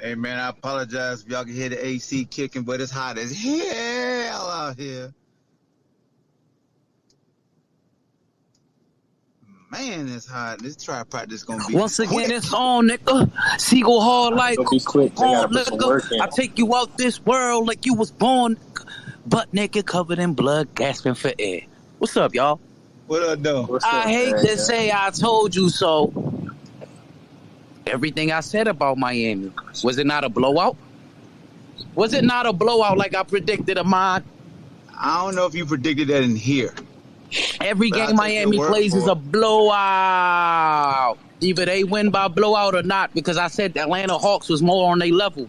Hey, man, I apologize if y'all can hear the AC kicking, but it's hot as hell out here. Man, it's hot. This tripod is going to be Once again, it's on, nigga. Seagull hard like Be quick. They on, gotta put some work nigga. in. I take you out this world like you was born, butt naked, covered in blood, gasping for air. What's up, y'all? What I do? What's I up, hate man? to say I told you so. Everything I said about Miami, was it not a blowout? Was it not a blowout like I predicted, Ahmad? I don't know if you predicted that in here. Every But I'll game take Miami your word plays for is it. a blowout. Either they win by blowout or not, because I said the Atlanta Hawks was more on their level.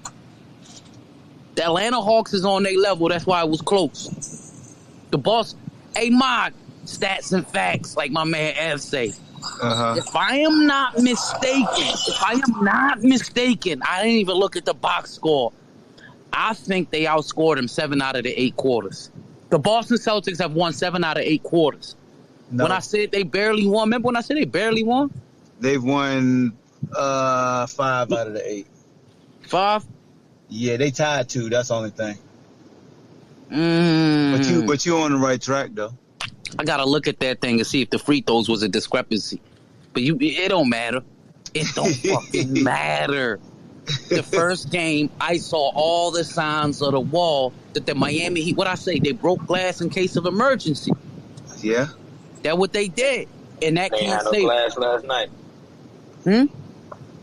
The Atlanta Hawks is on their level. That's why it was close. The boss, Ahmad, stats and facts, like my man Ev say. Uh-huh. If I am not mistaken, I didn't even look at the box score. I think they outscored them 7 out of the 8 quarters. The Boston Celtics have won 7 out of 8 quarters. No, When I said they barely won, remember when I said they barely won? they've won 5 out of the 8. 5? Yeah, they tied 2. That's the only thing. Mm. But you on the right track though. I gotta look at that thing and see if the free throws was a discrepancy. But it don't matter. It don't fucking matter. The first game, I saw all the signs of the wall that the Miami Heat, what I say, they broke glass in case of emergency. Yeah. That's what they did. And that They can't had no save. glass last night.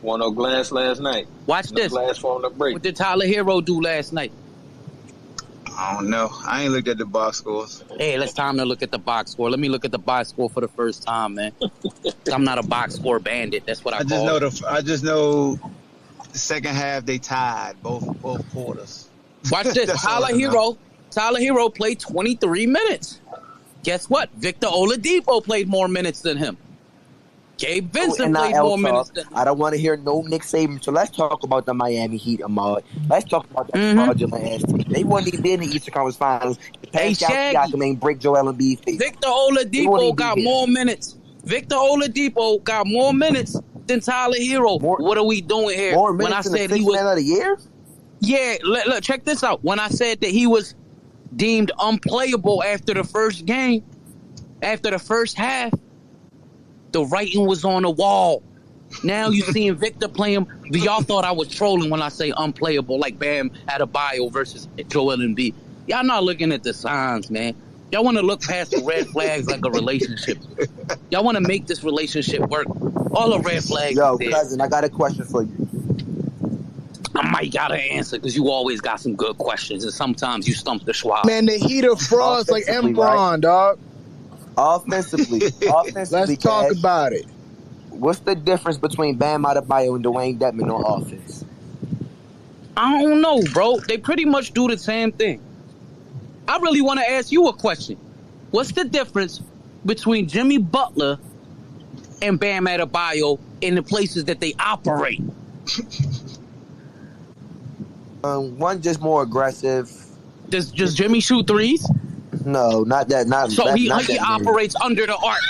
Won no glass last night. Watch No this. glass for them to break. What did Tyler Hero do last night? I don't know. I ain't looked at the box scores. Hey, it's time to look at the box score. Let me look at the box score for the first time, man. I'm not a box score bandit. That's what I call it. I just know the second half they tied both quarters. Watch this. That's all I know. Tyler Hero played 23 minutes. Guess what? Victor Oladipo played more minutes than him. Gabe Vincent And played now, more Elsa, minutes than him. I don't want to hear no Nick Saban, so let's talk about the Miami Heat, Ahmad. Let's talk about that Mhm. fraudulent ass team. They wouldn't even be in the Eastern Conference Finals. Hey, Pascal Shaggy. Siakam ain't break Joel Embiid's face. Victor wouldn't Oladipo even got be here. more minutes. Victor Oladipo got more minutes than Tyler Hero. What are we doing here? More When I minutes than the said he sixth was, man of the year? yeah, look, check this out. When I said that he was deemed unplayable after the first game, after the first half, the writing was on the wall. Now you seeing Victor play him. Y'all thought I was trolling when I say unplayable, like Bam Adebayo versus Joel Embiid. Y'all not looking at the signs, man. Y'all want to look past the red flags like a relationship. Y'all want to make this relationship work. All the red flags Yo, is there. cousin, I got a question for you. I might got an answer because you always got some good questions, and sometimes you stump the Schwab. Man, the Heat of frauds like Offensively, Embron, dog. Offensively, Let's talk Cash, about it. what's the difference between Bam Adebayo and Dwayne Dedmon on offense? I don't know, bro. They pretty much do the same thing. I really want to ask you a question. What's the difference between Jimmy Butler and Bam Adebayo in the places that they operate? One just more aggressive. Does Jimmy shoot threes? No, not that. Not So not, he not that many. operates under the arc.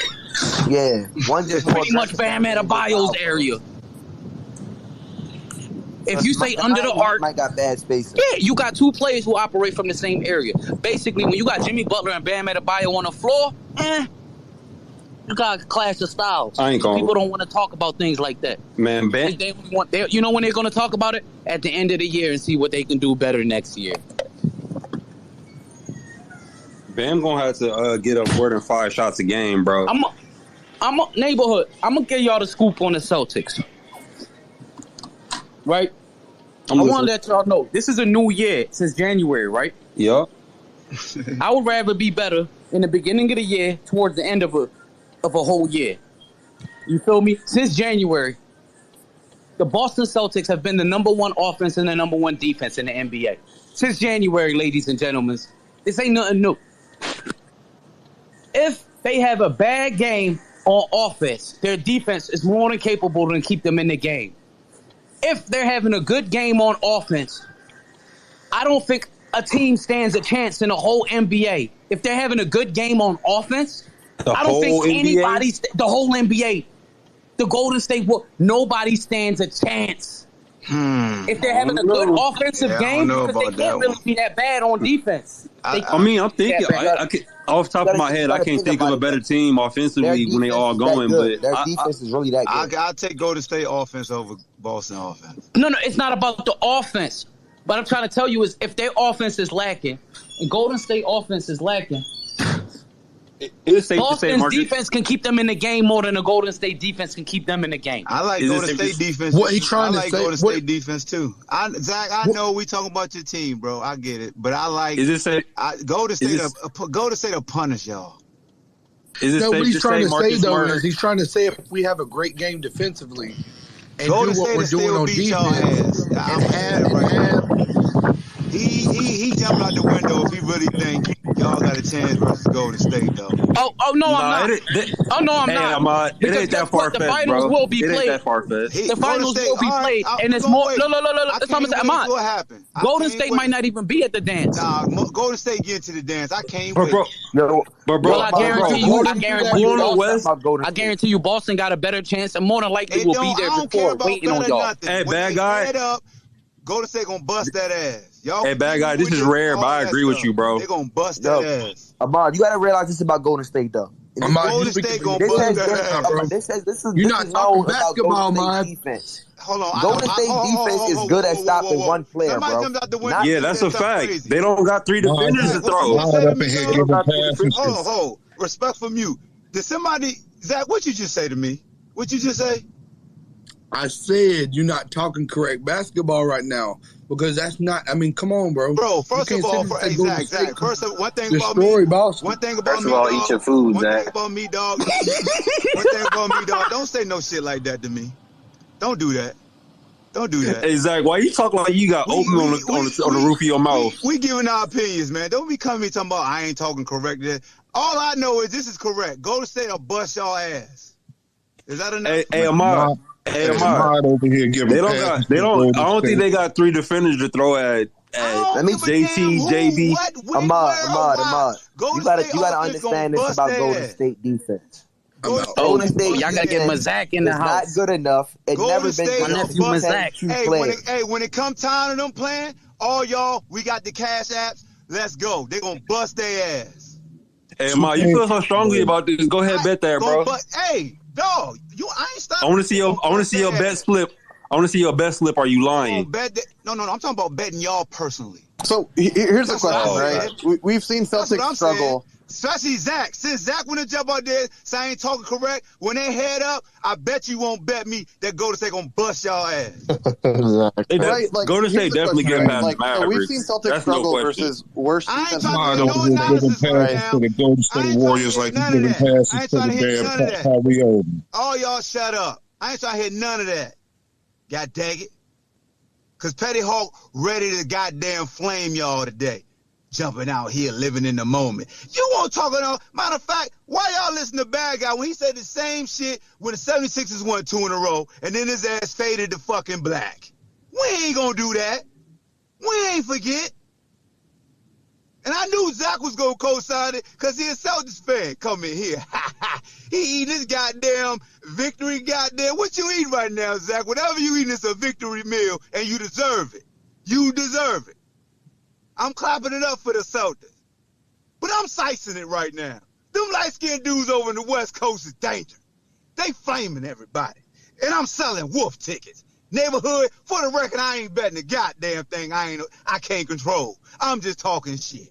Yeah, one just more Pretty much aggressive. Bam Adebayo's area. If you say under the arc, Mike got bad spacing. yeah, you got two players who operate from the same area. Basically, when you got Jimmy Butler and Bam Adebayo on the floor, you got a clash of styles. I ain't gonna- People don't want to talk about things like that. Man, They only want, you know when they're going to talk about it? At the end of the year and see what they can do better next year. Bam gonna have to get up more than 5 shots a game, bro. I'm a neighborhood. I'm going to give y'all the scoop on the Celtics. Right? I want to let y'all know, this is a new year since January, right? Yup. I would rather be better in the beginning of the year towards the end of a whole year. You feel me? Since January, the Boston Celtics have been the number one offense and the number one defense in the NBA. Since January, ladies and gentlemen, this ain't nothing new. If they have a bad game on offense, their defense is more than capable to keep them in the game. If they're having a good game on offense, I don't think a team stands a chance in the whole NBA. If they're having a good game on offense, I don't think anybody, the whole NBA, the Golden State, nobody stands a chance. If they're having a good offensive Yeah, I game, don't know because they about that can't really one. be that bad on defense. I mean, I'm thinking. I can, off the top of my head, I can't think of a better team offensively when they all going. But their defense is really that good. I'll take Golden State offense over Boston offense. No, it's not about the offense. What I'm trying to tell you is if their offense is lacking and Golden State offense is lacking, it's safe to say, Boston's Marcus. defense can keep them in the game more than the Golden State defense can keep them in the game. I like Is it Golden safe State to- defense. What he trying I to like say- Golden what- State defense too. Zach, I know we talking about your team, bro. I get it, but I like Is it safe? Golden State. this- Golden State to punish y'all. Is it No, what safe he's to trying say, to say Marcus though Smart? is he's trying to say if we have a great game defensively and Golden do what State we're will doing still on beat y'all defense ass. and I'm saying it right now. He jumped out the window if he really think y'all got a chance versus Golden State though. Oh no, I'm not. Oh no, I'm Hey, not. Ahmad, it Because ain't that guess what? far The fetched, finals bro. will be It ain't played. that far fetched. The finals will be played, and it's more. Look. That's what I'm saying. Ahmad, What happened? Golden State might not even be at the dance. Nah, Golden State get to the dance. I can't Bro, wait. bro, Yo, bro, Well, I guarantee you. I guarantee Who on the you. West? I guarantee you, Boston got a better chance, and more than likely It will don't- be there I don't care before about waiting on better y'all. nothing. Hey, When bad they guy. head up, Golden State gonna bust that ass. Y'all. Hey, bad guy, this is rare, but I agree with you, bro. They gonna bust that ass. Ahmad, you gotta realize this about Golden State though. Ahmad, Golden you speaking State from gonna your bust This that has ass. bro. been, this is You're this not is talking known about basketball, Golden man. State defense. Hold on. Golden State defense is good at stopping one player, Somebody bro. jumped out the window. Not- Yeah, that's a fact. They don't got three defenders to throw. What you say to up me, in here dog? giving passes. Hold. Respect from you. Did somebody, Zach? What you just say to me? What you just say? I said you're not talking correct basketball right now because that's not. I mean, come on, bro. Bro, You first can't of all, sit and say Golden State Zach. First of one thing about destroy me. Boston. One thing about First me, of all, dog. eat your food, One Zach. thing about me, dog. One thing about me, dog. Don't say no shit like that to me. Don't do that. Don't do that. Hey, Zach, why you talk like you got oatmeal on the roof of your mouth? We giving our opinions, man. Don't be coming here talking about I ain't talking correct. All I know is this is correct. Golden State will bust y'all ass. Is that enough? Hey, Ahmad. Hey, Ahmad. over here giving They don't. I don't think they got three defenders to throw at Let me- JT, JB. Ahmad. You gotta understand this about Golden State defense. Golden State y'all gotta get defense Mazak in the is house. not good enough. It Golden never been State good My enough nephew to Mazak. two Hey, players. when it come time to them playing, all y'all, we got the cash apps. Let's go. They gonna bust their ass. Hey, Ahmad, you feel so strongly about this? Go ahead, bet that, bro. Hey, dog, I ain't stopping. I want to see your bet slip. I want to see your bet slip. Are you lying? No, I'm talking about betting y'all personally. So here's the That's what question, I'm right? saying. We've seen That's what Celtics I'm struggle. saying. Especially Zach. Since Zach went to jump out there, so I ain't talking correct. When they head up, I bet you won't bet me that Golden State gonna bust y'all ass. Hey, Right, like, Golden here's State the definitely question, getting right? past Like, the so Mavericks. we've seen Celtics That's no struggle question. versus worse I ain't defense. trying to Don't no give analysis giving right passes now. to the Golden State I ain't Warriors trying like to he's hear giving none of that. I passes ain't to trying the to hear damn none of that. Kyrie Irving. All y'all shut up. I ain't trying to hear none of that. God dang it. Cause Petty Hawk ready to goddamn flame y'all today. Jumping out here, living in the moment. You won't talk about, matter of fact, why y'all listen to Bad Guy when he said the same shit when the 76ers won 2 in a row and then his ass faded to fucking black? We ain't gonna do that. We ain't forget. And I knew Zach was gonna co-sign it because he a Celtics fan. Come in here. He eat his goddamn victory goddamn. What you eat right now, Zach? Whatever you eating is a victory meal and you deserve it. You deserve it. I'm clapping it up for the Celtics. But I'm sicing it right now. Them light-skinned dudes over in the West Coast is dangerous. They flaming everybody. And I'm selling wolf tickets. Neighborhood, for the record, I ain't betting a goddamn thing I can't control. I'm just talking shit.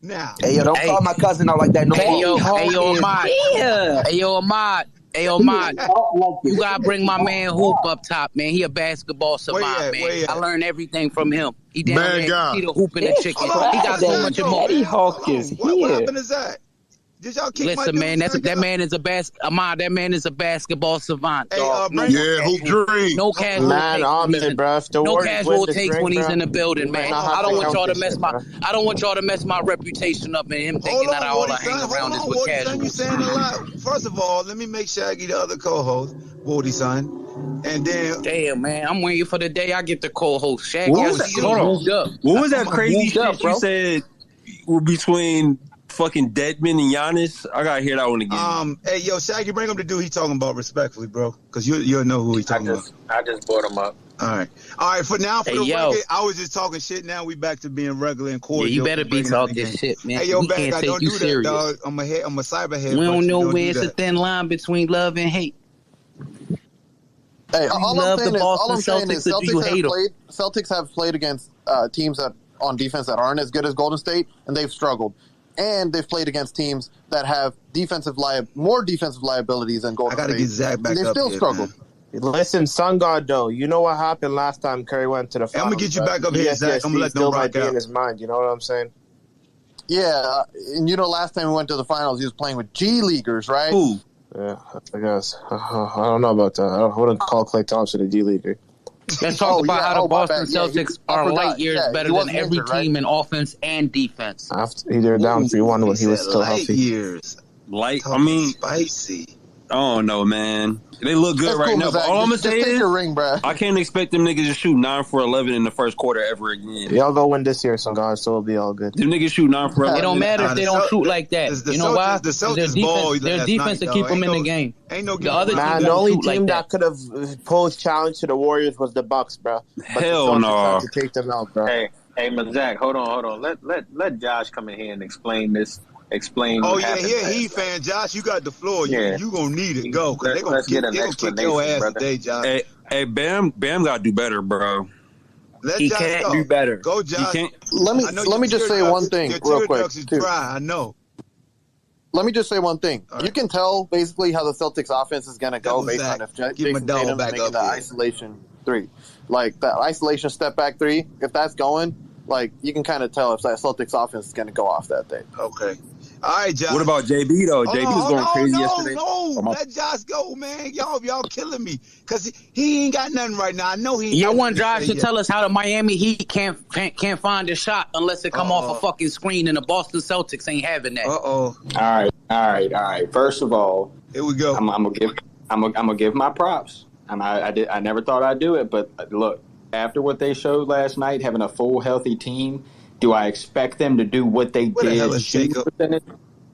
Now. Hey, yo, don't call my cousin out like that no more. Ahmad. Hey, Ahmad. You gotta bring my man Hoop up top, man. He a basketball savant, Where man. he at? I learned everything from him. He down Bad there, guy. see the hoop and the chicken. He got so much emotion. Petty Hawk is What here. happened to Zach? Did y'all kick my Listen, dude man, Zach that out? man is Hey, that man is a basketball savant. bring Yeah, Hoop Dream. No casual Man, takes I'm when he's in, in- bro. If the No Warriors casual win this takes ring, when he's bro, in the building, you might man. not have I don't to want count y'all to this mess shit, my bro. I don't want y'all to mess my reputation up and him Hold thinking that on, all I Woody, hang son. around Hold is on, with Woody, son. You casuals. saying a lot. First of all, let me make Shaggy the other co-host, Woody, son. And then, Damn, man, I'm waiting for the day I get the co-host. Shaggy, What I was see that? you Hold on. moved up. What was that crazy moved up, shit bro. you said were between fucking Deadman and Giannis? I gotta hear that one again. hey, yo, Shaggy, bring him to do he talking about respectfully, bro. Because you'll know who he talking about. I just brought him up. All right. For now, for the record, I was just talking shit. Now we back to being regular and cordial. Yeah, you better be talking shit, man. Hey, yo, we bad can't guy, take don't you do serious. that, dog. I'm a cyber head. We don't know where it's a thin line between love and hate. Hey, all I'm saying is Celtics Celtics have played against teams that on defense that aren't as good as Golden State, and they've struggled. And they've played against teams that have more defensive liabilities than Golden State. I got to get Zach back and they still struggled. Man. Listen, Sun God, though, you know what happened last time Curry went to the finals? I'm going to get you back up here, Zach. I'm going to let them rock out. In his mind, you know what I'm saying? Yeah, and last time we went to the finals, he was playing with G Leaguers, right? Ooh. Yeah, I guess. I don't know about that. I wouldn't call Klay Thompson a G Leaguer. Let's talk about how the Boston Celtics are light years better than every team in offense and defense. After they were down 3-1 when he was still healthy. Spicy. I don't know, man. They look good right now. But all I'm going to say is I can't expect them niggas to shoot 9 for 11 in the first quarter ever again. Y'all go win this year, so it'll be all good. Them niggas shoot 9 for 11. It don't matter if they don't shoot like that. You know why? Their defense to keep them in the game. The only team that could have posed challenge to the Warriors was the Bucks, bro. Hell no. To take them out, bro. Hey, Zach, hold on. Let Josh come in here and explain this. Oh yeah, he fan. Josh, you got the floor. You gonna need it. Go, because they gonna kick your ass today, Josh. Hey, Bam got to do better, bro. He can't do better. Go, Josh. Let me just say one thing real quick. Dry, I know. Let me just say one thing. Right. You can tell basically how the Celtics offense is gonna go based on if Jason Tatum's making the isolation 3, like that isolation step back 3. If that's going, like you can kind of tell if that Celtics offense is gonna go off that day. Okay. All right, Josh. What about JB though? JB was going crazy yesterday. Let Josh go, man. Y'all killing me because he ain't got nothing right now. I know he. Y'all want Josh to tell us how the Miami Heat can't find a shot unless it come off a fucking screen, and the Boston Celtics ain't having that. All right. First of all, here we go. I'm gonna give my props. I never thought I'd do it, but look, after what they showed last night, having a full healthy team. Do I expect them to do what they did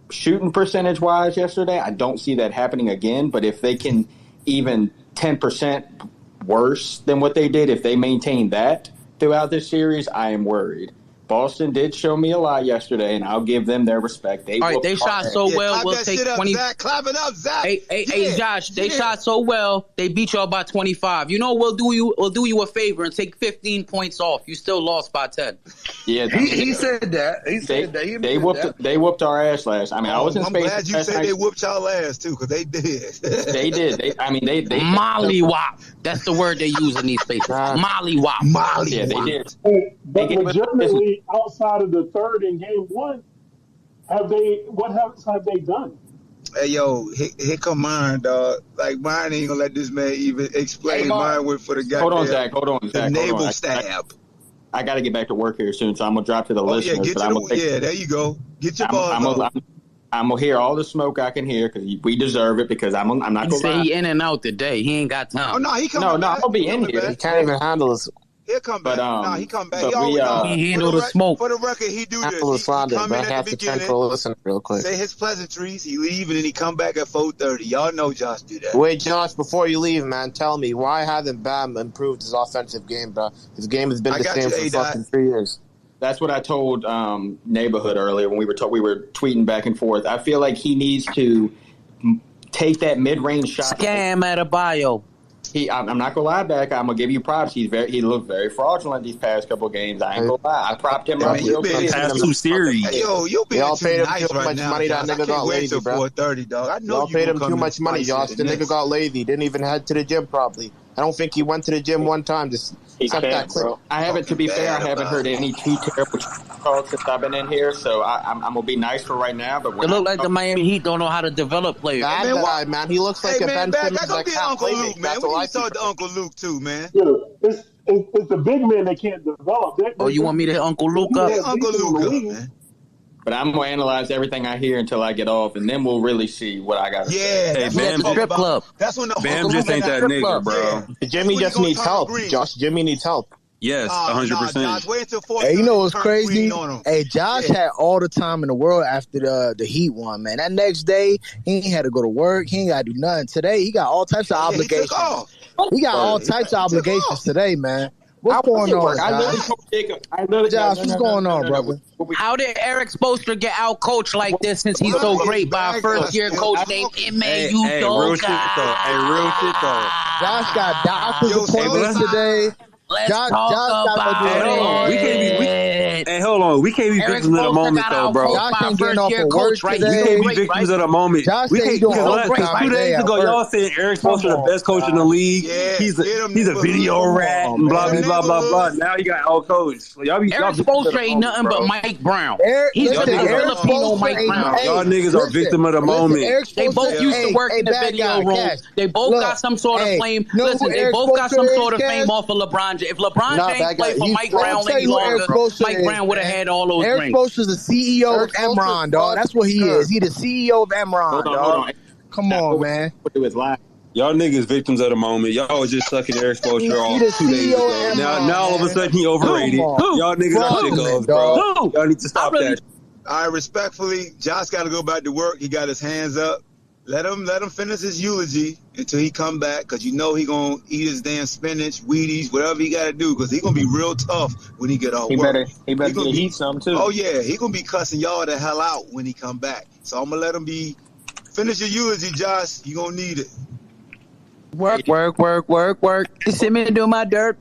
shooting percentage wise yesterday? I don't see that happening again. But if they can even 10% worse than what they did, if they maintain that throughout this series, I am worried. Boston did show me a lot yesterday, and I'll give them their respect. They shot so well. We'll take 20. Zach, clap it up, Zach. Hey, Josh. They shot so well. They beat y'all by 25. You know, we'll do you a favor and take 15 points off. You still lost by 10. Yeah, he said that. He said that. They whooped our ass last. I mean, I was in space. I'm glad you said they whooped y'all ass too, because they did. They did. They mollywop. That's the word they use in these spaces. Mollywop. Yeah, they did. But legitimately, outside of the third in game 1, what have they done? Hey, yo, here come mine, dog. Like, mine ain't gonna let this man even explain mine with for the guy. Hold on, Zach. The naval stab. I got to get back to work here soon, so I'm gonna drop to the listeners. There you go. Get your balls. I'm gonna hear all the smoke I can hear because we deserve it. Because I'm not gonna lie. He in and out today. He ain't got time. Oh no, he coming. No, I'm gonna be in here. He can't even handle this. He'll come back. He come back. He handle the smoke. For the record, he do this. He come in at the beginning. Listen real quick. Say his pleasantries. He leave and then he come back at 4:30. Y'all know Josh do that. Wait, Josh, before you leave, man, tell me why hasn't Bam improved his offensive game, bro? His game has been the same for fucking 3 years. That's what I told Neighborhood earlier when we were tweeting back and forth. I feel like he needs to take that mid-range shot. Scam Adebayo. I'm not gonna lie, back. I'm gonna give you props. He looked very fraudulent these past couple games. I ain't gonna lie. I propped him up. Past 2 series. Yo, you being y'all paid him nice too much money. That nigga got lazy, bro. 4:30, dog. I know y'all paid him too much money, Josh. The nigga got lazy. Didn't even head to the gym properly. I don't think he went to the gym one time. Just that clip. I haven't. To be fair, I haven't heard any too terrible calls since I've been in here. So I'm gonna be nice for right now. But it look like the Miami Heat don't know how to develop players. Man, he looks like a Ben Simmons. That gonna be Uncle Luke, man. We need to talk to Uncle Luke too, man. Yeah, it's the big men that can't develop. You want me to hit Uncle Luke up? Uncle Luke up, man. But I'm going to analyze everything I hear until I get off, and then we'll really see what I got to say. Hey, Bam, strip club. That's when the Bam just ain't that nigga, bro. Yeah. Jimmy just needs help. Josh, Jimmy needs help. Yes, 100%. Hey, you know what's crazy? Hey, Josh had all the time in the world after the Heat won, man. That next day, he ain't had to go to work. He ain't got to do nothing. Today, he got all types of obligations. He got all types of obligations today, man. What's going on, Josh? What's going on, brother? How did Eric Spoelstra get out coached like this since he's so great by a first-year coach named Emmanuel real shit though. Josh got doctor's appointments today. Let's talk about it. Hey, hold on. We can't be victims of the moment, though, bro. Josh ain't getting off of work today. We can't be victims of the moment. Josh we can't. Because 2 days ago, y'all said Eric Spoelstra the best coach in the league. Yeah, he's a video rat and blah blah blah blah. Now you got out coach. Eric Spoelstra ain't nothing but Mike Brown. He's a Filipino Mike Brown. Y'all niggas are victim of the moment. They both used to work in the video room. They both got some sort of fame. Listen, they both got some sort of fame off of LeBron. If LeBron James played for Mike Brown any longer, Mike Brown would have had all those rings. Eric Spoelstra's the CEO of Emron, dog. That's what he is. He the CEO of Emron, dog. Come on, man. Y'all niggas victims of the moment. Y'all was just sucking Eric Spoelstra off 2 days ago. Now all of a sudden he overrated. Y'all niggas are sickos, bro. Y'all need to stop that. All right, respectfully, Josh got to go back to work. He got his hands up. Let him finish his eulogy until he come back, because you know he gonna eat his damn spinach, Wheaties, whatever he got to do, because he gonna be real tough when he get off work. He better eat some too. Oh yeah, he gonna be cussing y'all the hell out when he come back. So I'm gonna let him finish your eulogy, Josh. You gonna need it. Work. You see me do my dirt.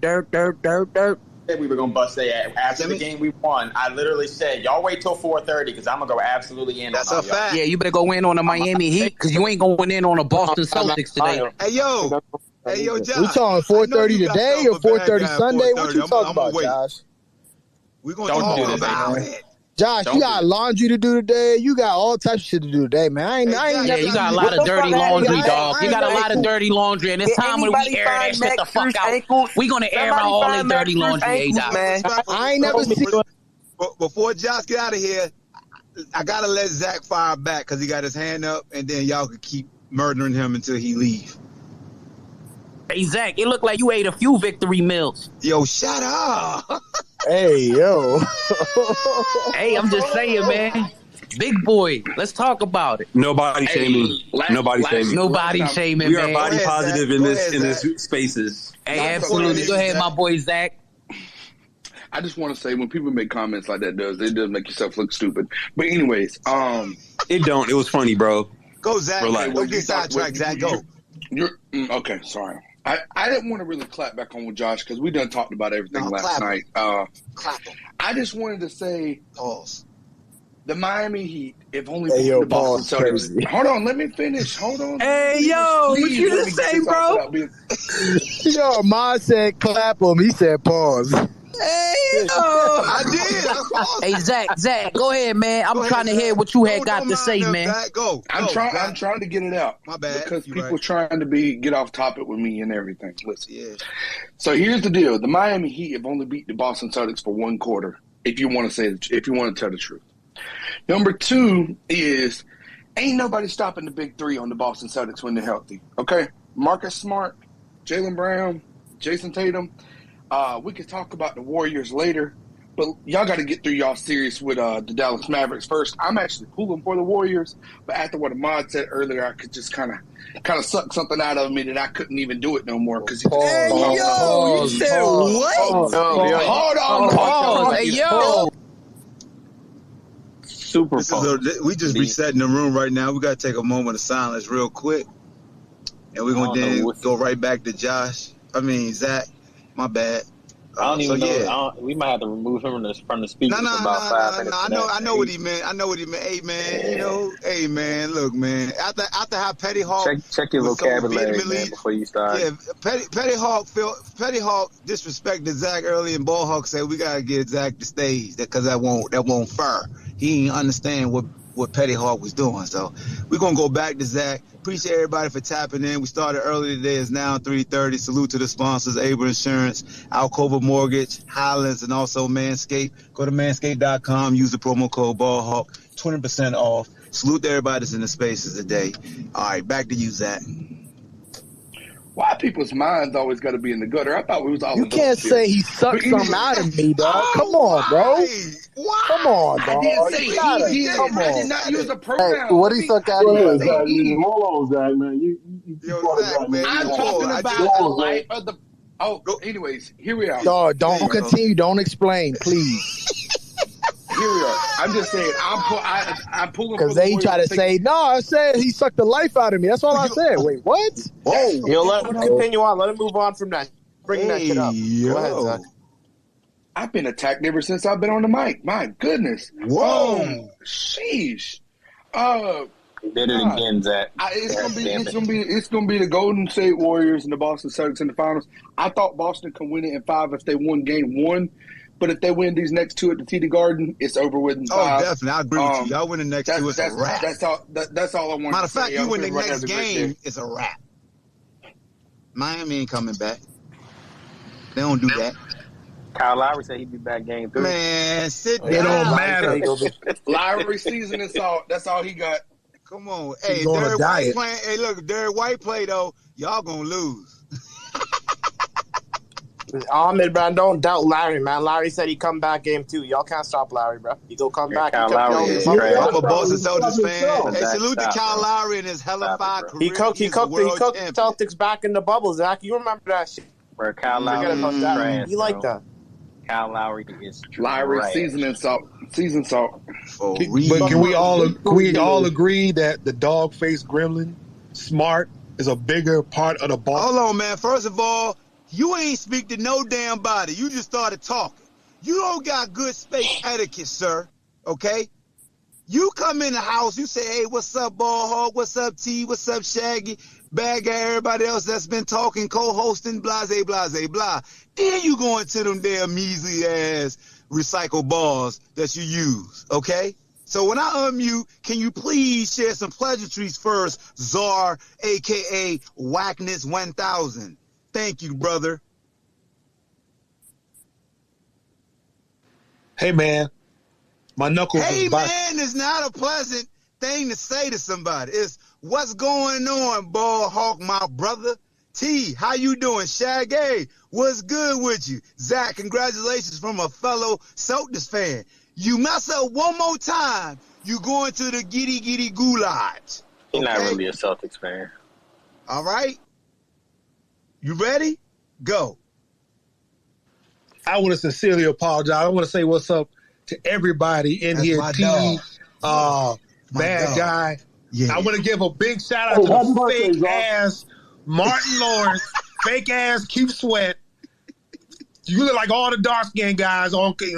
We were gonna bust their ass. After the game we won, I literally said, "Y'all wait till 4:30 because I'm gonna go absolutely in." That's on a fact. Yeah, you better go in on the Miami Heat because you ain't going in on the Boston Celtics today. Hey yo, Josh. We talking 4:30 today or 4:30 Sunday? What you talking about, Josh? We gonna talk about it. Josh, you got laundry to do today. You got all types of shit to do today, man. Yeah, you got a lot of dirty laundry, dog. You got a lot of dirty laundry, and it's time when we air that shit the fuck out. We gonna air out all that dirty laundry, man. I ain't never seen. Before Josh get out of here, I gotta let Zach fire back because he got his hand up, and then y'all could keep murdering him until he leave. Hey Zach, it looked like you ate a few victory meals. Yo, shut up. Hey, yo. Hey, I'm just saying, man. Big boy, let's talk about it. Nobody shaming. Nobody shaming. We are body positive in this spaces. Hey, absolutely. Go ahead, my boy Zach. I just want to say, when people make comments like that, it does make yourself look stupid. But anyways, it don't. It was funny, bro. Go, Zach. Don't get sidetracked, Zach. Go. Okay, sorry. I didn't want to really clap back on with Josh because we done talked about everything last night. I just wanted to say, pause. The Miami Heat, if only the Boston Celtics. Hold on, let me finish. Hold on. Hey, yo, what you just say, bro? Yo, Ma said clap him. He said pause. Hey, yo. I did. Hey, Zach, go ahead, man. I'm trying to hear what you had got to say, man. Go. I'm trying to get it out. My bad. Because people trying to get off topic with me and everything. Listen. Yeah. So here's the deal. The Miami Heat have only beat the Boston Celtics for one quarter, if you want to tell the truth. Number two is ain't nobody stopping the big three on the Boston Celtics when they're healthy. Okay? Marcus Smart, Jaylen Brown, Jason Tatum. We could talk about the Warriors later, but y'all got to get through y'all series with the Dallas Mavericks first. I'm actually pulling for the Warriors, but after what Ahmad said earlier, I could just kind of suck something out of me that I couldn't even do it no more because you said what? Hold on. Hey, yo. Super we just resetting the room right now. We got to take a moment of silence real quick, and we're going to then go right back to Zach. My bad. I don't even know. We might have to remove him from the speaker for about 5 minutes. I know what he meant. Hey, man. Hey, man. Look, man. After how Petty Hawk check your vocabulary, man, before you start. Yeah, Petty Hawk disrespected Zach early, and Ball Hawk said we gotta get Zach the stage because that won't fur. He didn't understand what Petty Hawk was doing. So we're gonna go back to Zach. Appreciate everybody for tapping in. We started early today. It's now 3:30. Salute to the sponsors: Able Insurance, Alcova Mortgage, Highlands, and also Manscaped. Go to manscaped.com. Use the promo code BALLHAWK. 20% off. Salute to everybody that's in the spaces today. All right, back to you, Zach. Why people's minds always got to be in the gutter? I thought we was all. You can't say he sucked something out of me, dog. Come on, bro. Why? Come on, dog. I didn't say he did. Come on. I did not use a pronoun. Hey, what he suck out of you? Hold on, Zach, man. Zach, man. I'm talking about the light of the. Oh, anyways, here we are. Dog, don't continue. Don't explain, please. Here we are. I'm just saying. I'm pulling because they try to say no. I said he sucked the life out of me. That's all I said. Wait, what? Whoa! Let him continue on. Let him move on from that. Bring that shit up. Go ahead, Zach. I've been attacked ever since I've been on the mic. My goodness. Whoa. Sheesh. You did it again, Zach. It's gonna be the Golden State Warriors and the Boston Celtics in the finals. I thought Boston could win it in 5 if they won game 1. But if they win these next 2 at the TD Garden, it's over with in 5. Oh, definitely. I agree with you. Y'all win the next 2, it's a wrap. That's all I want. Matter of fact, you win the next game, it's a wrap. Miami ain't coming back. They don't do that. Kyle Lowry said he'd be back game 3. Man, sit down. It don't matter. Lowry season and salt. That's all he got. Come on. Hey, Derek White playing. Hey, look, if Derek White play, though, y'all going to lose. Ahmed, man, don't doubt Larry, man. Larry said he'd come back game 2. Y'all can't stop Larry, bro. He go come back. Kyle Lowry is I'm a Boston Celtics fan. Hey, salute to Kyle Lowry and his hellified career. He cooked the Celtics back in the bubble, Zach. You remember that shit? Bro, Kyle Lowry is trash. You like that? Kyle Lowry is trash. Lowry season salt. But can we all agree that the dog-faced gremlin, Smart, is a bigger part of the ball? Hold on, man. First of all, you ain't speak to no damn body. You just started talking. You don't got good space etiquette, sir. Okay? You come in the house, you say, hey, what's up, Ball Hog? What's up, T? What's up, Shaggy? Bad guy, everybody else that's been talking, co-hosting, blase, blase, blah. Then you go into them damn measly-ass recycle balls that you use, okay? So when I unmute, can you please share some pleasantries first, Czar, a.k.a. Whackness 1000? Thank you, brother. Hey, man. My knuckles. Hey, man is not a pleasant thing to say to somebody. It's what's going on, Ball Hawk, my brother. T, how you doing? Shaggy, what's good with you? Zach, congratulations from a fellow Celtics fan. You mess up one more time, you going to the giddy goulash. He's not really a Celtics fan. All right. You ready? Go. I want to sincerely apologize. I want to say what's up to everybody in here. T, bad guy. Yeah. I want to give a big shout out to the fake ass Martin Lawrence, fake ass Keith Sweat. You look like all the dark skinned guys on T. Hey,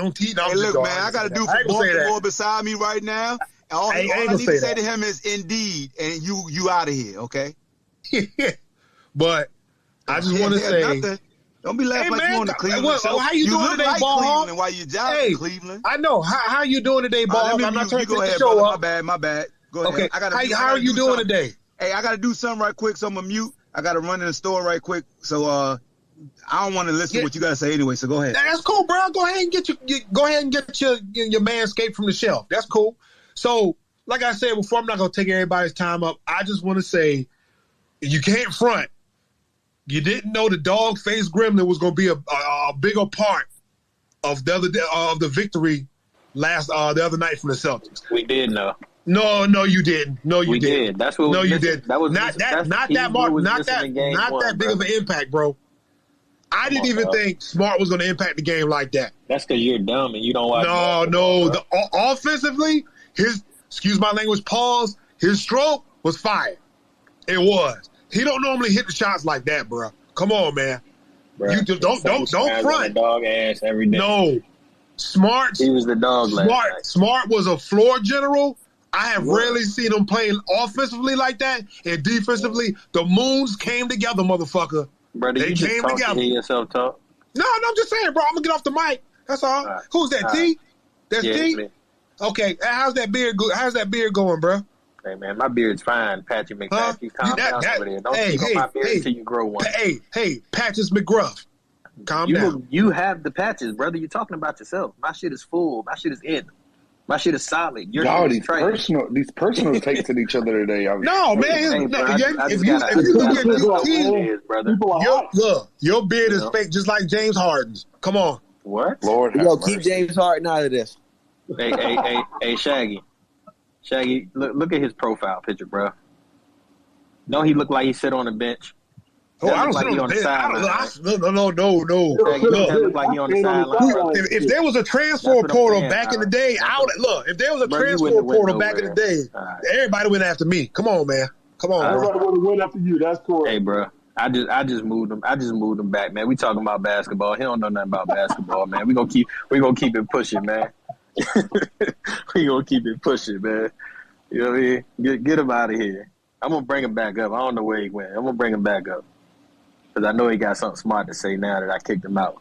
look, man, I got to do for Baltimore beside me right now. All I need to say to him is indeed, and you out of here, okay? But I just want to say, nothing. Don't be laughing like you on the Cleveland show. How you doing today, like Ball Cleveland while you job in Cleveland. I know. How you doing today, Ball? I'm not trying to take the show up. My bad. Go ahead. Okay. How are you doing today? Hey, I got to do something right quick, so I'm going to mute. I got to run in the store right quick, so I don't want to listen to what you got to say anyway, so go ahead. That's cool, bro. Go ahead and get your Manscaped from the shelf. That's cool. So, like I said before, I'm not going to take everybody's time up. I just want to say, you can't front. You didn't know the dog-faced gremlin was going to be a bigger part of the victory the other night from the Celtics. We did know. No, you didn't. No, you didn't. That's what. No, you didn't. That was not that big of an impact, bro. I didn't even think Smart was going to impact the game like that. That's because you're dumb and you don't watch. No. Offensively, excuse my language, pause. His stroke was fire. It was. He don't normally hit the shots like that, bro. Come on, man. Bro, you don't front. Dog ass every day. No, Smart. He was the dog. Smart was a floor general. I have rarely seen him playing offensively like that, and defensively, the moons came together, motherfucker. Brother, they came together. You yourself talk. No, I'm just saying, bro. I'm gonna get off the mic. That's all. Right. Who's that? T? That's T. Me. Okay. How's that beard? How's that beard going, bro? Hey man, my beard's fine, Patrick McPatchy. Calm down over there. Don't speak on my beard until you grow one. Hey, Patches McGruff. Calm down. You have the patches, brother. You're talking about yourself. My shit is full. My shit is in. My shit is solid. Y'all, these personal takes at each other today. No, man. Your beard is fake, just like James Harden's. Come on. What? Lord, keep James Harden out of this. Hey, Shaggy, look at his profile picture, bro. Don't he look like he sit on the bench? Oh, I don't sit on the bench. No. Look like he on the sideline. If there was a transfer portal back in the day, if there was a transfer portal back in the day, everybody went after me. Come on, man. Everybody would have went after you. That's correct. Hey, bro. I just moved him back, man. We talking about basketball. He don't know nothing about basketball, man. We gonna keep it pushing, man. We gonna keep it pushing, man. You know what I mean? Get him out of here. I'm gonna bring him back up. I don't know where he went. I'm gonna bring him back up because I know he got something smart to say now that I kicked him out.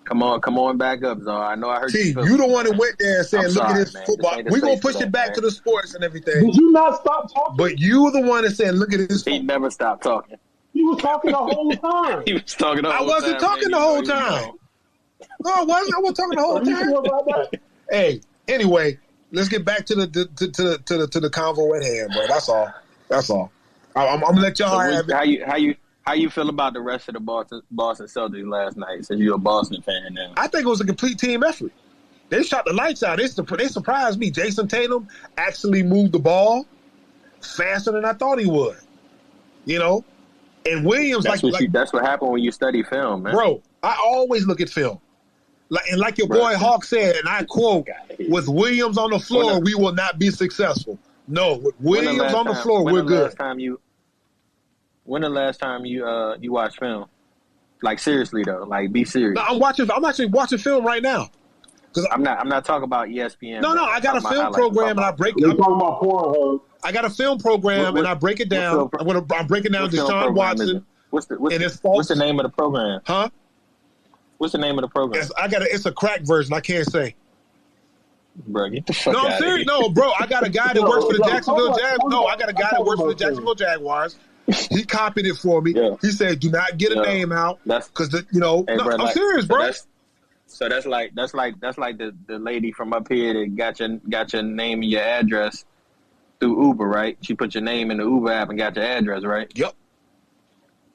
Come on back up, Czar. I know I heard you. You the one that went there and said, "Look at this football." We're gonna push it back to the sports and everything. Did you not stop talking? But you the one that said, "Look at this." He never stopped talking. He was talking the whole time. He was talking the whole time. I wasn't talking the whole time. No, I wasn't. I wasn't talking the whole time. Hey, anyway, let's get back to the convo at hand, bro. That's all. I'm gonna let y'all have it. How you feel about the rest of the Boston Celtics last night? Since you're a Boston fan now, I think it was a complete team effort. They shot the lights out. They surprised me. Jason Tatum actually moved the ball faster than I thought he would. You know, and Williams that's what happened when you study film, man. Bro, I always look at film. Like your boy Hawk said, and I quote, "With Williams on the floor, we will not be successful." No, with Williams on the floor, we're good. When the last time you watched film? Like seriously though, like be serious. No, I'm actually watching film right now. I'm not talking about ESPN. No, I got a film program and I break it. You're talking about Pornhub. I got a film program and I break it down. I'm breaking down Deshaun Watson. What's the name of the program? Huh? What's the name of the program? It's a crack version. I can't say. Bro, get the fuck out. No, I'm serious. No, bro, I got a guy that works for the Jacksonville Jaguars. No, I got a guy that works for the Jacksonville Jaguars. He copied it for me. Yeah. He said, "Do not get a name out because I'm serious, bro." So that's like the lady from up here that got your name and your address through Uber, right? She put your name in the Uber app and got your address, right? Yep.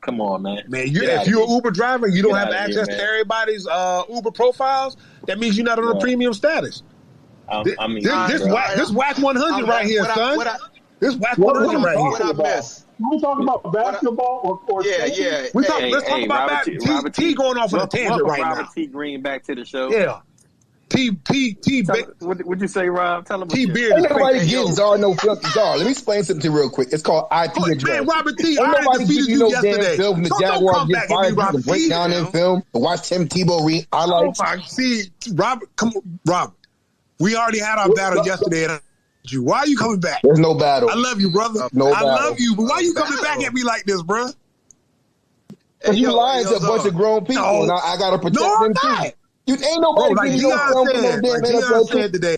Come on, man. Man, if you're an Uber driver, you don't have access to everybody's Uber profiles. That means you're not on a premium status. This WAC 100 right here, son. This WAC 100 right here. What I miss? We talking about basketball or yeah. Let's talk about basketball. T going off on a tangent right now. Robert T. Green back to the show. Yeah. What'd you say, Rob? Tell him. T Beard. Ain't nobody getting Czar no filthy Czar. Let me explain something to you real quick. It's called IP address. Man, Robert T. Ain't nobody giving you no damn film from the Jaguars get fired to break down in film and watch Tim Tebow read highlights. See, Robert, Robert. We already had our battle yesterday. Why are you coming back? There's no battle. I love you, brother. I love you, but why are you coming back at me like this, bro? Because you lying to a bunch of grown people, and I got to protect them too. You ain't nobody getting no film from today.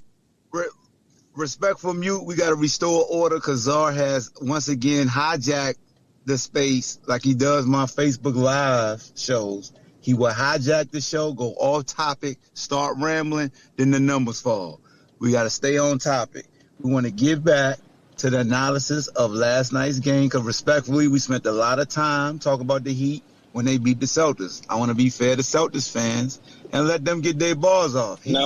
Respectful mute. We got to restore order because Czar has once again hijacked the space like he does my Facebook Live shows. He will hijack the show, go off topic, start rambling, then the numbers fall. We got to stay on topic. We want to give back to the analysis of last night's game because respectfully, we spent a lot of time talking about the Heat when they beat the Celtics. I want to be fair to Celtics fans and let them get their balls off. We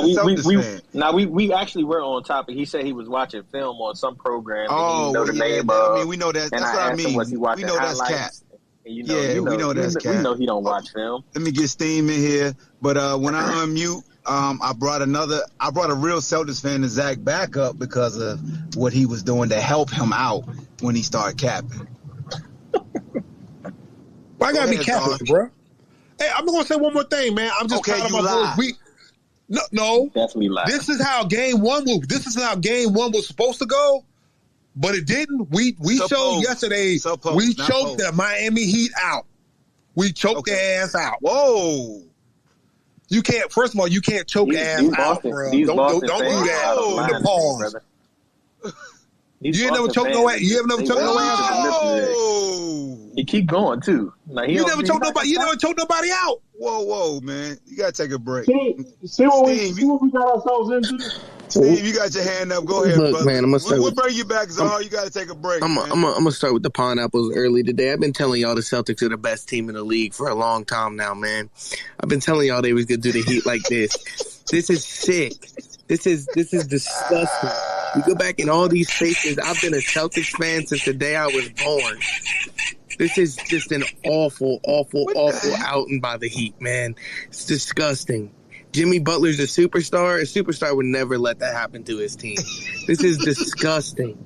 actually were on topic. He said he was watching film on some program. We know that. That's what I mean. We know that's cat. We know that's cat. We know he don't watch film. Let me get Steam in here. But when I unmute, I brought a real Celtics fan to Zach back up because of what he was doing to help him out when he started capping. I gotta be capping, bro. Hey, I'm gonna say one more thing, man. I'm just proud of my boys. No. Definitely lie. This is how game one was supposed to go, but it didn't. We showed yesterday. We choked the Miami Heat out. We choked their ass out. Whoa. You can't. First of all, you can't choke ass out, bro. Don't do that. The pause. You ain't never choked no ass. You ever never choked no ass? He keep going too. Like, you never choked nobody out. Whoa, man! You gotta take a break. See what we got ourselves into. Steve, you got your hand up. Go ahead, look, brother. Man, we'll bring you back, Czar. You got to take a break. I'm gonna start with the pineapples early today. I've been telling y'all the Celtics are the best team in the league for a long time now, man. I've been telling y'all they was gonna do the Heat like this. This is sick. This is disgusting. You go back in all these spaces. I've been a Celtics fan since the day I was born. This is just an awful outing by the Heat, man. It's disgusting. Jimmy Butler's a superstar. A superstar would never let that happen to his team. This is disgusting.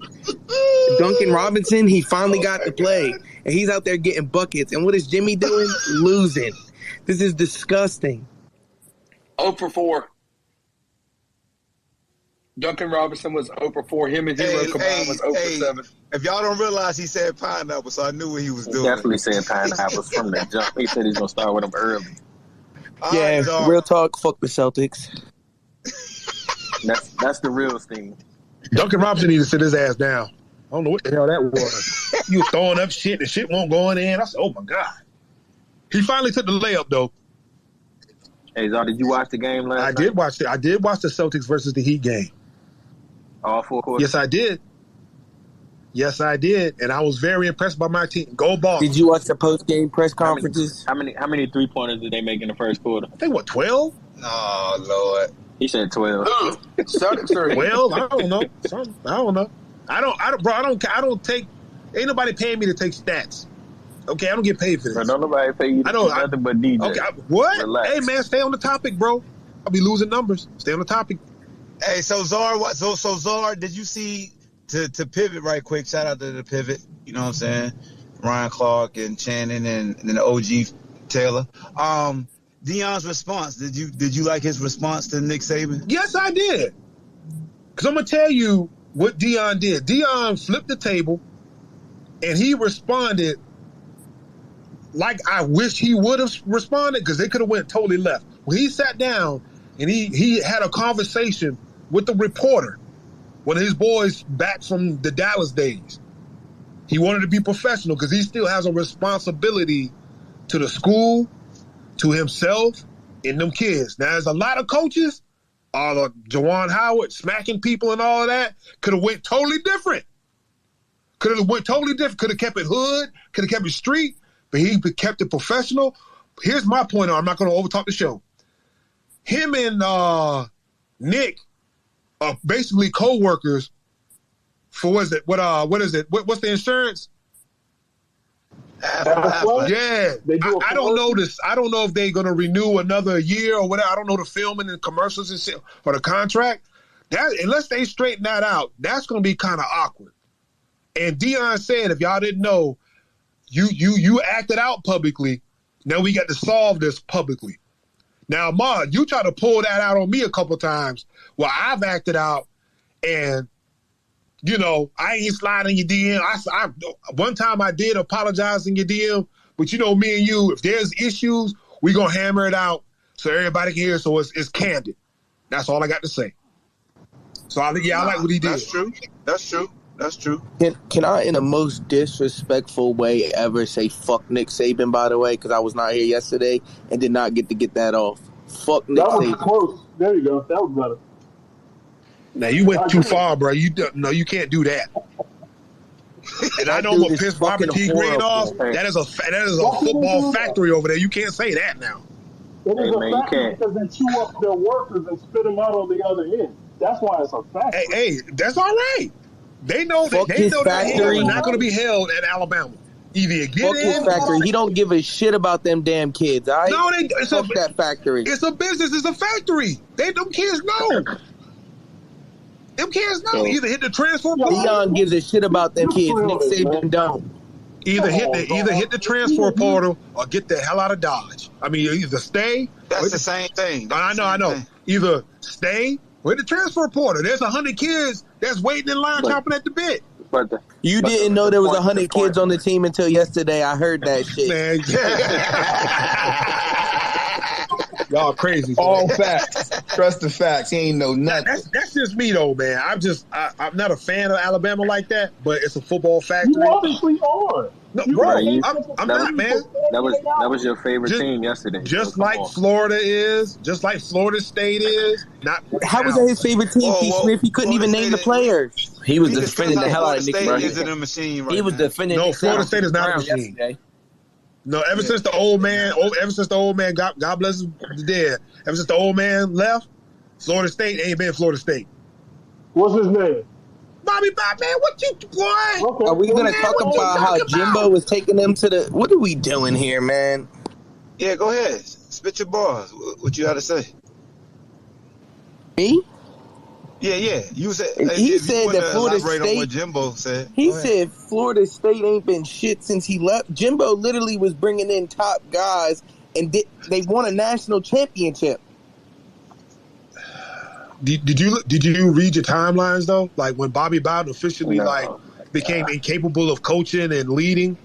Duncan Robinson, he finally got to play, and he's out there getting buckets. And what is Jimmy doing? Losing. This is disgusting. 0 for 4. Duncan Robinson was 0 for 4. Him and Hero combined was 0 for 7. If y'all don't realize, he said pineapple, so I knew what he was doing. Definitely said pineapples from the jump. He said he's going to start with them early. Yeah, right, real talk. Fuck the Celtics. That's the real thing. Duncan Robinson needs to sit his ass down. I don't know what the hell that was. You was throwing up shit. The shit won't go in. I said, oh my God. He finally took the layup though. Hey, Zar, did you watch the game last night? I did watch the Celtics versus the Heat game. All 4 quarters? Yes, I did. And I was very impressed by my team. Go Boston. Did you watch the post-game press conferences? How many three-pointers did they make in the first quarter? I think, 12? Oh, Lord. He said 12. Celtics are 12? I don't know. I don't take, ain't nobody paying me to take stats. Okay, I don't get paid for this. Bro, don't nobody pay you to do nothing but DJ. Okay, what? Relax. Hey, man, stay on the topic, bro. I'll be losing numbers. Stay on the topic. Hey, so Czar, Czar, did you see, to pivot right quick, shout out to the pivot, you know what I'm saying? Ryan Clark and Channing and then the OG Taylor. Deion's response, did you like his response to Nick Saban? Yes, I did. Because I'm going to tell you what Deion did. Deion flipped the table, and he responded like I wish he would have responded, because they could have went totally left. When he sat down and he had a conversation with the reporter, one of his boys back from the Dallas days. He wanted to be professional because he still has a responsibility to the school, to himself, and them kids. Now, there's a lot of coaches, Juwan Howard smacking people and all of that, could have went totally different. Could have kept it hood, could have kept it street, but he kept it professional. Here's my point. I'm not going to overtalk the show. Him and Nick are basically co-workers for what is it? What's the insurance? Yeah. I don't know this. I don't know if they're going to renew another year or whatever. I don't know the filming and commercials and shit or the contract. Unless they straighten that out, that's going to be kind of awkward. And Deion said, if y'all didn't know, you acted out publicly. Now we got to solve this publicly. Now, Ma, you try to pull that out on me a couple times. Well, I've acted out, and, I ain't sliding your DM. One time I did apologize in your DM, but me and you, if there's issues, we going to hammer it out so everybody can hear, so it's candid. That's all I got to say. So, I like what he did. That's true. Can I, in the most disrespectful way ever, say fuck Nick Saban, by the way, because I was not here yesterday and did not get to get that off. Fuck Nick Saban. That was close. There you go. That was better. Now, you went too far, bro. You can't do that. And I know what pissed Robert T. Green off. That is a football factory over there. You can't say that now. It is a factory because they chew up their workers and spit them out on the other end. That's why it's a factory. Hey, that's all right. They know that he's not going to be held at Alabama. Either you get fuck his factory. He don't give a shit about them damn kids. All right? No, fuck that factory. It's a business. It's a factory. Them kids know. Them kids know. Either hit the transfer portal. Deion gives a shit about them kids. Nick Saban don't. Either hit the transfer portal or get the hell out of Dodge. I mean, either stay. That's the same thing. I know. Either stay or hit the transfer portal. There's 100 kids that's waiting in line chomping at the bit. You didn't know there was 100 kids on the team until yesterday. I heard that shit. Man, y'all crazy. All facts. Trust the facts. He ain't know nothing. That's just me though, man. I'm not a fan of Alabama like that, but it's a football factory. You obviously are. No, bro, I'm not, man. That was your favorite team yesterday. Just like Florida is, just like Florida State is. How was that his favorite team, Keith Smith? He couldn't even name the players. He was defending the hell out of Nick Saban. He was defending. No, Florida State is not a machine. Yesterday. No, ever since the old man, God bless the dead. Ever since the old man left, Florida State ain't been Florida State. What's his name? Bobby Bop, man, what you boy? Okay. Are we gonna talk about how Jimbo was taking them to the? What are we doing here, man? Yeah, go ahead, spit your bars. What you got to say? Me? Yeah. You said he said that Florida State. On what Jimbo said. He said Florida State ain't been shit since he left. Jimbo literally was bringing in top guys, and they won a national championship. Did you read your timelines though? Like when Bobby Bowden officially became incapable of coaching and leading.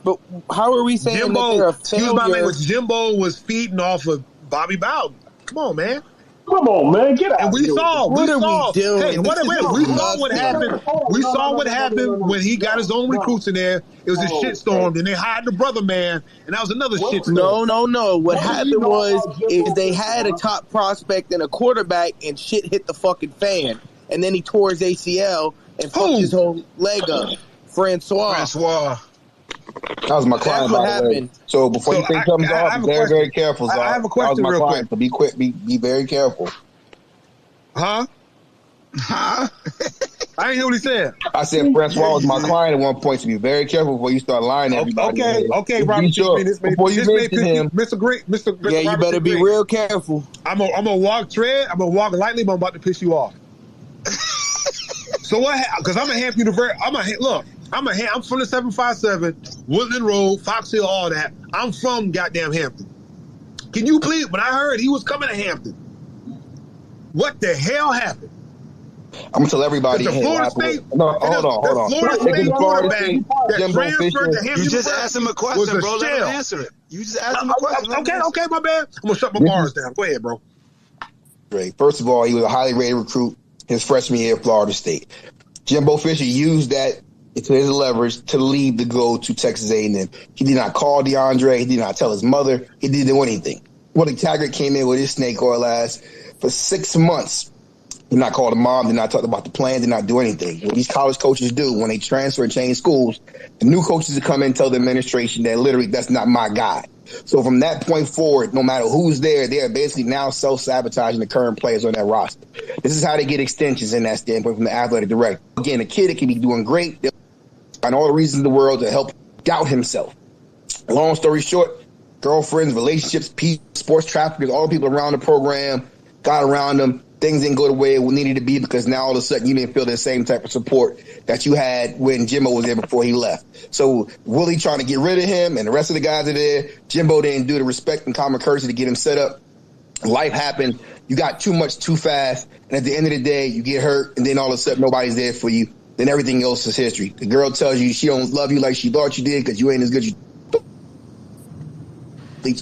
But how are we saying that they're a failure? Jimbo was feeding off of Bobby Bowden. Come on, man. Come on, man, get out! And we saw. What are we doing? Hey, we saw what happened. We saw what happened when he got his own recruits in there. It was a shitstorm. Then they hired the brother man, and that was another shitstorm. No. What happened was they had a top prospect and a quarterback, and shit hit the fucking fan. And then he tore his ACL and fucked his whole leg up. Francois. That was my client. That's what happened. So before you think comes off, be very, very careful. I have a question real quick. So be quick. Be very careful. Huh? I didn't hear what he said. I said Francois was my client at one point, so be very careful before you start lying to everybody. Okay, Robert. Sure. Before you mention him, Mr. Yeah, you better be real careful. I'm gonna walk lightly, but I'm about to piss you off. So what? Because I'm a Hampton University. I'm from the 757, Woodland Road, Fox Hill, all that. I'm from goddamn Hampton. Can you please? When I heard he was coming to Hampton, what the hell happened? I'm gonna tell everybody. The Florida State. No, hold on. Florida State quarterback that transferred to Hampton. You just asked him a question, bro. Let him answer it. You just asked him a question. Okay, my bad. I'm gonna shut my bars down. Go ahead, bro. Great. First of all, he was a highly rated recruit his freshman year at Florida State. Jimbo Fisher used that to his leverage to leave to go to Texas A&M. He did not call DeAndre. He did not tell his mother. He didn't do anything. Willie Taggart came in with his snake oil ass for 6 months. Did not call the mom, did not talk about the plan, did not do anything. What these college coaches do when they transfer and change schools, the new coaches will come in and tell the administration that literally that's not my guy. So from that point forward, no matter who's there, they are basically now self-sabotaging the current players on that roster. This is how they get extensions in that standpoint from the athletic director. Again, a kid that can be doing great, they'll find all the reasons in the world to help doubt himself. Long story short, girlfriends, relationships, sports traffickers, all the people around the program got around them. Things didn't go the way it needed to be because now all of a sudden you didn't feel the same type of support that you had when Jimbo was there before he left. So Willie trying to get rid of him and the rest of the guys are there. Jimbo didn't do the respect and common courtesy to get him set up. Life happened. You got too much too fast. And at the end of the day, you get hurt and then all of a sudden nobody's there for you. Then everything else is history. The girl tells you she don't love you like she thought you did because you ain't as good as you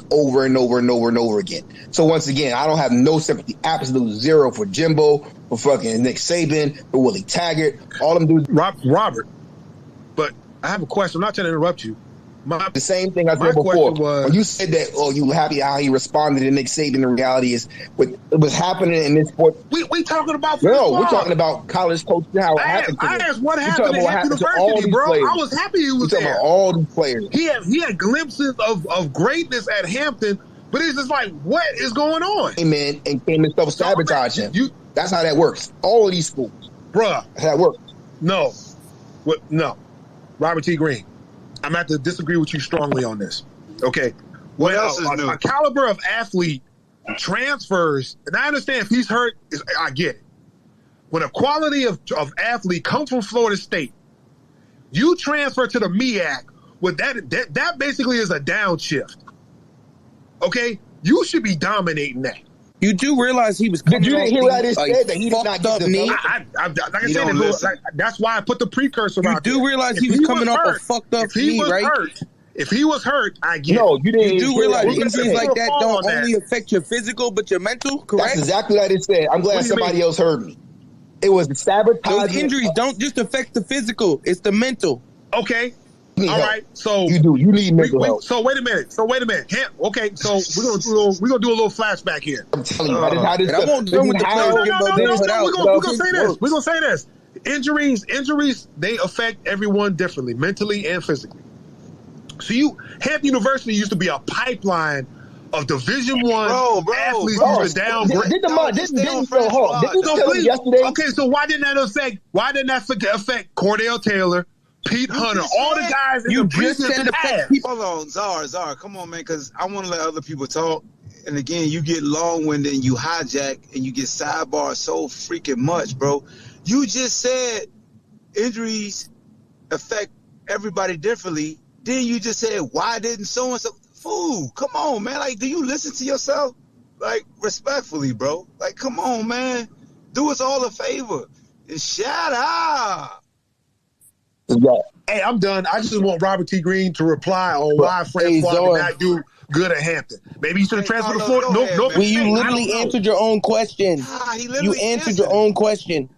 over and over and over and over again. So once again, I don't have no sympathy, absolute zero for Jimbo, for fucking Nick Saban, for Willie Taggart, all them dudes. Robert, but I have a question. I'm not trying to interrupt you. The same thing I said before. When you said that, you happy how he responded to Nick Saban, the reality is what was happening in this sport. We talking about football. No, we're talking about college coaching. How it happened to I asked what happened at University, bro. Players. I was happy he was there. Talking about all these players. He had glimpses of greatness at Hampton, but it's just like, what is going on? Amen. And came and self-sabotage him. That's how that works. All of these schools. Bruh. That's how it works. No. No. Robert T. Green. I'm going to have to disagree with you strongly on this. Okay. What else is new? A caliber of athlete transfers, and I understand if he's hurt, I get it. When a quality of athlete comes from Florida State, you transfer to the MEAC, with that basically is a downshift. Okay? You should be dominating that. You do realize he was coming off. You didn't hear what I said that he did not get the knee. Like I said, that's why I put the precursor out there. You do realize he was coming off a fucked up knee, right? If he was hurt, I get it. No, you didn't. You do realize injuries like that don't only affect your physical, but your mental, correct? That's exactly what I said. I'm glad somebody else heard me. It was the sabotage. Those injuries don't just affect the physical. It's the mental. Okay. All right, so you do. You need mental help. So wait a minute. Okay, so we're gonna do a little flashback here. I'm telling you, how this. I won't do with the We're gonna say this. We're gonna say this. Injuries, they affect everyone differently, mentally and physically. So Hampton University used to be a pipeline of Division I athletes who were downgrade. Okay, so why didn't that affect Cordell Taylor, Pete Hunter, all the guys in the previous past? Hold on, Czar, come on, man, because I want to let other people talk. And again, you get long-winded and you hijack and you get sidebar so freaking much, bro. You just said injuries affect everybody differently. Then you just said, why didn't so-and-so? Fool, come on, man. Like, do you listen to yourself? Like, respectfully, bro. Like, come on, man. Do us all a favor and shut up. Hey, I'm done. I just want Robert T. Green to reply on why Francois did not do good at Hampton. Maybe he should have transferred to Florida. Nope. Well, you literally answered your own question. You answered your own question.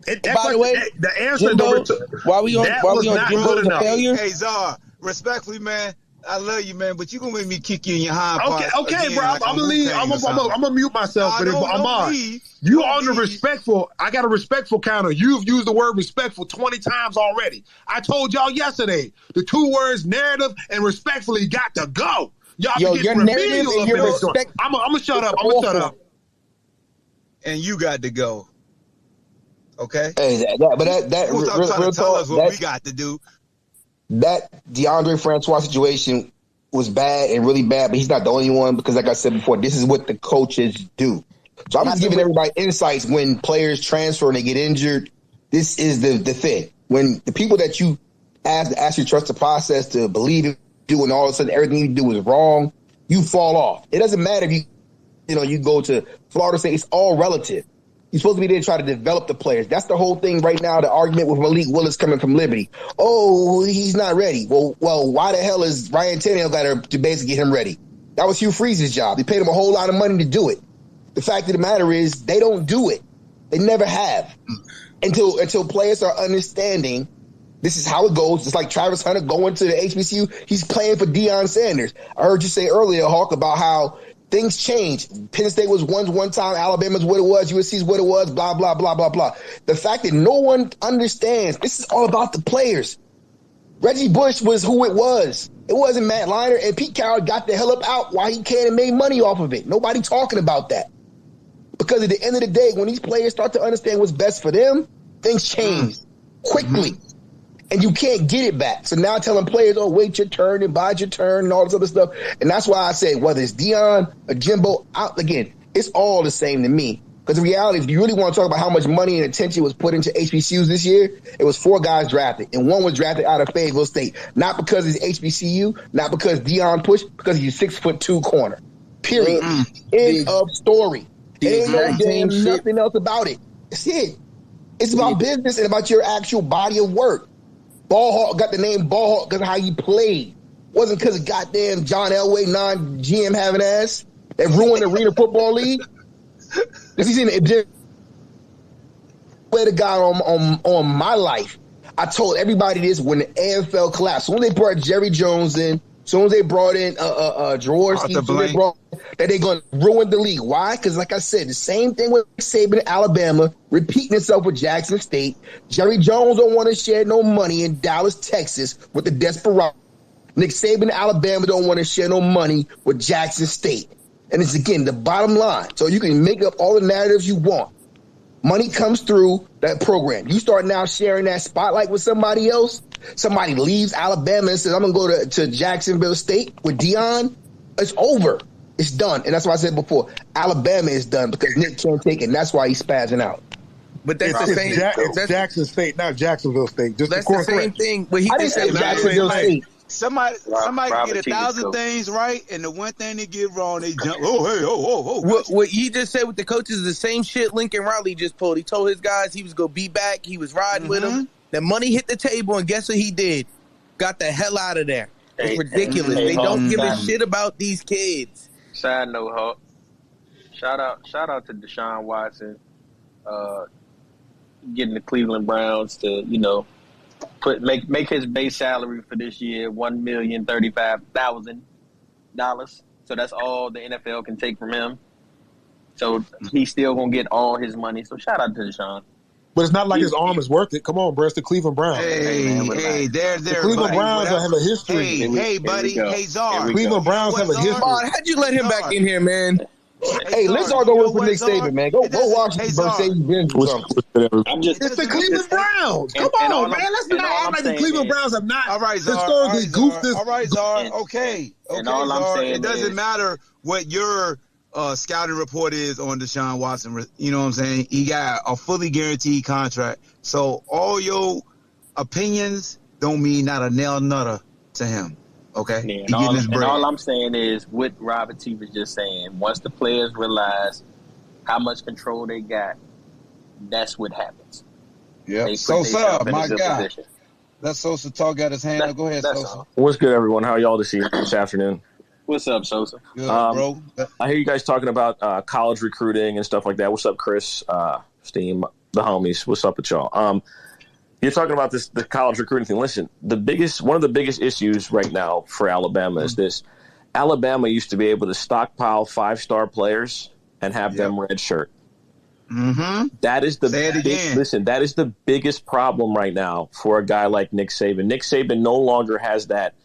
By the way, the answer Jimbo, while we on Jimbo's a failure. Hey, Czar, respectfully, man, I love you, man, but you gonna make me kick you in your hind parts. Okay, again, bro. like I'm gonna mute myself. But I'm on. You on the respectful. I got a respectful counter. You've used the word respectful 20 times already. I told y'all yesterday the two words narrative and respectfully got to go. Y'all your narrative and your respect. I'm gonna shut up. I'm gonna shut up. And you got to go. Okay. Hey, tell us what we got to do. That DeAndre Francois situation was bad and really bad, but he's not the only one because, like I said before, this is what the coaches do. So I'm just giving everybody insights when players transfer and they get injured. This is the thing. When the people that you actually trust the process to believe in you, and all of a sudden everything you do is wrong, you fall off. It doesn't matter if you go to Florida State. It's all relative. You're supposed to be there to try to develop the players. That's the whole thing right now, the argument with Malik Willis coming from Liberty. Oh, he's not ready. Well, why the hell is Ryan Tannehill got to basically get him ready? That was Hugh Freeze's job. They paid him a whole lot of money to do it. The fact of the matter is they don't do it. They never have. Until players are understanding this is how it goes. It's like Travis Hunter going to the HBCU. He's playing for Deion Sanders. I heard you say earlier, Hawk, about how things change. Penn State was one time, Alabama's what it was, USC's what it was, blah, blah, blah, blah, blah. The fact that no one understands, this is all about the players. Reggie Bush was who it was. It wasn't Matt Leinart, and Pete Carroll got the hell up out while he can and made money off of it. Nobody talking about that. Because at the end of the day, when these players start to understand what's best for them, things change quickly. Mm-hmm. And you can't get it back. So now telling players, wait your turn and bide your turn and all this other stuff. And that's why I say whether it's Deion or Jimbo, again, it's all the same to me. Because the reality, if you really want to talk about how much money and attention was put into HBCUs this year, it was 4 guys drafted. And 1 was drafted out of Fayetteville State. Not because he's HBCU, not because Deion pushed, because he's 6'2" corner. Period. End of story. Ain't nothing else about it. That's it. It's about business and about your actual body of work. Ballhawk got the name Ballhawk because of how he played. Wasn't because of goddamn John Elway, non-GM having ass that ruined the Arena Football League. Because he's in the way the guy on my life. I told everybody this when the AFL collapsed. So when they brought Jerry Jones in, soon as they brought in Jaworski, that they're going to ruin the league. Why? Because, like I said, the same thing with Saban in Alabama, repeating itself with Jackson State. Jerry Jones don't want to share no money in Dallas, Texas with the Desperados. Nick Saban in Alabama don't want to share no money with Jackson State. And it's, again, the bottom line. So you can make up all the narratives you want. Money comes through that program. You start now sharing that spotlight with somebody else. Somebody leaves Alabama and says, I'm going to go to Jacksonville State with Deion. It's over. It's done. And that's why I said before, Alabama is done because Nick can't take it, and that's why he's spazzing out. But that's the same. It's Jackson State, not Jacksonville State. Just that's the same thing. But I didn't say Jacksonville State. Somebody can get 1,000 things right, and the one thing they get wrong, they jump. What he just said with the coaches is the same shit Lincoln Riley just pulled. He told his guys he was going to be back. He was riding with them. The money hit the table, and guess what he did? Got the hell out of there. It's ridiculous. They don't give a shit about these kids. Side note, Hawk. Shout out to Deshaun Watson, getting the Cleveland Browns to, make his base salary for this year $1,035,000. So that's all the NFL can take from him. So he's still gonna get all his money. So shout out to Deshaun. But it's not like his arm is worth it. Come on, bro. It's the Cleveland Browns. Hey, there. The Cleveland Browns have a history. Hey, buddy. Hey, Czar. Cleveland Browns have a history. How'd you let him back in here, man? Hey, let's all go work for Nick Saban, man. Go watch Mercedes-Benz or something. It's the Cleveland Browns. Come on, man. Let's not act like the Cleveland Browns have not historically goofed this. All right, Czar. Okay, Czar. It doesn't matter what your scouting report is on Deshaun Watson. You know what I'm saying? He got a fully guaranteed contract. So all your opinions don't mean not a nail nutter to him. Okay? Yeah, and all I'm saying is what Robert T was just saying. Once the players realize how much control they got, that's what happens. Yeah. Sosa, my guy. Let Sosa talk, got his hand up. Go ahead, Sosa. What's good, everyone? How are y'all this afternoon? What's up, Sosa? Good, bro. I hear you guys talking about college recruiting and stuff like that. What's up, Chris, Steam, the homies? What's up with y'all? You're talking about the college recruiting thing. Listen, one of the biggest issues right now for Alabama is this. Alabama used to be able to stockpile 5-star players and have them redshirt. Mm-hmm. That is that is the biggest problem right now for a guy like Nick Saban. Nick Saban no longer has that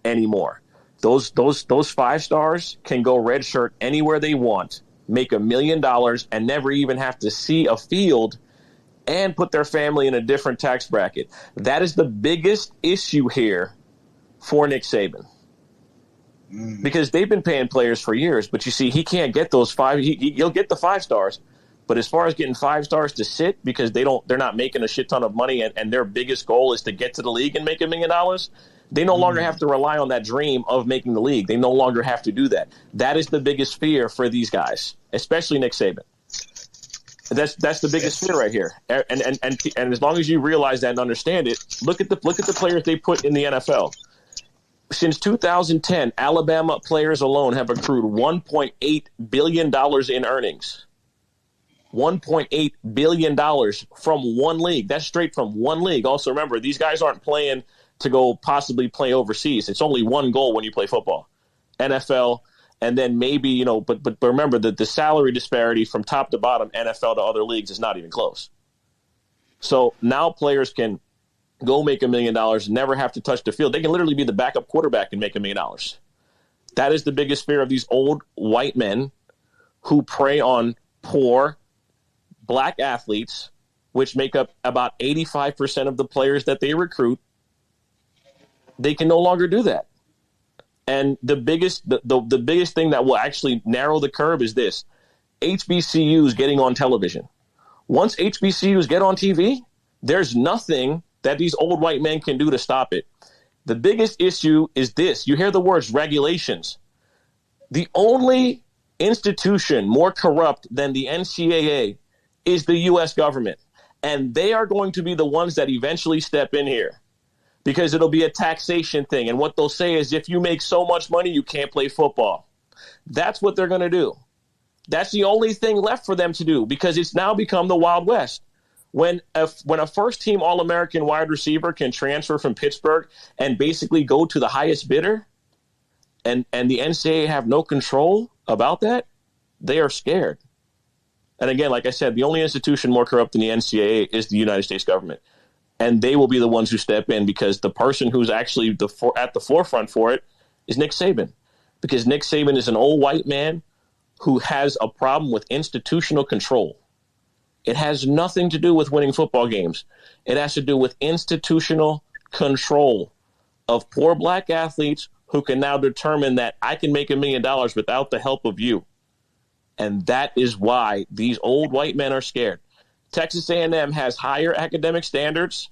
anymore. Those 5-stars can go redshirt anywhere they want, make $1 million, and never even have to see a field and put their family in a different tax bracket. That is the biggest issue here for Nick Saban. Because they've been paying players for years, but you see, he can't get those 5. He'll get the 5-stars, but as far as getting 5-stars to sit because they're not making a shit ton of money, and their biggest goal is to get to the league and make $1 million, they no longer have to rely on that dream of making the league. They no longer have to do that. That is the biggest fear for these guys, especially Nick Saban. That's the biggest fear right here. And as long as you realize that and understand it, look at the players they put in the NFL. Since 2010, Alabama players alone have accrued $1.8 billion in earnings. $1.8 billion from one league. That's straight from one league. Also, remember, these guys aren't playing to go possibly play overseas. It's only one goal when you play football. NFL, and then maybe, but remember that the salary disparity from top to bottom, NFL to other leagues, is not even close. So now players can go make $1 million, never have to touch the field. They can literally be the backup quarterback and make $1 million. That is the biggest fear of these old white men who prey on poor black athletes, which make up about 85% of the players that they recruit. They can no longer do that. And the biggest thing that will actually narrow the curve is this: HBCUs getting on television. Once HBCUs get on TV, there's nothing that these old white men can do to stop it. The biggest issue is this. You hear the words regulations. The only institution more corrupt than the NCAA is the U.S. government. And they are going to be the ones that eventually step in here because it'll be a taxation thing. And what they'll say is, if you make so much money, you can't play football. That's what they're going to do. That's the only thing left for them to do because it's now become the Wild West. When a first-team All-American wide receiver can transfer from Pittsburgh and basically go to the highest bidder, and the NCAA have no control about that, they are scared. And again, like I said, the only institution more corrupt than the NCAA is the United States government. And they will be the ones who step in because the person who's actually at the forefront for it is Nick Saban. Because Nick Saban is an old white man who has a problem with institutional control. It has nothing to do with winning football games. It has to do with institutional control of poor black athletes who can now determine that I can make $1 million without the help of you. And that is why these old white men are scared. Texas A&M has higher academic standards,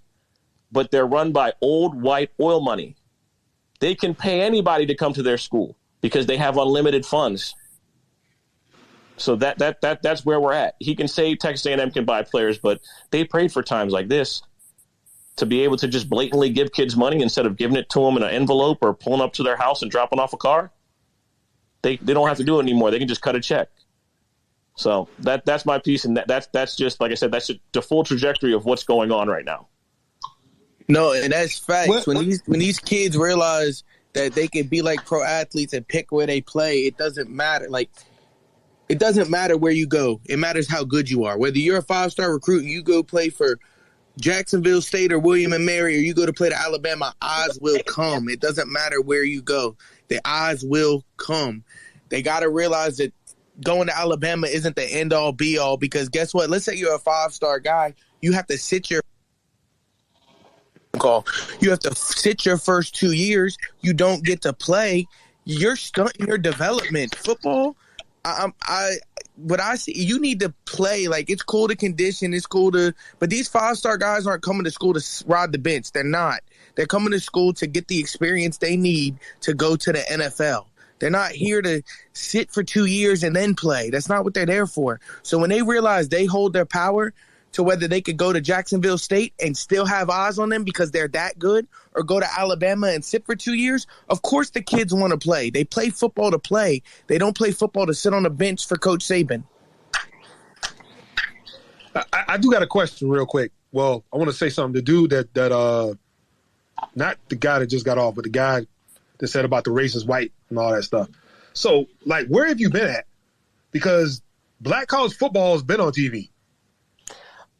but they're run by old white oil money. They can pay anybody to come to their school because they have unlimited funds. So that's where we're at. He can say Texas A&M can buy players, but they prayed for times like this to be able to just blatantly give kids money instead of giving it to them in an envelope or pulling up to their house and dropping off a car. They don't have to do it anymore. They can just cut a check. So that's my piece, and that's just, like I said, that's the full trajectory of what's going on right now. No, and that's facts. When these kids realize that they can be like pro athletes and pick where they play, it doesn't matter. Like, it doesn't matter where you go. It matters how good you are. Whether you're a 5-star recruit and you go play for Jacksonville State or William & Mary, or you go to play to Alabama, eyes will come. It doesn't matter where you go. The eyes will come. They got to realize that going to Alabama isn't the end-all, be-all, because guess what? Let's say you're a 5-star guy. You have to sit your first 2 years. You don't get to play. You're stunting your development. Football, what I see, you need to play. Like, it's cool to condition, it's cool to, but these 5-star guys aren't coming to school to ride the bench. They're not. They're coming to school to get the experience they need to go to the NFL. They're not here to sit for 2 years and then play. That's not what they're there for. So when they realize they hold their power to whether they could go to Jacksonville State and still have eyes on them because they're that good, or go to Alabama and sit for 2 years, of course the kids want to play. They play football to play. They don't play football to sit on the bench for Coach Saban. I do got a question real quick. Well, I want to say something. The dude that not the guy that just got off, but the guy that said about the racist white and all that stuff. So, like, where have you been at? Because black college football has been on TV.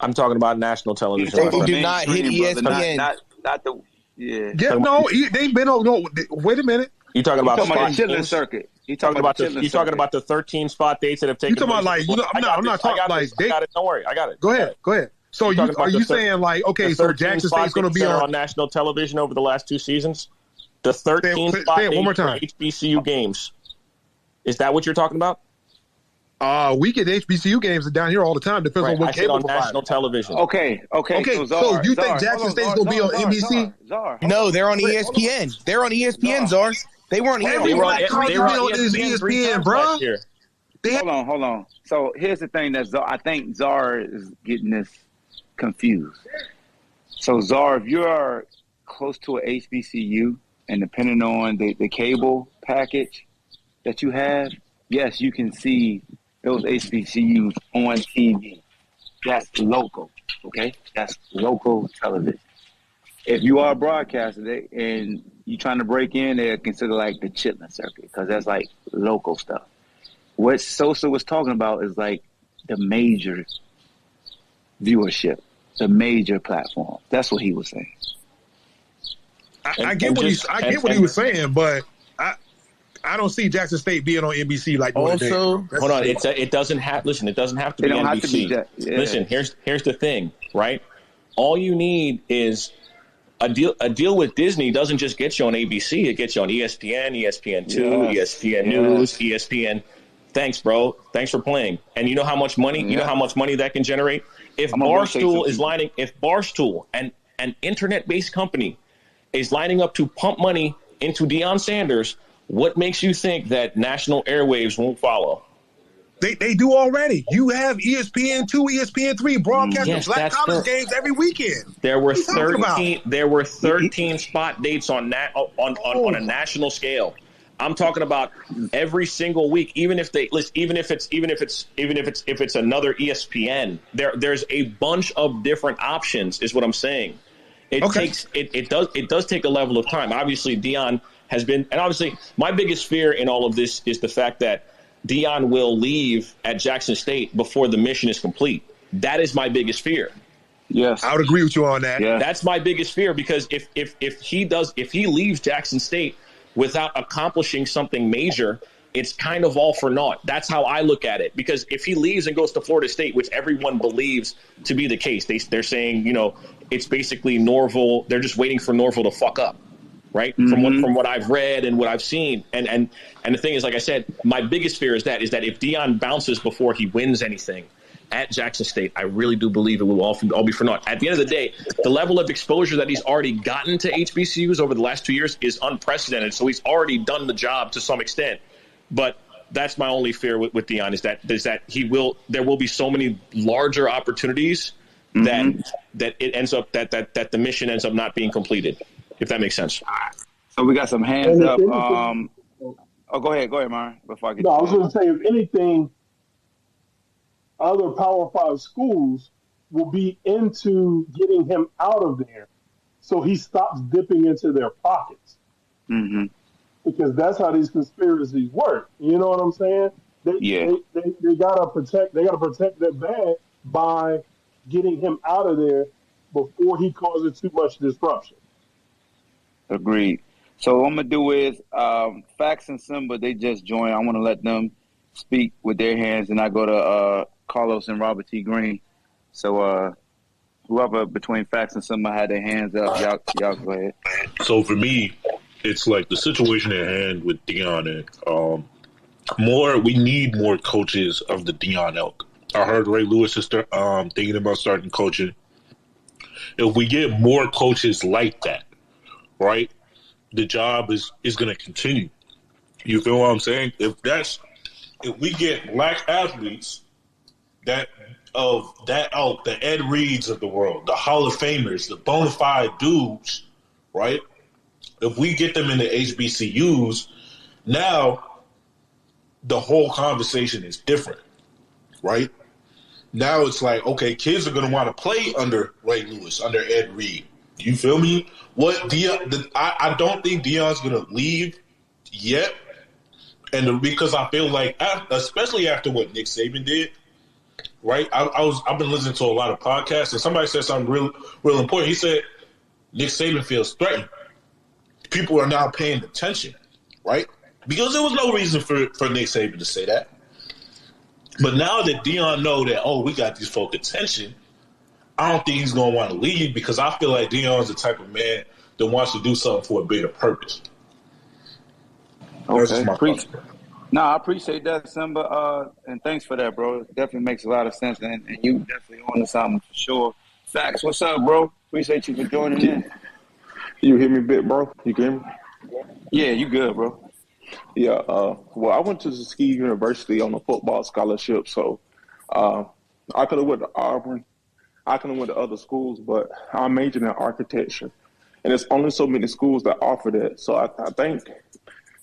I'm talking about national television. They do not hit ESPN. Not the yeah. Yeah, no, they've been on. No, wait a minute. You talking about the Chitlin circuit? You talking about the 13 spot dates that have taken? You talking about like? I'm not talking like. I got it. Don't worry, I got it. Go ahead. So are you saying like, okay, so Jackson State's going to be on national television over the last 2 seasons? The 13 spot dates for HBCU games. Is that what you're talking about? We get HBCU games down here all the time. Depends on what cable on national television. Okay. So you think Jackson State's going to be on NBC? No, they're on ESPN. They're on ESPN, Czar. They weren't here. They were on ESPN, bro. Hold on. So here's the thing that I think Czar is getting this confused. So Czar, if you are close to an HBCU and depending on the cable package that you have, yes, you can see those HBCUs on TV. That's local, okay? That's local television. If you are a broadcaster and you're trying to break in, they're considered like the Chitlin circuit because that's like local stuff. What Sosa was talking about is like the major viewership, the major platform. That's what he was saying. I get what he was saying, but I don't see Jackson State being on NBC like also. Hold on, it doesn't have. Listen, it doesn't have to be NBC. Listen, here's the thing, right? All you need is a deal with Disney. Doesn't just get you on ABC. It gets you on ESPN, ESPN2, ESPN News, ESPN. Thanks, bro. Thanks for playing. And you know how much money? You know how much money that can generate. If Barstool, an internet-based company, is lining up to pump money into Deion Sanders, what makes you think that national airwaves won't follow? They do already. You have ESPN2, ESPN3 broadcasting black college games every weekend. There were 13 spot dates on a national scale. I'm talking about every single week, even if it's another ESPN. There's a bunch of different options, is what I'm saying. It does take a level of time. Obviously, Deion has been, and obviously my biggest fear in all of this is the fact that Deion will leave at Jackson State before the mission is complete. That is my biggest fear. Yes, I would agree with you on that. Yeah. That's my biggest fear because if he leaves Jackson State without accomplishing something major, it's kind of all for naught. That's how I look at it. Because if he leaves and goes to Florida State, which everyone believes to be the case, they're saying, it's basically Norvell. They're just waiting for Norvell to fuck up, right? Mm-hmm. From what I've read and what I've seen. And the thing is, like I said, my biggest fear is that if Deion bounces before he wins anything at Jackson State, I really do believe it will all be for naught. At the end of the day, the level of exposure that he's already gotten to HBCUs over the last 2 years is unprecedented. So he's already done the job to some extent. But that's my only fear with Deion is that there will be so many larger opportunities that it ends up that the mission ends up not being completed, if that makes sense. So we got some hands up. Go ahead, Myron. Before I get I was going to say, if anything, other Power 5 schools will be into getting him out of there so he stops dipping into their pockets. Mm-hmm. Because that's how these conspiracies work. You know what I'm saying? They gotta protect that bag by getting him out of there before he causes too much disruption. Agreed. So what I'm gonna do is Fax and Simba, they just joined. I want to let them speak with their hands, and I go to Carlos and Robert T. Green. So whoever between Fax and Simba had their hands up, y'all go ahead. So for me, it's like the situation at hand with Deion. And we need more coaches of the Deion ilk. I heard Ray Lewis is thinking about starting coaching. If we get more coaches like that, right, the job is going to continue. You feel what I'm saying? If we get black athletes that ilk, the Ed Reeds of the world, the Hall of Famers, the bona fide dudes, right? If we get them in the HBCUs, now the whole conversation is different, right? Now it's like, okay, kids are going to want to play under Ray Lewis, under Ed Reed. You feel me? I don't think Deion's going to leave yet, and because I feel like, especially after what Nick Saban did, right? I've been listening to a lot of podcasts, and somebody said something real important. He said Nick Saban feels threatened. People are now paying attention, right? Because there was no reason for Nick Saban to say that. But now that Deion know that, we got these folk attention, I don't think he's going to want to leave, because I feel like Deion's the type of man that wants to do something for a bigger purpose. Okay. I appreciate that, Simba, and thanks for that, bro. It definitely makes a lot of sense, and you definitely on to something for sure. Facts, what's up, bro? Appreciate you for joining in. You hear me, bit, bro? You hear me? Yeah, you good, bro. Yeah, well, I went to Tuskegee University on a football scholarship, so I could have went to Auburn. I could have went to other schools, but I majored in architecture, and there's only so many schools that offer that. So I think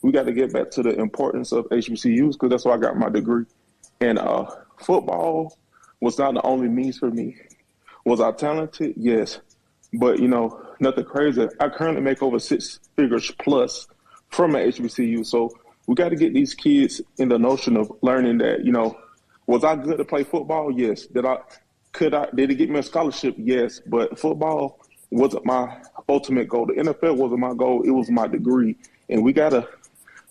we got to get back to the importance of HBCUs, because that's why I got my degree. And football was not the only means for me. Was I talented? Yes. But, nothing crazy. I currently make over 6 figures plus from an HBCU. So we got to get these kids in the notion of learning that, was I good to play football? Yes. Did it get me a scholarship? Yes. But football wasn't my ultimate goal. The NFL wasn't my goal. It was my degree. And we got to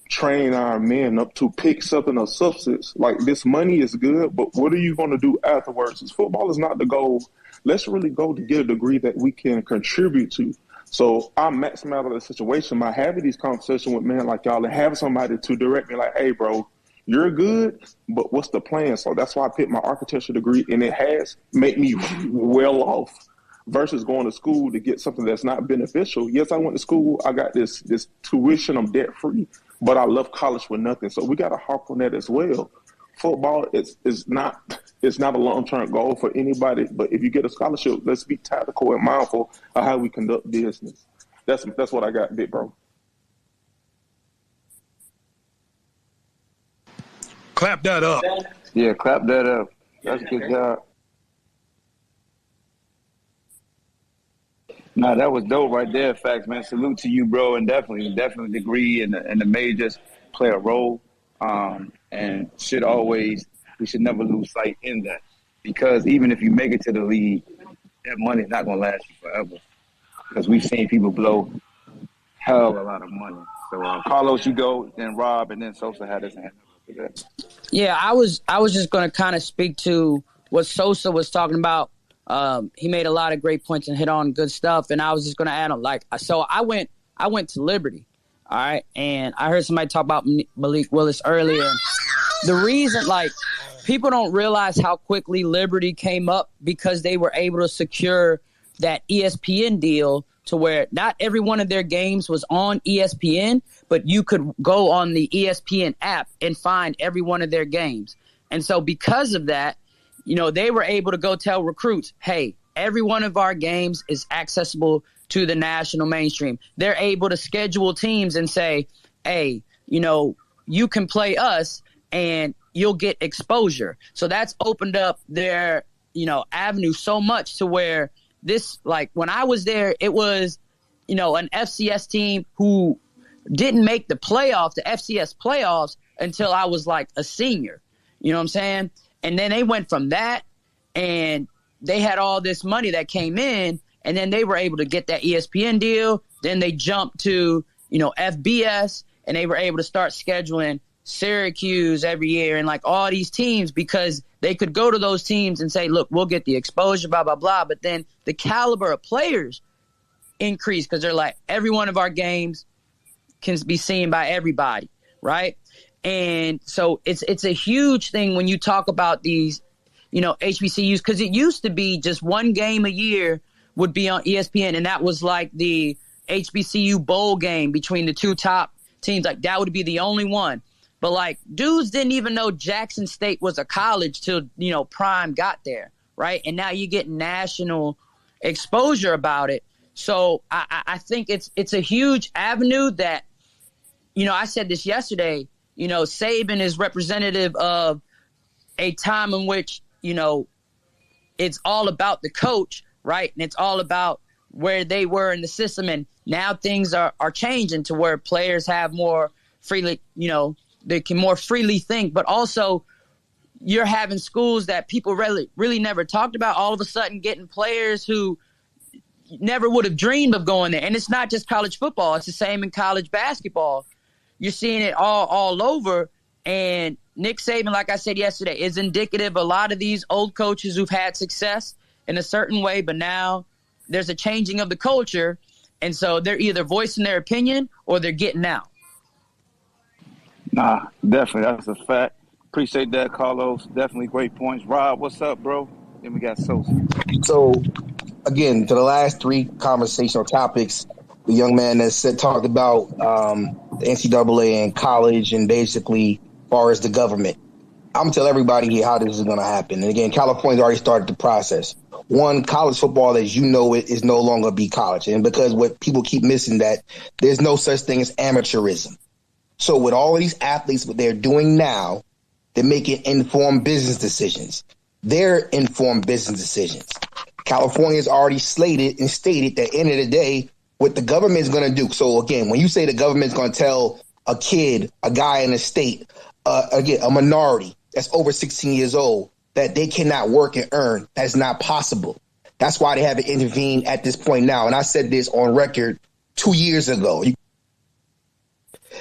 train our men up to pick something of substance. Like, this money is good, but what are you going to do afterwards? Because football is not the goal. Let's really go to get a degree that we can contribute to. So I'm maxing out of the situation by having these conversations with men like y'all and having somebody to direct me like, hey, bro, you're good, but what's the plan? So that's why I picked my architecture degree, and it has made me well off versus going to school to get something that's not beneficial. Yes, I went to school. I got this tuition. I'm debt free, but I love college for nothing. So we got to harp on that as well. Football is not a long-term goal for anybody, but if you get a scholarship, let's be tactical and mindful of how we conduct business. That's what I got, big bro. Clap that up. Yeah, clap that up. That's a good job. Nah, that was dope right there, Facts, man. Salute to you, bro, and definitely degree and the majors play a role. And we should never lose sight in that, because even if you make it to the league, that money's not going to last you forever, because we've seen people blow hell of a lot of money. So Carlos, you go, then Rob, and then Sosa had his hand up. Yeah, I was just going to kind of speak to what Sosa was talking about. He made a lot of great points and hit on good stuff, and I was just going to add on, so I went to Liberty. All right. And I heard somebody talk about Malik Willis earlier. The reason, people don't realize how quickly Liberty came up, because they were able to secure that ESPN deal to where not every one of their games was on ESPN, but you could go on the ESPN app and find every one of their games. And so because of that, they were able to go tell recruits, hey, every one of our games is accessible to the national mainstream. They're able to schedule teams and say, hey, you can play us and you'll get exposure. So that's opened up their, avenue so much to where this, like, when I was there, it was, an FCS team who didn't make the playoffs, the FCS playoffs, until I was like a senior. You know what I'm saying? And then they went from that, and they had all this money that came in, and then they were able to get that ESPN deal. Then they jumped to, FBS, and they were able to start scheduling Syracuse every year and like all these teams, because they could go to those teams and say, look, we'll get the exposure, blah, blah, blah. But then the caliber of players increased because they're like, every one of our games can be seen by everybody, right? And so it's a huge thing when you talk about these, HBCUs, because it used to be just one game a year would be on ESPN, and that was like the HBCU bowl game between the two top teams. Like, that would be the only one. But, like, dudes didn't even know Jackson State was a college till, Prime got there, right? And now you get national exposure about it. So I think it's a huge avenue that, I said this yesterday, Saban is representative of a time in which, it's all about the coach, right? And it's all about where they were in the system. And now things are changing to where players have more freely, they can more freely think. But also you're having schools that people really never talked about all of a sudden getting players who never would have dreamed of going there. And it's not just college football. It's the same in college basketball. You're seeing it all over. And Nick Saban, like I said yesterday, is indicative of a lot of these old coaches who've had success in a certain way, but now there's a changing of the culture. And so they're either voicing their opinion or they're getting out. Nah, definitely. That's a fact. Appreciate that, Carlos. Definitely great points. Rob, what's up, bro? Then we got Sosa. So, again, to the last three conversational topics, the young man that talked about the NCAA and college and basically as far as the government. I'm going to tell everybody here how this is going to happen. And again, California's already started the process. One, college football, as you know it, is no longer be college. And because what people keep missing, that there's no such thing as amateurism. So with all of these athletes, what they're doing now, they're making informed business decisions. They're informed business decisions. California's already slated and stated that at the end of the day, what the government is going to do. So again, when you say the government is going to tell a kid, a guy in a state, again, a minority that's over 16 years old, that they cannot work and earn, that is not possible. That's why they haven't intervened at this point now. And I said this on record 2 years ago.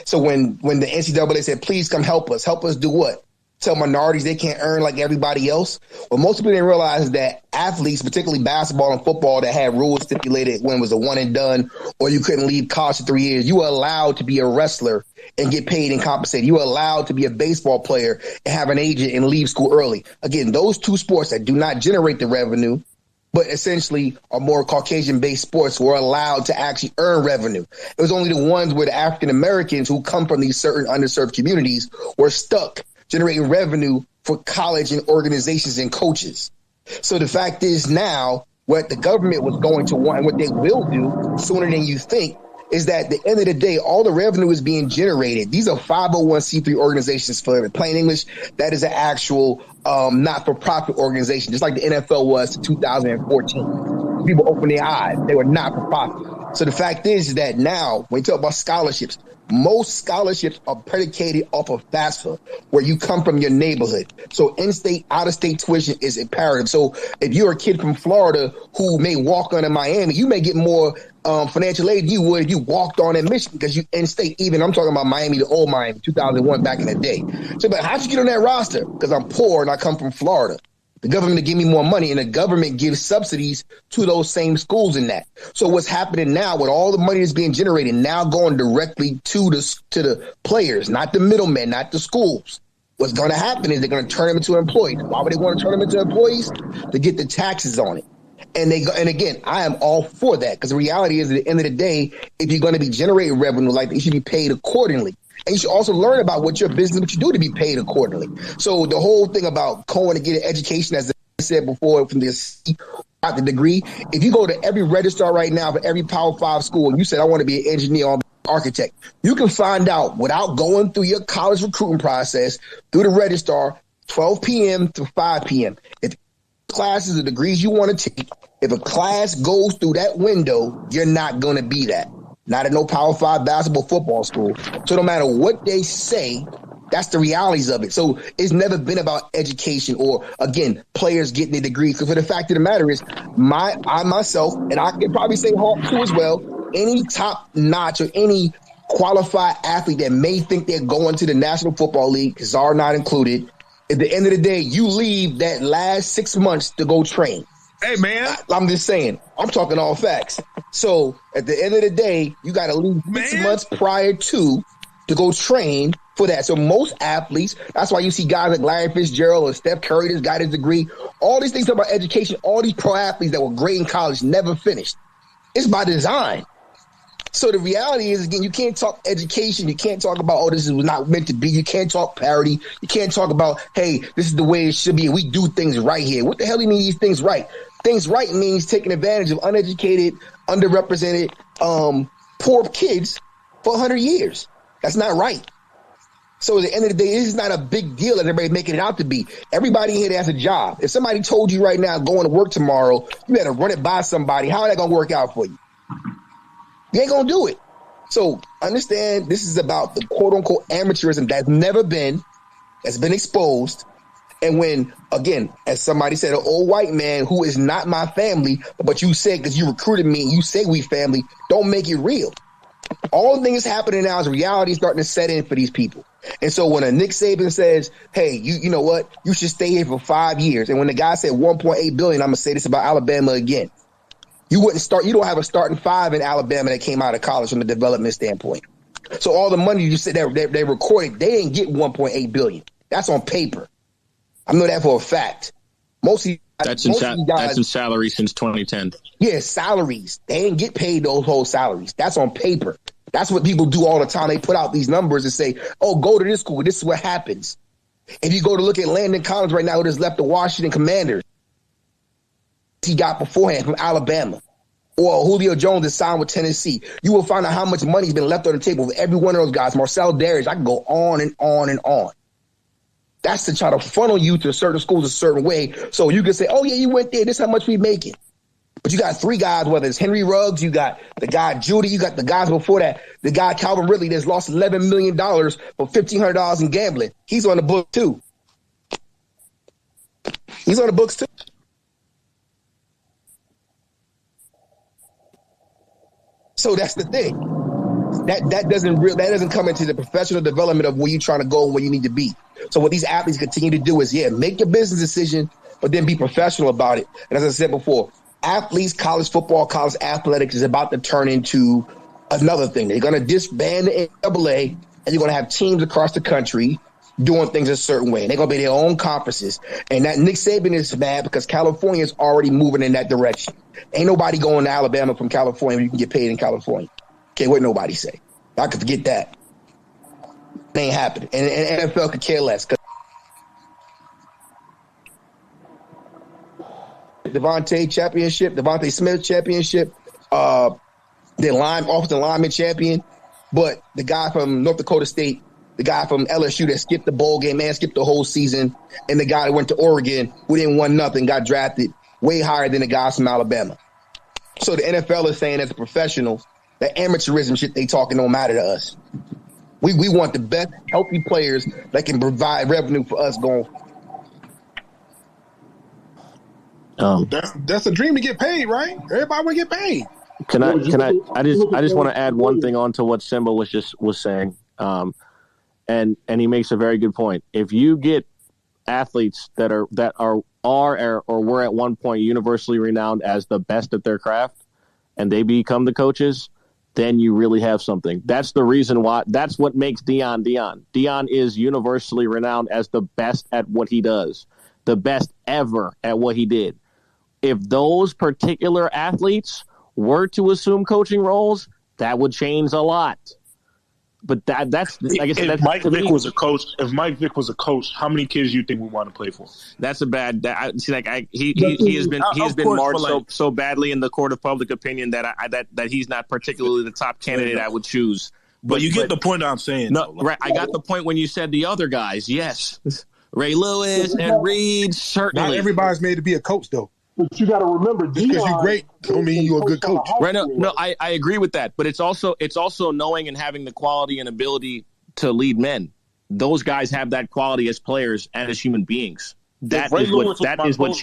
So when the NCAA said, please come help us do what? Tell minorities they can't earn like everybody else? Well, most people didn't realize that athletes, particularly basketball and football, that had rules stipulated when it was a one and done, or you couldn't leave college for 3 years, you were allowed to be a wrestler and get paid and compensated. You were allowed to be a baseball player and have an agent and leave school early. Again, those two sports that do not generate the revenue, but essentially are more Caucasian-based sports, were allowed to actually earn revenue. It was only the ones where the African Americans who come from these certain underserved communities were stuck generating revenue for college and organizations and coaches. So the fact is now what the government was going to want and what they will do sooner than you think is that at the end of the day, all the revenue is being generated. These are 501c3 organizations. For plain English, that is an actual not-for-profit organization, just like the NFL was in 2014. People opened their eyes. They were not-for-profit. So the fact is that now, when you talk about scholarships, most scholarships are predicated off of FAFSA, where you come from your neighborhood. So in-state, out-of-state tuition is imperative. So if you're a kid from Florida who may walk on in Miami, you may get more financial aid than you would if you walked on in Michigan, because you in-state. Even I'm talking about Miami, the old Miami, 2001, back in the day. So, but how'd you get on that roster? Because I'm poor and I come from Florida. The government will give me more money, and the government gives subsidies to those same schools in that. So what's happening now with all the money that's being generated now going directly to the players, not the middlemen, not the schools. What's going to happen is they're going to turn them into employees. Why would they want to turn them into employees? To get the taxes on it. And again, I am all for that, because the reality is at the end of the day, if you're going to be generating revenue like that, you should be paid accordingly. And you should also learn about what your business, what you do to be paid accordingly. So the whole thing about going to get an education, as I said before, from this the degree, if you go to every registrar right now for every Power 5 school and you said, I want to be an engineer or architect, you can find out without going through your college recruiting process, through the registrar, 12 p.m. to 5 p.m. If classes or degrees you want to take, if a class goes through that window, you're not going to be that. Not at no Power 5 basketball football school. So no matter what they say, that's the realities of it. So it's never been about education or, again, players getting a degree. Because for the fact of the matter is, I myself, and I can probably say Hawk too as well, any top-notch or any qualified athlete that may think they're going to the National Football League, Czar not included, at the end of the day, you leave that last 6 months to go train. Hey, man. I'm just saying. I'm talking all facts. So at the end of the day, you got to leave 6 months prior to go train for that. So most athletes, that's why you see guys like Larry Fitzgerald or Steph Curry that's got his degree. All these things about education, all these pro athletes that were great in college never finished. It's by design. So the reality is, again, you can't talk education. You can't talk about, this was not meant to be. You can't talk parity. You can't talk about, hey, this is the way it should be. And we do things right here. What the hell do you mean these things right? Things right means taking advantage of uneducated, underrepresented, poor kids for 100 years. That's not right. So at the end of the day, this is not a big deal that everybody's making it out to be. Everybody here has a job. If somebody told you right now going to work tomorrow, you got to run it by somebody, how is that going to work out for you? You ain't going to do it. So understand this is about the quote-unquote amateurism that's been exposed. And when, again, as somebody said, an old white man who is not my family, but you said because you recruited me and you say we family, don't make it real. All the things happening now is reality starting to set in for these people. And so when a Nick Saban says, hey, you know what, you should stay here for 5 years. And when the guy said $1.8 billion, I'm going to say this about Alabama again. You don't have a starting 5 in Alabama that came out of college from a development standpoint. So all the money you said they recorded, they didn't get $1.8 billion. That's on paper. I know that for a fact. That's in salary since 2010. Yeah, salaries. They didn't get paid those whole salaries. That's on paper. That's what people do all the time. They put out these numbers and say, oh, go to this school. This is what happens. If you go to look at Landon Collins right now, who just left the Washington Commanders, he got beforehand from Alabama, or Julio Jones that signed with Tennessee, you will find out how much money's been left on the table with every one of those guys. Marcel Darius, I can go on and on and on. That's to try to funnel you to certain schools a certain way. So you can say, oh, yeah, you went there. This is how much we making. But you got 3 guys, whether it's Henry Ruggs, you got the guy Judy, you got the guys before that, the guy Calvin Ridley that's lost $11 million for $1,500 in gambling. He's on the book, too. He's on the books, too. So that's the thing. That doesn't come into the professional development of where you're trying to go and where you need to be. So what these athletes continue to do is, make your business decision, but then be professional about it. And as I said before, athletes, college football, college athletics is about to turn into another thing. They're going to disband the NCAA, and you're going to have teams across the country doing things a certain way. And they're going to be their own conferences. And that Nick Saban is mad because California is already moving in that direction. Ain't nobody going to Alabama from California when you can get paid in California. Okay, what nobody say. I could forget that. It ain't happening. And NFL could care less. Devontae Smith championship, the offensive lineman champion, but the guy from North Dakota State, the guy from LSU that skipped the bowl game, skipped the whole season, and the guy that went to Oregon who didn't win nothing, got drafted way higher than the guys from Alabama. So the NFL is saying as a professional, that amateurism shit they talking don't matter to us. We want the best healthy players that can provide revenue for us going. That's a dream to get paid, right? Everybody want to get paid. I just want to add one thing on to what Simba was saying. And he makes a very good point. If you get athletes that are or were at one point universally renowned as the best at their craft, and they become the coaches, then you really have something. That's the reason why. That's what makes Deion Deion. Deion is universally renowned as the best at what he does, the best ever at what he did. If those particular athletes were to assume coaching roles, that would change a lot. But that's like I said. If Mike Vick was a coach, how many kids do you think we want to play for? That's a bad. He has been marred so badly in the court of public opinion that he's not particularly the top candidate I would choose. But you get the point I'm saying. No, right. I got the point when you said the other guys. Yes, Ray Lewis, Ed Reed, certainly. Not everybody's made to be a coach, though. But you got to remember, just because you're great don't mean you're a good coach. Right? No, I agree with that. But it's also knowing and having the quality and ability to lead men. Those guys have that quality as players and as human beings. That is what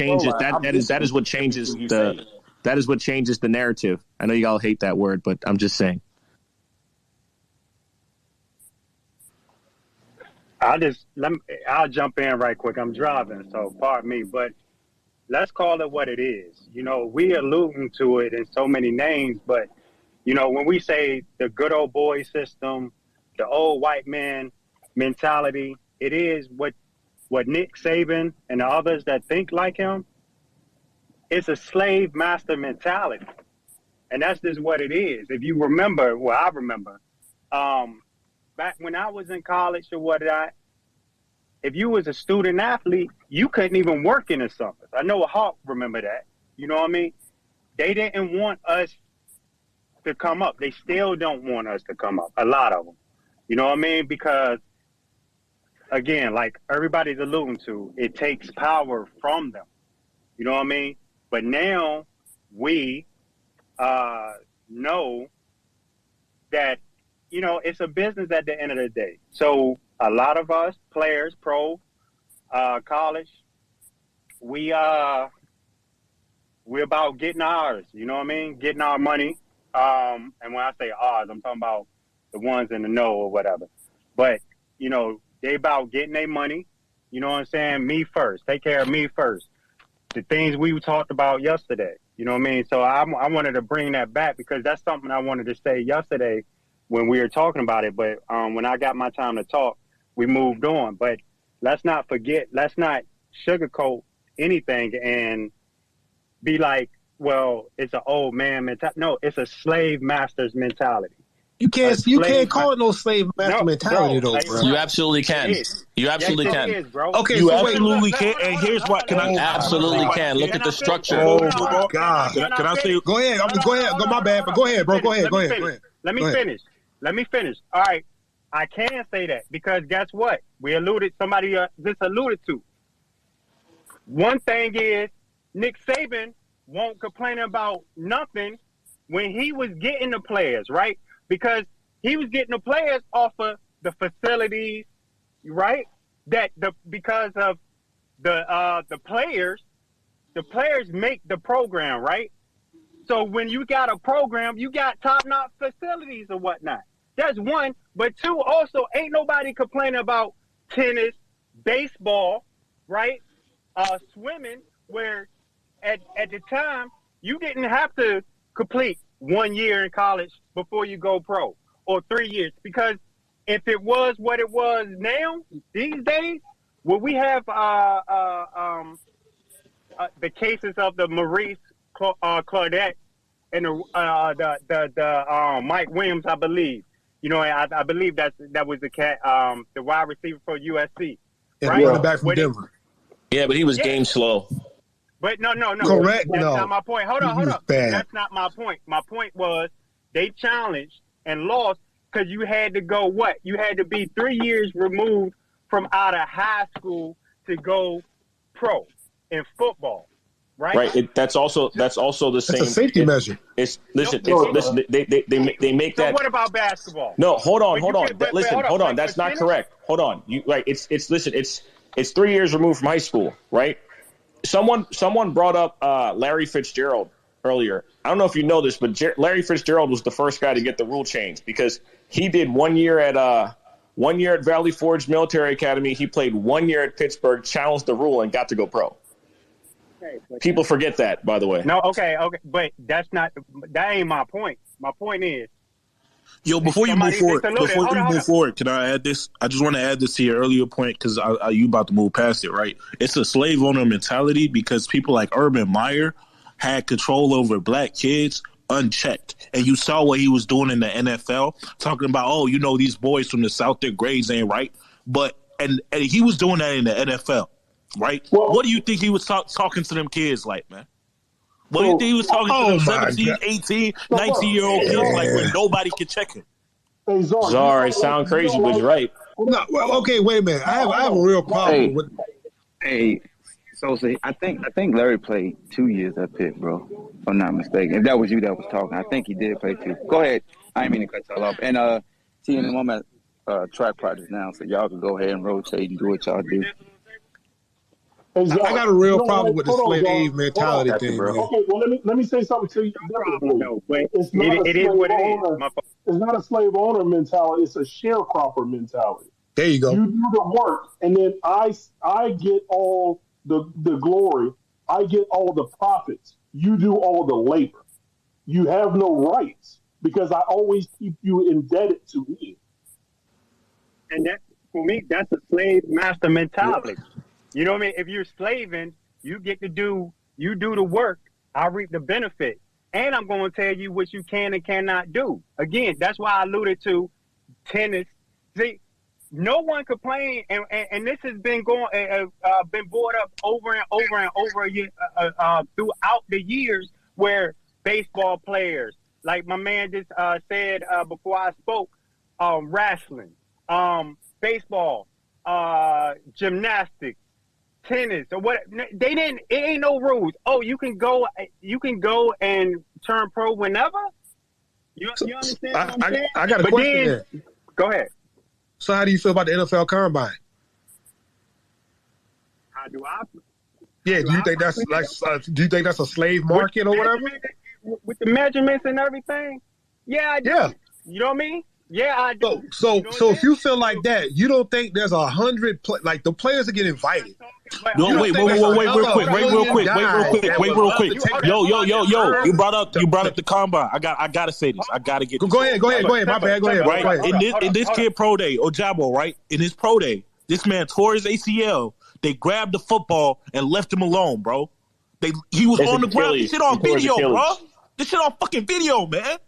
changes the narrative. I know you all hate that word, but I'm just saying. I'll jump in right quick. I'm driving, so pardon me, but let's call it what it is. You know, we alluding to it in so many names, but you know, when we say the good old boy system, the old white man mentality, it is what Nick Saban and the others that think like him, it's a slave master mentality. And that's just what it is. If you remember, well, I remember, back when I was in college or whatnot, if you was a student athlete, you couldn't even work in the summers. I know Hawk remember that. You know what I mean? They didn't want us to come up. They still don't want us to come up, a lot of them. You know what I mean? Because, again, like everybody's alluding to, it takes power from them. You know what I mean? But now we know that, you know, it's a business at the end of the day. So a lot of us players, pro, college, we about getting ours. You know what I mean? Getting our money. And when I say ours, I'm talking about the ones in the know or whatever. But, you know, they about getting their money. You know what I'm saying? Me first. Take care of me first. The things we talked about yesterday. You know what I mean? So I wanted to bring that back because that's something I wanted to say yesterday when we were talking about it. But when I got my time to talk, we moved on. But let's not forget, let's not sugarcoat anything and be like, well, it's an old man mentality. No, it's a slave master's mentality. You can't call it no slave master mentality, though, bro. You absolutely can. You absolutely can. Okay, you absolutely can. And here's what can I absolutely can. Look at the structure. Oh my God! Can I say? Go ahead. Go ahead. My bad, but go ahead, bro. Go ahead. Let me finish. All right. I can say that because guess what? Somebody just alluded to. One thing is Nick Saban won't complain about nothing when he was getting the players, right? Because he was getting the players off of the facilities, right? Because of the players make the program, right? So when you got a program, you got top-notch facilities or whatnot. That's one. But two, also, ain't nobody complaining about tennis, baseball, right? Swimming, where at the time, you didn't have to complete 1 year in college before you go pro, or 3 years. Because if it was what it was now, these days, will we have the cases of the Maurice Claudette and the Mike Williams, I believe. You know, I believe that was the wide receiver for USC. And right? Running back from Denver. Yeah, but he was game slow. But no. Correct. That's not my point. Hold on. That's not my point. My point was they challenged and lost because you had to go what? You had to be 3 years removed from out of high school to go pro in football. Right. That's also the same. It's a safety measure. Listen. They make that. So what about basketball? No, hold on. Hold on. That's not correct. Hold on. It's 3 years removed from high school, right? Someone brought up Larry Fitzgerald earlier. I don't know if you know this, but Larry Fitzgerald was the first guy to get the rule changed because he did 1 year at Valley Forge Military Academy. He played 1 year at Pittsburgh, challenged the rule, and got to go pro. People forget that, by the way. No, okay, but that ain't my point. My point is, before you move forward, can I add this? I just want to add this to your earlier point because you about to move past it, right? It's a slave owner mentality because people like Urban Meyer had control over black kids unchecked, and you saw what he was doing in the NFL, talking about, these boys from the South, their grades ain't right, but and he was doing that in the NFL. Right? Well, what do you think he was talking to them kids like, man? What do you think he was talking to them 17, 18, 19-year-old kids like when nobody can check him? Hey, Czar, it sounds crazy, but you're right. No, well, okay, wait a minute. I have a real problem with. So I think Larry played 2 years at Pitt, bro. If I'm not mistaken. If that was you that was talking, I think he did play 2. Go ahead. I didn't mean to cut y'all off. And see, in the moment, track practice now, so y'all can go ahead and rotate and do what y'all do. I got a real problem with the slave mentality thing, bro. Okay, well let me say something to you. It's not a slave owner mentality. It's a sharecropper mentality. There you go. You do the work, and then I get all the glory. I get all the profits. You do all the labor. You have no rights because I always keep you indebted to me. And that, for me, that's a slave master mentality. You know what I mean? If you're slaving, you get to do the work. I reap the benefit. And I'm going to tell you what you can and cannot do. Again, that's why I alluded to tennis. See, no one complained, and this has been been brought up over and over and over again throughout the years, where baseball players, like my man just said before I spoke, wrestling, baseball, gymnastics, tennis, or what? It ain't no rules. Oh, you can go and turn pro whenever. You understand what I'm saying? I got a question there. Go ahead. So how do you feel about the NFL Combine? How do I? Yeah, do you think that's a slave market or whatever? With the measurements and everything? Yeah, I do. Yeah. You know what I mean? Yeah, I do. So if you feel like that, you don't think there's 100 like the players that get invited? No, wait, real quick. Yo, you brought up the combine. I gotta say this. I gotta get. Go ahead. My bad. Go ahead. Right in this kid pro day, Ojabo, right? In his pro day, this man tore his ACL. They grabbed the football and left him alone, bro. He was on the ground. This shit on video, bro. This shit on fucking video, man.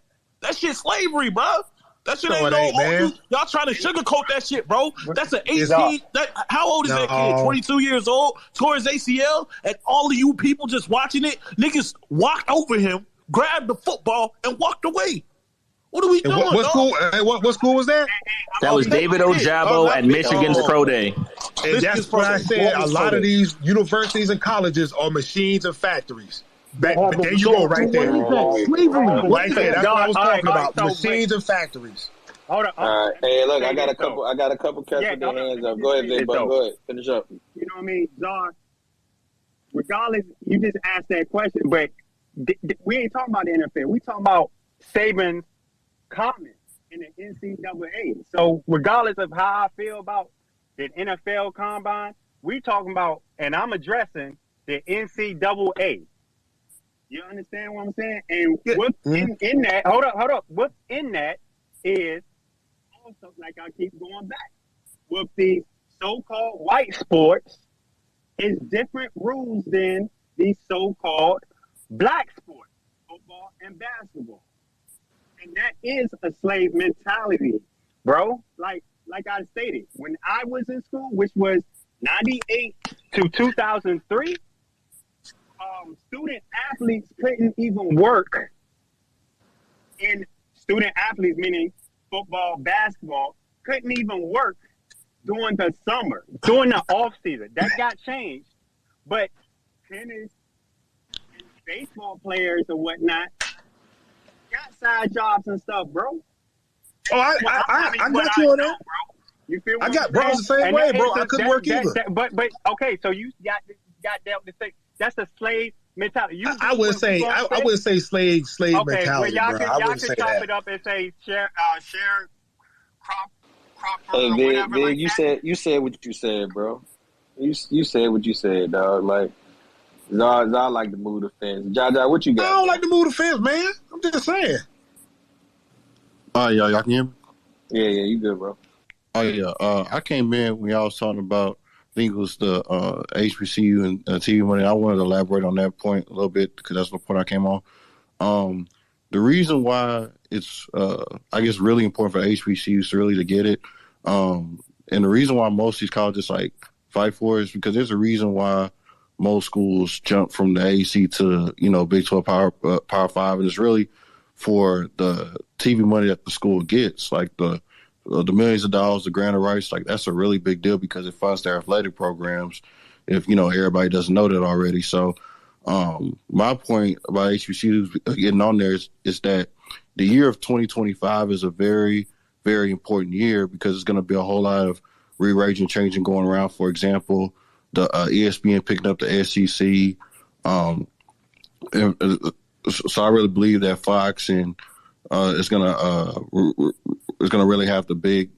That shit slavery, bro. That shit ain't no. Y'all trying to sugarcoat that shit, bro. That's an 18. How old is that kid? 22 years old. Tore his ACL, and all of you people just watching it, niggas walked over him, grabbed the football, and walked away. What are we doing? What school was that? That was David Ojabo at Michigan's Pro Day. And that's what I said. A lot of these universities and colleges are machines and factories. There you go, right there. Right there. That's what I was talking about. Machines and factories. Hold on. Hey, look, I got a couple cats with their hands up. Go ahead, Big Buck. Go ahead. Finish up. You know what I mean, Zar? Regardless, you just asked that question, but we ain't talking about the NFL. We talking about Saban's comments in the NCAA. So regardless of how I feel about the NFL Combine, we talking about, and I'm addressing the NCAA. You understand what I'm saying? And what's in that, hold up. What's in that is also, like I keep going back, with these so-called white sports, is different rules than these so-called black sports, football and basketball. And that is a slave mentality, bro. Like I stated, when I was in school, which was 98 to 2003, student athletes couldn't even work. And student athletes, meaning football, basketball, couldn't even work during the summer, during the off season. That got changed. But tennis and baseball players and whatnot got side jobs and stuff, bro. Oh, I got you on that, bro. You feel what I got bros the same way, bro. I couldn't work either. But okay, so you got dealt with the thing. That's a slave mentality. I wouldn't say slave mentality, well, y'all bro. Y'all can chop it up and say share crop. Hey, Big, you said what you said, bro. You said what you said, dog. Like, Zar like to move the fence. Jaja, what you got? I don't like to move the fence, man. I'm just saying. Y'all can hear me? Yeah, you good, bro. Oh yeah. I came in when y'all was talking about, I think it was the HBCU and TV money. I wanted to elaborate on that point a little bit because that's the point I came on. The reason why it's, I guess, really important for HBCUs to really to get it, and the reason why most of these colleges like fight for it is because there's a reason why most schools jump from the AC to Big 12 Power 5, and it's really for the TV money that the school gets, like the the millions of dollars, the grant of rights, like that's a really big deal because it funds their athletic programs. If everybody doesn't know that already. So my point about HBCUs getting on there is that the year of 2025 is a very, very important year because it's going to be a whole lot of rearranging, changing going around. For example, the ESPN picking up the SEC. So I really believe that Fox and is going to really have the Big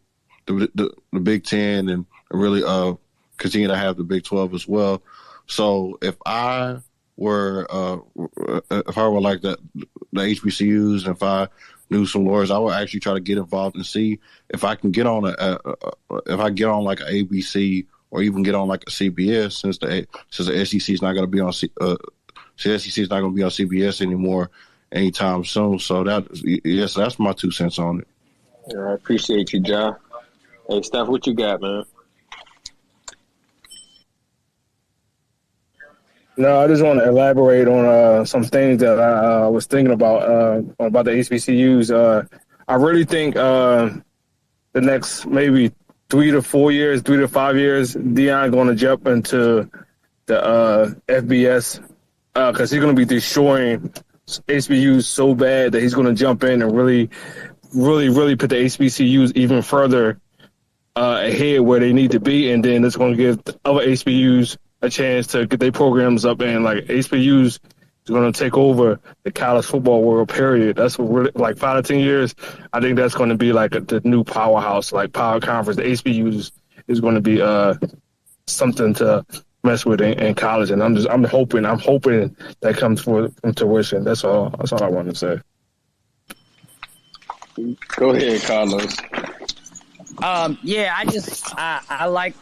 Ten and really continue to have the Big 12 as well. So if I were like the HBCUs, and if I knew some lawyers, I would actually try to get involved and see if I can get on like an ABC or even get on like a CBS since the SEC is not going to be on the SEC is not going to be on CBS anymore anytime soon. So that's my 2 cents on it. All right, appreciate you, John. Hey, Steph, what you got, man? No, I just want to elaborate on some things that I was thinking about the HBCUs. I really think the next maybe 3 to 5 years, Deion going to jump into the FBS because he's going to be destroying HBCUs so bad that he's going to jump in and really, really, really put the HBCUs even further ahead where they need to be, and then it's going to give the other HBCUs a chance to get their programs up, and like HBCUs is going to take over the college football world, period. That's what really, like 5 to 10 years, I think that's going to be like the new powerhouse, like power conference. The HBCUs is going to be something to mess with in college, and I'm hoping that comes from fruition. That's all I want to say. Go ahead, Carlos. Yeah, I like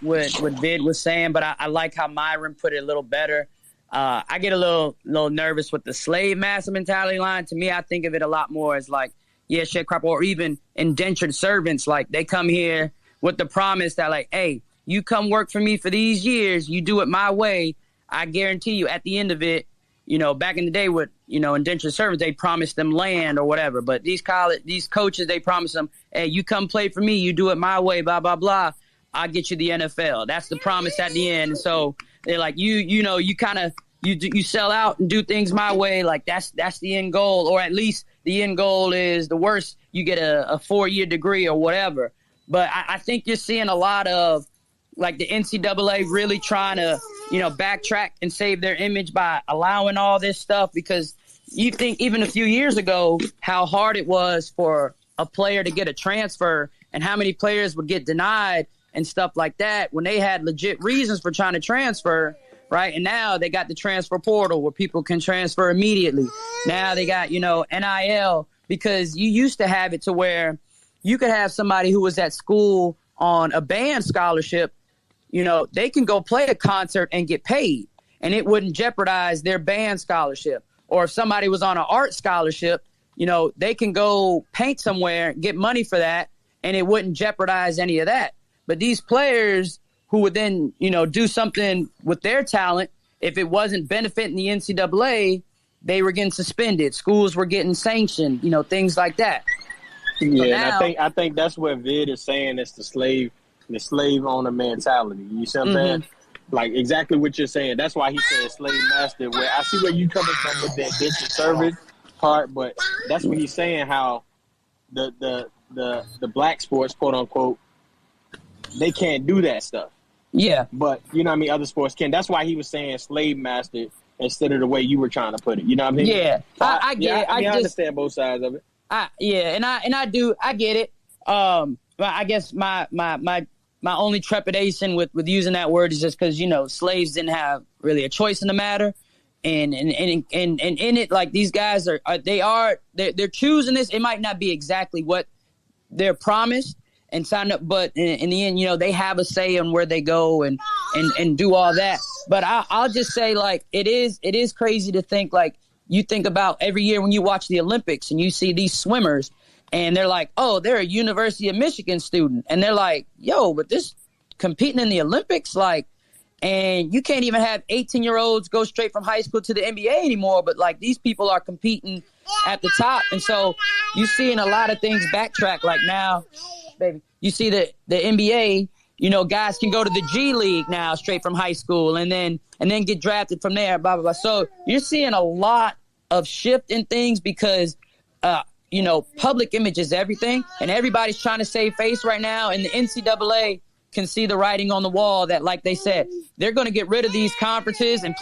what Vid was saying, but I like how Myron put it a little better. I get a little nervous with the slave master mentality line. To me, I think of it a lot more as like, yeah, sharecropper or even indentured servants. Like they come here with the promise that like, hey, you come work for me for these years, you do it my way. I guarantee you at the end of it, back in the day with, indentured servants, they promised them land or whatever. But these coaches, they promise them, hey, you come play for me, you do it my way, blah, blah, blah. I'll get you the NFL. That's the promise at the end. And so they're like, you sell out and do things my way. Like that's the end goal, or at least the end goal is the worst. You get a 4-year degree or whatever. But I think you're seeing a lot of like the NCAA really trying to, backtrack and save their image by allowing all this stuff, because you think even a few years ago how hard it was for a player to get a transfer and how many players would get denied and stuff like that when they had legit reasons for trying to transfer, right? And now they got the transfer portal where people can transfer immediately. Now they got, NIL, because you used to have it to where you could have somebody who was at school on a band scholarship, they can go play a concert and get paid, and it wouldn't jeopardize their band scholarship. Or if somebody was on an art scholarship, they can go paint somewhere, get money for that, and it wouldn't jeopardize any of that. But these players who would then, do something with their talent, if it wasn't benefiting the NCAA, they were getting suspended. Schools were getting sanctioned, things like that. Yeah, so now, and I think that's what Vid is saying. It's the slave owner mentality. You see what I'm saying? Like exactly what you're saying. That's why he said slave master. Where I see where you coming from with the indentured servant part, but that's what he's saying. How the black sports, quote unquote, they can't do that stuff. Yeah, but other sports can. That's why he was saying slave master instead of the way you were trying to put it. You know what I mean? Yeah, I get it. I understand both sides of it. I get it. But I guess my only trepidation with using that word is just because slaves didn't have really a choice in the matter, and in it, like these guys they're choosing this. It might not be exactly what they're promised and signed up, but in the end, they have a say on where they go and do all that. But I'll just say, like, it is crazy to think, like, you think about every year when you watch the Olympics and you see these swimmers and they're like, oh, they're a University of Michigan student. And they're like, yo, but this competing in the Olympics, like, and you can't even have 18-year-olds go straight from high school to the NBA anymore. But like these people are competing at the top. And so you're seeing a lot of things backtrack. Like now baby. You see the NBA, guys can go to the G League now straight from high school and then get drafted from there, blah, blah, blah. So you're seeing a lot of shift in things because, public image is everything, and everybody's trying to save face right now, and the NCAA can see the writing on the wall that, like they said, they're going to get rid of these conferences and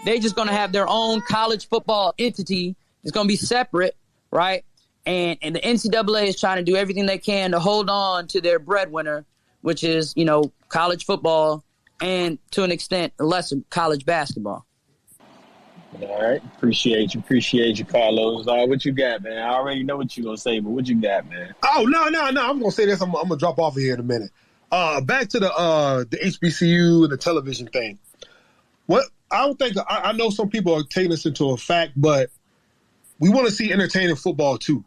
they're just going to have their own college football entity. It's going to be separate, right? And the NCAA is trying to do everything they can to hold on to their breadwinner, which is, college football and, to an extent, lesser college basketball. All right. Appreciate you, Carlos. What you got, man? I already know what you're going to say, but what you got, man? Oh, no. I'm going to say this. I'm going to drop off of here in a minute. Back to the HBCU and the television thing. I know some people are taking this into a fact, but we want to see entertaining football too.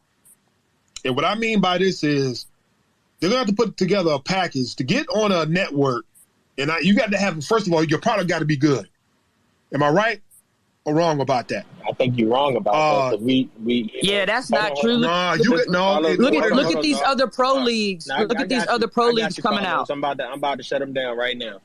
And what I mean by this is they're going to have to put together a package to get on a network. And you got to have, first of all, your product got to be good. Am I right or wrong about that? I think you're wrong about that. Yeah, that's not true. Look at these other pro leagues. Look at these other pro leagues coming out. I'm about to shut them down right now.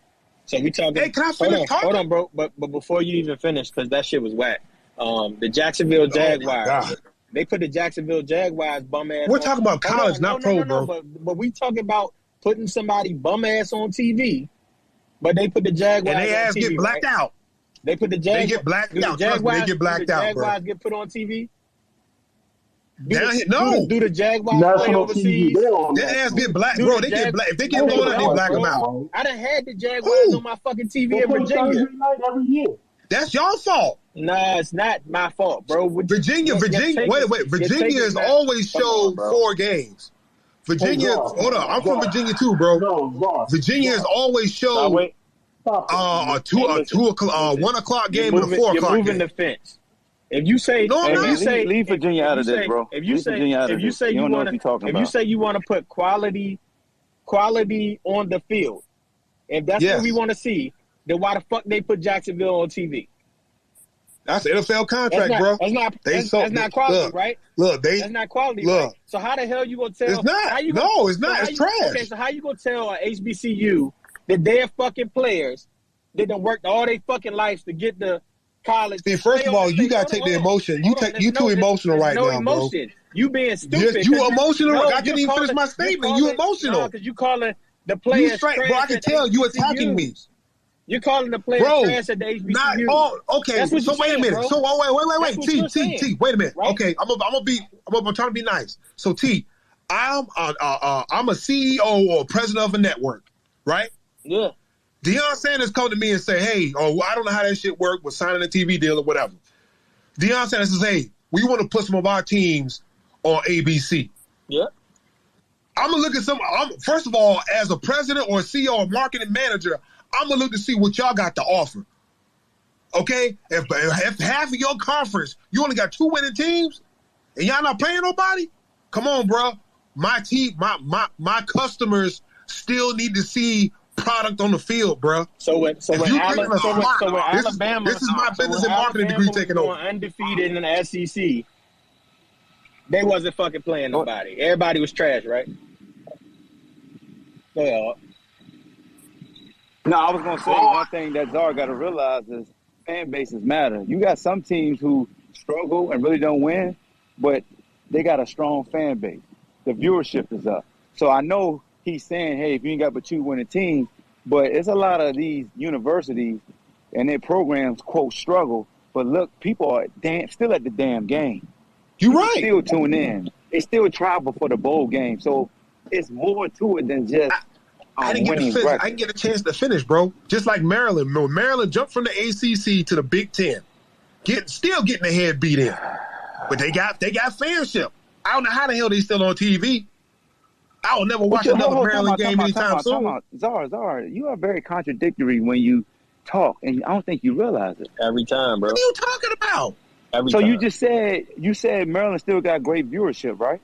So we talking. Hey, can I finish talking? Hold on, bro. But before you even finish, because that shit was whack. The Jacksonville Jaguars. They put the Jacksonville Jaguars bum ass. We're talking about college, not pro, bro. But we talking about putting somebody bum ass on TV. But they put the Jaguars. And they ass get blacked out. They put the Jaguars. They get blacked out. They get blacked out, bro. Jaguars get put on TV. No. Do the Jaguars play overseas? Their ass get black, bro. They get black. If they get blown out, they black them out. I done had the Jaguars on my fucking TV in Virginia. Every year. That's your fault. No, it's not my fault, bro. Virginia. Wait. Virginia has always showed 4 games. Virginia, hold on. I'm from Virginia too, bro. Virginia has always showed a 1 o'clock game and a 4 o'clock game. You're moving the fence. If you say leave Virginia out of this, bro. If you say you want to put quality on the field, if that's what we want to see, then why the fuck they put Jacksonville on TV? That's an NFL contract, bro. That's not quality, right? That's not quality, right? So how the hell you gonna tell? It's not. It's not. It's trash. Okay, so how you gonna tell a HBCU that their fucking players didn't work all their fucking lives to get the college? See, first of all, you gotta take the emotion. You too emotional right now, bro. You being stupid. You emotional. I can't even finish my statement. You emotional because you calling the players. You straight, bro. I can tell you attacking me. You're calling the players trash at the HBCU. Not all. Okay, so wait a minute. Saying, so wait. T. Wait a minute. Right? Okay, I'm trying to be nice. So T, I'm a CEO or president of a network, right? Yeah. Deion Sanders come to me and say, hey, I don't know how that shit worked with signing a TV deal or whatever. Deion Sanders says, hey, we want to put some of our teams on ABC. Yeah. I'm gonna look at first of all, as a president or a CEO or marketing manager, I'm going to look to see what y'all got to offer. Okay? If half of your conference, you only got 2 winning teams, and y'all not playing nobody? Come on, bro. My team, my customers still need to see product on the field, bro. So when Alabama, this is my business and marketing degree taking over. Undefeated in the SEC, they wasn't fucking playing nobody. Everybody was trash, right? Yeah. No, I was going to say one thing that Czar got to realize is fan bases matter. You got some teams who struggle and really don't win, but they got a strong fan base. The viewership is up. So I know he's saying, hey, if you ain't got but 2 winning teams, but it's a lot of these universities and their programs, quote, struggle. But look, people are still at the damn game. You're right. Still tune in. They still travel for the bowl game. So it's more to it than just I didn't get a chance to finish, bro. Just like Maryland. Maryland jumped from the ACC to the Big Ten. Still getting their head beat in. But they got fanship. I don't know how the hell they still on TV. I will never watch another Maryland game anytime soon. Zara, you are very contradictory when you talk, and I don't think you realize it. Every time, bro. What are you talking about? You just said Maryland still got great viewership, right?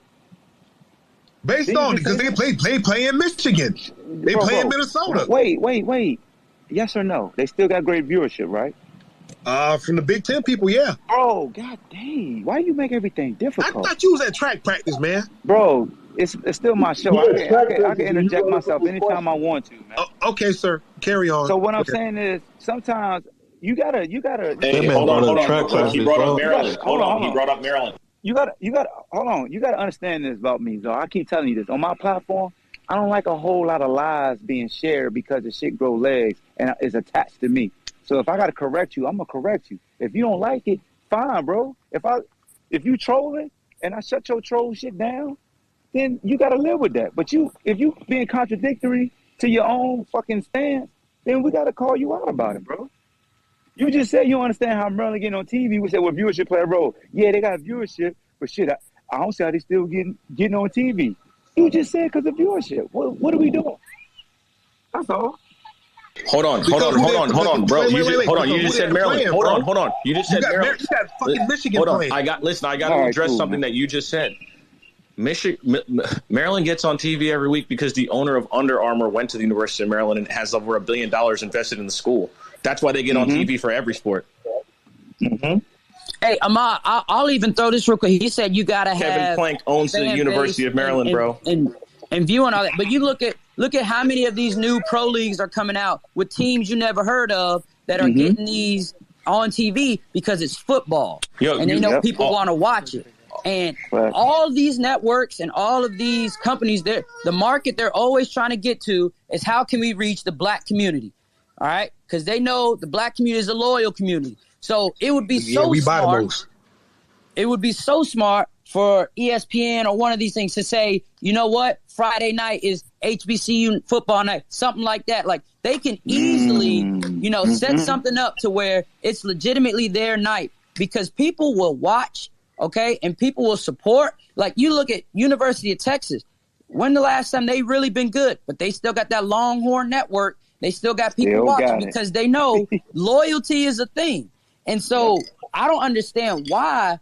Based on because they play in Michigan. They play in Minnesota. Wait. Yes or no? They still got great viewership, right? From the Big Ten people, yeah. Oh, god dang. Why do you make everything difficult? I thought you was at track practice, man. Bro, it's still my show. I can interject myself anytime I want to, man. Okay, sir. Carry on. So what I'm saying is, sometimes you gotta. Hey, hold on. He brought up Maryland. Hold on. He brought up Maryland. You gotta hold on. You gotta understand this about me, though. I keep telling you this on my platform. I don't like a whole lot of lies being shared because the shit grow legs and is attached to me. So if I gotta correct you, I'm gonna correct you. If you don't like it, fine, bro. If you trolling and I shut your troll shit down, then you gotta live with that. But if you being contradictory to your own fucking stance, then we gotta call you out about it, bro. You just said you don't understand how Maryland getting on TV. We said, well, viewership play a role. Yeah, they got viewership, but shit, I don't see how they still getting on TV. You just said because of viewership. What are we doing? That's all. Hold on, bro. You just said Maryland. Hold on. You just said Maryland. You got fucking Michigan playing. I got to address something that you just said. Maryland gets on TV every week because the owner of Under Armour went to the University of Maryland and has over $1 billion invested in the school. That's why they get on TV for every sport. Mm-hmm. Hey, Ahmad, I'll even throw this real quick. He said you got to have Kevin Plank owns the University of Maryland, bro. And viewing all that. But you look at how many of these new pro leagues are coming out with teams you never heard of that are getting these on TV because it's football. And they know people want to watch it. And all these networks and all of these companies, the market they're always trying to get to is how can we reach the black community? All right? Because they know the black community is a loyal community. So it would be smart. It would be so smart for ESPN or one of these things to say, you know what? Friday night is HBCU football night, something like that. Like they can easily, set something up to where it's legitimately their night because people will watch, okay, and people will support. Like you look at University of Texas. When the last time they really been good, but they still got that Longhorn network. They still got people watching because they know loyalty is a thing. And so I don't understand why,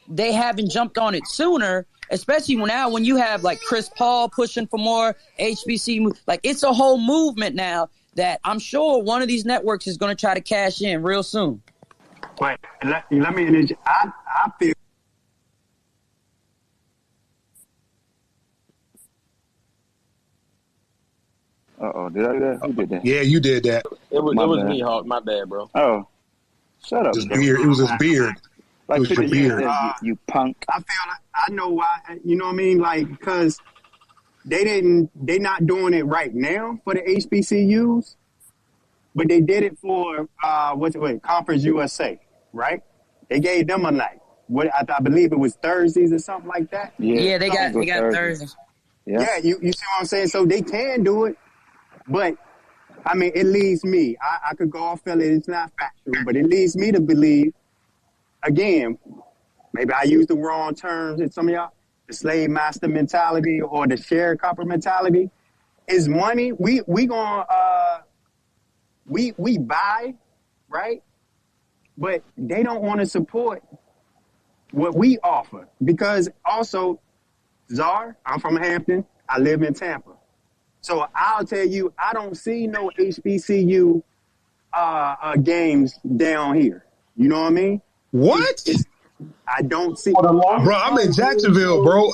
they haven't jumped on it sooner, especially now when you have like Chris Paul pushing for more HBC. Like it's a whole movement now that I'm sure one of these networks is going to try to cash in real soon. But let me, I feel. Did I do that? Who did that? Yeah, you did that. It was me, Hawk. My bad, bro. Oh, shut up. It was his beard. Like it was your beard. You punk. I feel like I know why. You know what I mean? Like because they not doing it right now for the HBCUs, but they did it for Conference USA, right? They gave them a night. I believe it was Thursdays or something like that. Yeah, they got Thursdays. Yeah, you see what I'm saying? So they can do it, but I mean, it leads me. I could go off, feel it's not factual, but it leads me to believe. Again, maybe I use the wrong terms in some of y'all. The slave master mentality or the sharecropper mentality is money. We buy, right? But they don't want to support what we offer because also, Czar, I'm from Hampton. I live in Tampa. So I'll tell you, I don't see no HBCU games down here. You know what I mean? What? I don't see. Bro, I'm in Jacksonville, bro.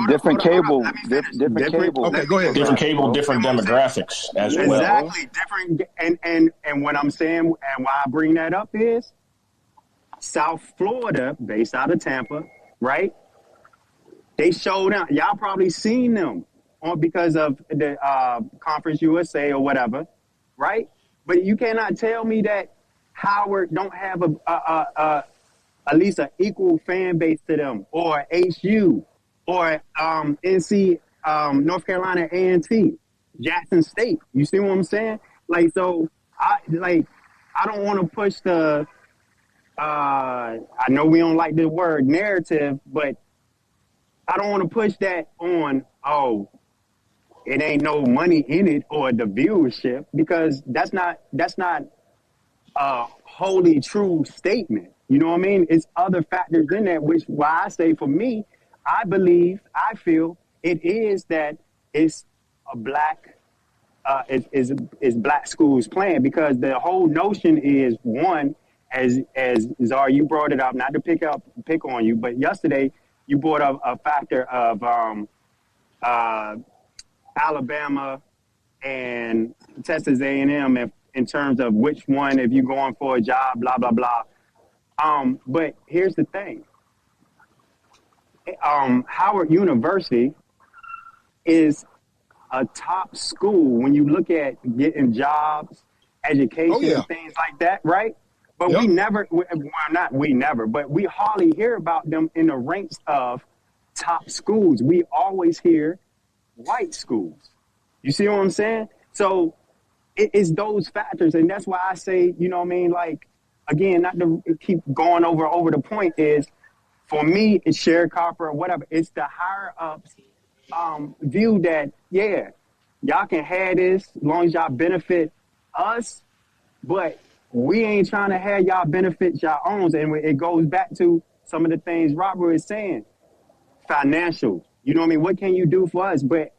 Different cable. Different cable. Okay, go ahead. Different cable, different demographics as well. Exactly. Different. And what I'm saying and why I bring that up is South Florida, based out of Tampa, right? They showed up. Y'all probably seen them because of the Conference USA or whatever, right? But you cannot tell me that Howard don't have at least an equal fan base to them, or HU, or NC, North Carolina A&T, Jackson State. You see what I'm saying? Like, so I don't want to push the. I know we don't like the word narrative, but I don't want to push that on. Oh, it ain't no money in it or the viewership, because that's not a wholly true statement. You know what I mean? It's other factors in that, which why I say for me, I feel it is that it's a black, is black schools playing, because the whole notion is one, as Czar, you brought it up, not to pick on you, but yesterday you brought up a factor of Alabama and Texas A&M in terms of which one, if you're going for a job, blah, blah, blah. But here's the thing. Howard University is a top school when you look at getting jobs, education, and things like that, right? But we never, but we hardly hear about them in the ranks of top schools. We always hear white schools. You see what I'm saying? So it's those factors. And that's why I say, you know what I mean? Like, again, not to keep going over the point is, for me, it's sharecropper or whatever. It's the higher ups view that, y'all can have this as long as y'all benefit us, but we ain't trying to have y'all benefit y'all own. And it goes back to some of the things Robert is saying. Financial. You know what I mean? What can you do for us? But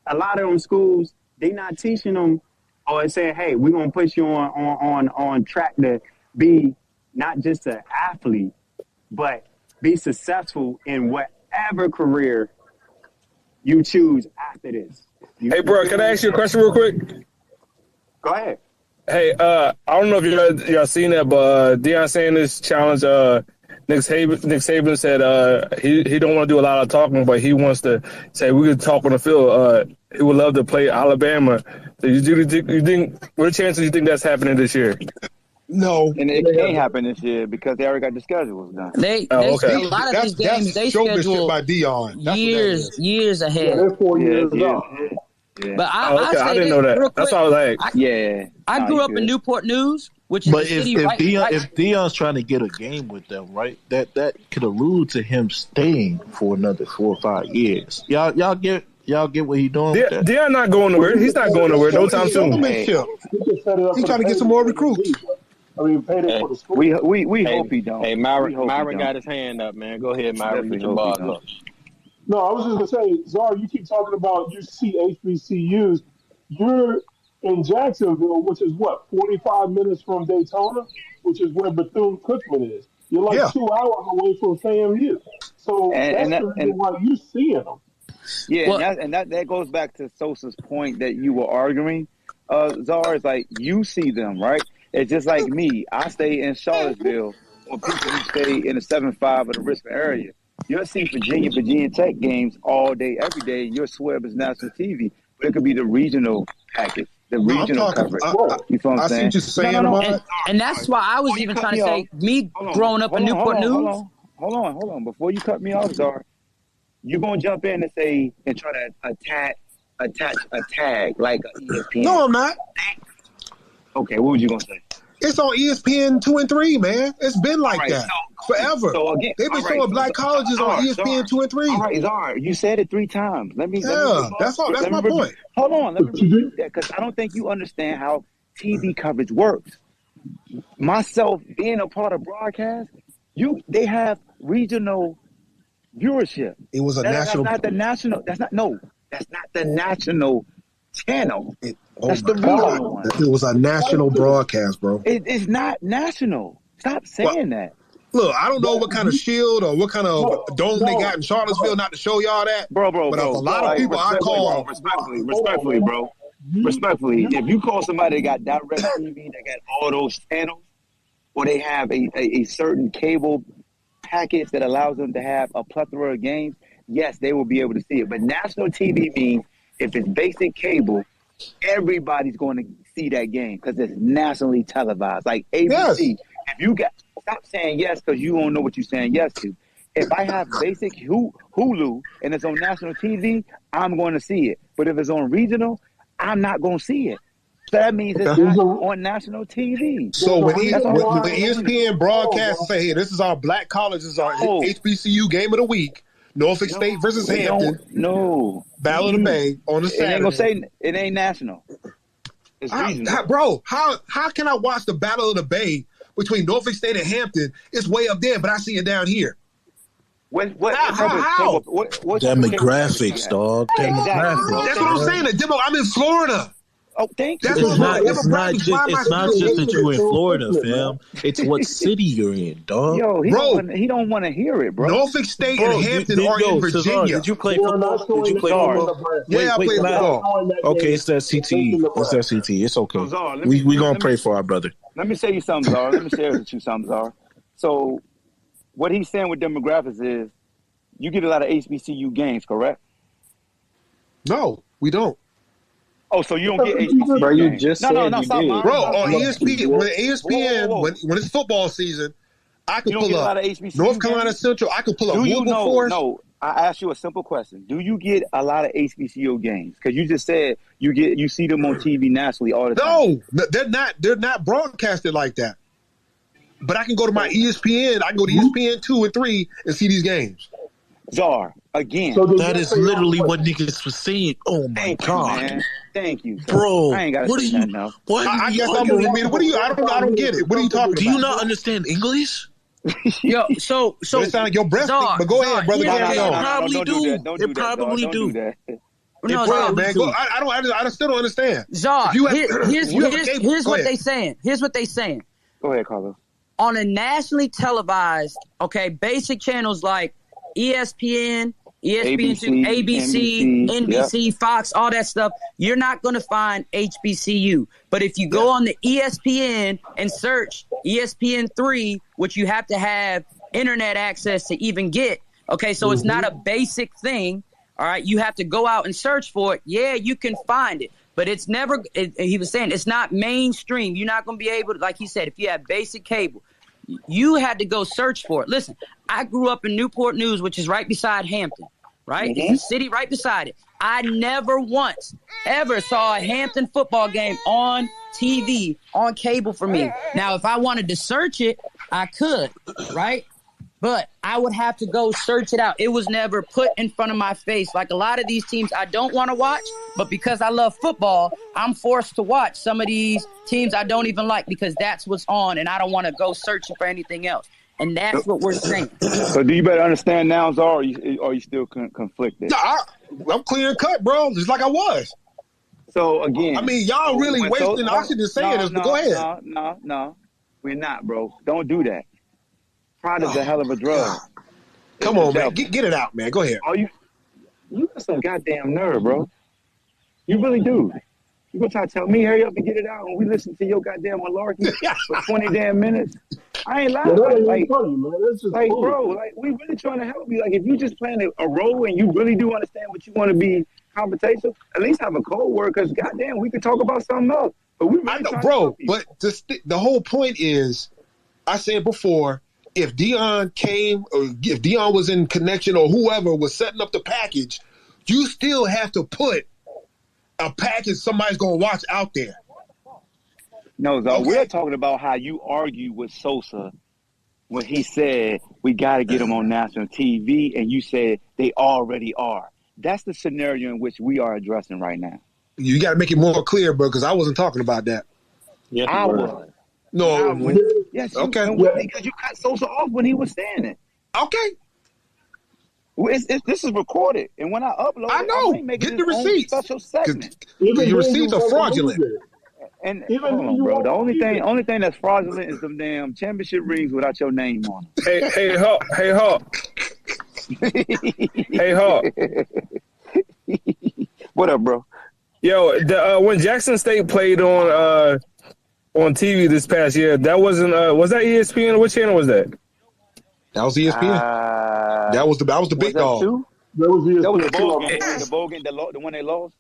a lot of them schools, they not teaching them or saying, hey, we're going to put you on track to be not just an athlete, but be successful in whatever career you choose after this. Hey, bro, can I ask you a question real quick? Go ahead. Hey, I don't know if y'all seen that, but Deion Sanders challenged Nick Saban said he don't want to do a lot of talking, but he wants to say we could talk on the field. He would love to play Alabama. So you think what chances do you think that's happening this year? No, and it can't happen this year because they already got the schedules done. A lot of these games they schedule by Dion. years ahead. Yeah, they're 4 years Yeah. But I didn't know that. That's all I was like. I grew up in Newport News, which is a city if Dion's trying to get a game with them, right, that could allude to him staying for another 4 or 5 years. Y'all get what he's doing. Deion not going nowhere. He's not going nowhere no time soon. He's trying to get some more recruits. I mean, pay them for the school. We hope he don't. Hey, Myron got his hand up, man. Go ahead, Myron. Get your ball up. No, I was just going to say, Czar, you keep talking about you see HBCUs. You're in Jacksonville, which is 45 minutes from Daytona, which is where Bethune-Cookman is. You're like 2 hours away from FAMU. So that's the reason why you're seeing them. Yeah, and that goes back to Sosa's point that you were arguing, Czar. Is like you see them, right? It's just like me. I stay in Charlottesville, or people who stay in the 7-5 of the Richmond area. You'll see Virginia Tech games all day, every day. You'll swear it's national TV, but it could be the regional package, the regional coverage. You feel what I'm saying? I see what you're saying. No. And that's why I was even trying to say, me growing up in Newport News. Hold on. Before you cut me off, Czar, you're going to jump in and try to attach a tag like ESPN. No, I'm not. Okay, what was you going to say? It's on ESPN 2 and 3, man. It's been like that forever. So again, they've been showing black colleges on ESPN 2 and 3. All right, Czar, you said it 3 times. That's all. That's my point. Hold on, let me repeat that because I don't think you understand how TV coverage works. Myself being a part of broadcast, they have regional viewership. It was That's not the national. That's not the national channel. That's the regional one. It was a national broadcast, bro. It's not national. Stop saying that. Look, I don't know what kind of shield or what kind of dome they got in Charlottesville not to show y'all that. Bro. But a lot of people I call. Respectfully, bro. Respectfully, if you call somebody that got direct TV, that got all those channels, or they have a certain cable package that allows them to have a plethora of games, yes, they will be able to see it. But national TV means if it's basic cable, everybody's going to see that game because it's nationally televised. Like ABC, if you stop saying yes because you don't know what you're saying yes to. If I have basic Hulu and it's on national TV, I'm going to see it. But if it's on regional, I'm not going to see it. So that means it's not on national TV. So when the ESPN broadcast say, hey, this is our black colleges, our HBCU game of the week, Norfolk State versus Hampton. Battle of the Bay on the Saturday. It ain't gonna say it ain't national. It's regional. Bro, how can I watch the Battle of the Bay between Norfolk State and Hampton? It's way up there, but I see it down here. How? Demographics, dog. Demographics. That's what I'm saying. I'm in Florida. Oh, thank you. It's not just that you're in Florida, fam. It's what city you're in, dog. Yo, he don't want to hear it, bro. Norfolk State and Hampton are in Virginia. Did you play football? Did you play football? Yeah, I played football. Okay, it's that CTE. It's that CTE. It's okay. We gonna pray for our brother. Let me say you something, Zara. Let me share with you something, Zara. So, what he's saying with demographics is, you get a lot of HBCU games, correct? No, we don't. Oh, so you don't get HBCU bro, you games. just said you did. Bro, on ESPN, when it's football season, I can pull up North Carolina Central. I can pull up Wilberforce. No, I asked you a simple question. Do you get a lot of HBCU games? Because you just said you see them on TV nationally all the time. No, they're not broadcasted like that. But I can go to my ESPN. I can go to ESPN 2 and 3 and see these games. Czar, again. So that is literally what niggas was saying. Oh my God. Man. Thank you. Bro, I ain't gotta what are you? now. I guess I'm gonna repeat it. What are you? I don't get it. What are you talking about? Do you not understand English? Yo, so it sounds like your breath. But go ahead, brother. They probably do. They probably do. No, man. I still don't understand. Czar, here's what they saying. Here's what they saying. Go ahead, Carlos. On a nationally televised, basic channels like ESPN, ESPN2, ABC, NBC, Fox, all that stuff, you're not going to find HBCU. But if you go on the ESPN and search ESPN3, which you have to have internet access to even get, so it's not a basic thing, all right? You have to go out and search for it. Yeah, you can find it. But it's never, he was saying, it's not mainstream. You're not going to be able to, like he said, if you have basic cable, you had to go search for it. Listen, I grew up in Newport News, which is right beside Hampton, right? Mm-hmm. It's a city right beside it. I never once ever saw a Hampton football game on TV, on cable for me. Now, if I wanted to search it, I could, right? But I would have to go search it out. It was never put in front of my face. Like a lot of these teams I don't want to watch, but because I love football, I'm forced to watch some of these teams I don't even like because that's what's on, and I don't want to go searching for anything else. And that's what we're saying. So do you better understand now, Czar, or are you still conflicted? No, I'm clear and cut, bro, just like I was. So, again. I mean, y'all really wasting oxygen saying this, but go ahead. No. We're not, bro. Don't do that. Pride is a hell of a drug. Come on, man. Get it out, man. Go ahead. You got some goddamn nerve, bro. You really do. You gonna try to tell me hurry up and get it out when we listen to your goddamn malarkey for 20 damn minutes? I ain't lying. Bro, we really trying to help you. Like, if you just playing a role and you really do understand what you want to be confrontational, at least have a code word, because goddamn, we can talk about something else. But we really but the whole point is, I said before, if Deion came, or if Deion was in connection, or whoever was setting up the package, you still have to put a package somebody's going to watch out there. No, we're talking about how you argue with Sosa when he said we got to get them on national TV, and you said they already are. That's the scenario in which we are addressing right now. You got to make it more clear, bro, because I wasn't talking about that. Yeah, I was. No. Yes. Okay. Because you cut Sosa off when he was saying it. Okay. This is recorded, and when I upload, I know. Get the receipts. Special segment. Your receipts are fraudulent. And hold on, bro. The only thing that's fraudulent is them damn championship rings without your name on them. Hey, Hawk. Hey, Hawk. What up, bro? Yo, when Jackson State played on TV this past year, that wasn't was that ESPN? What channel was that? That was ESPN. That was the big dog. That was ESPN. That was the bowl game, the one they lost.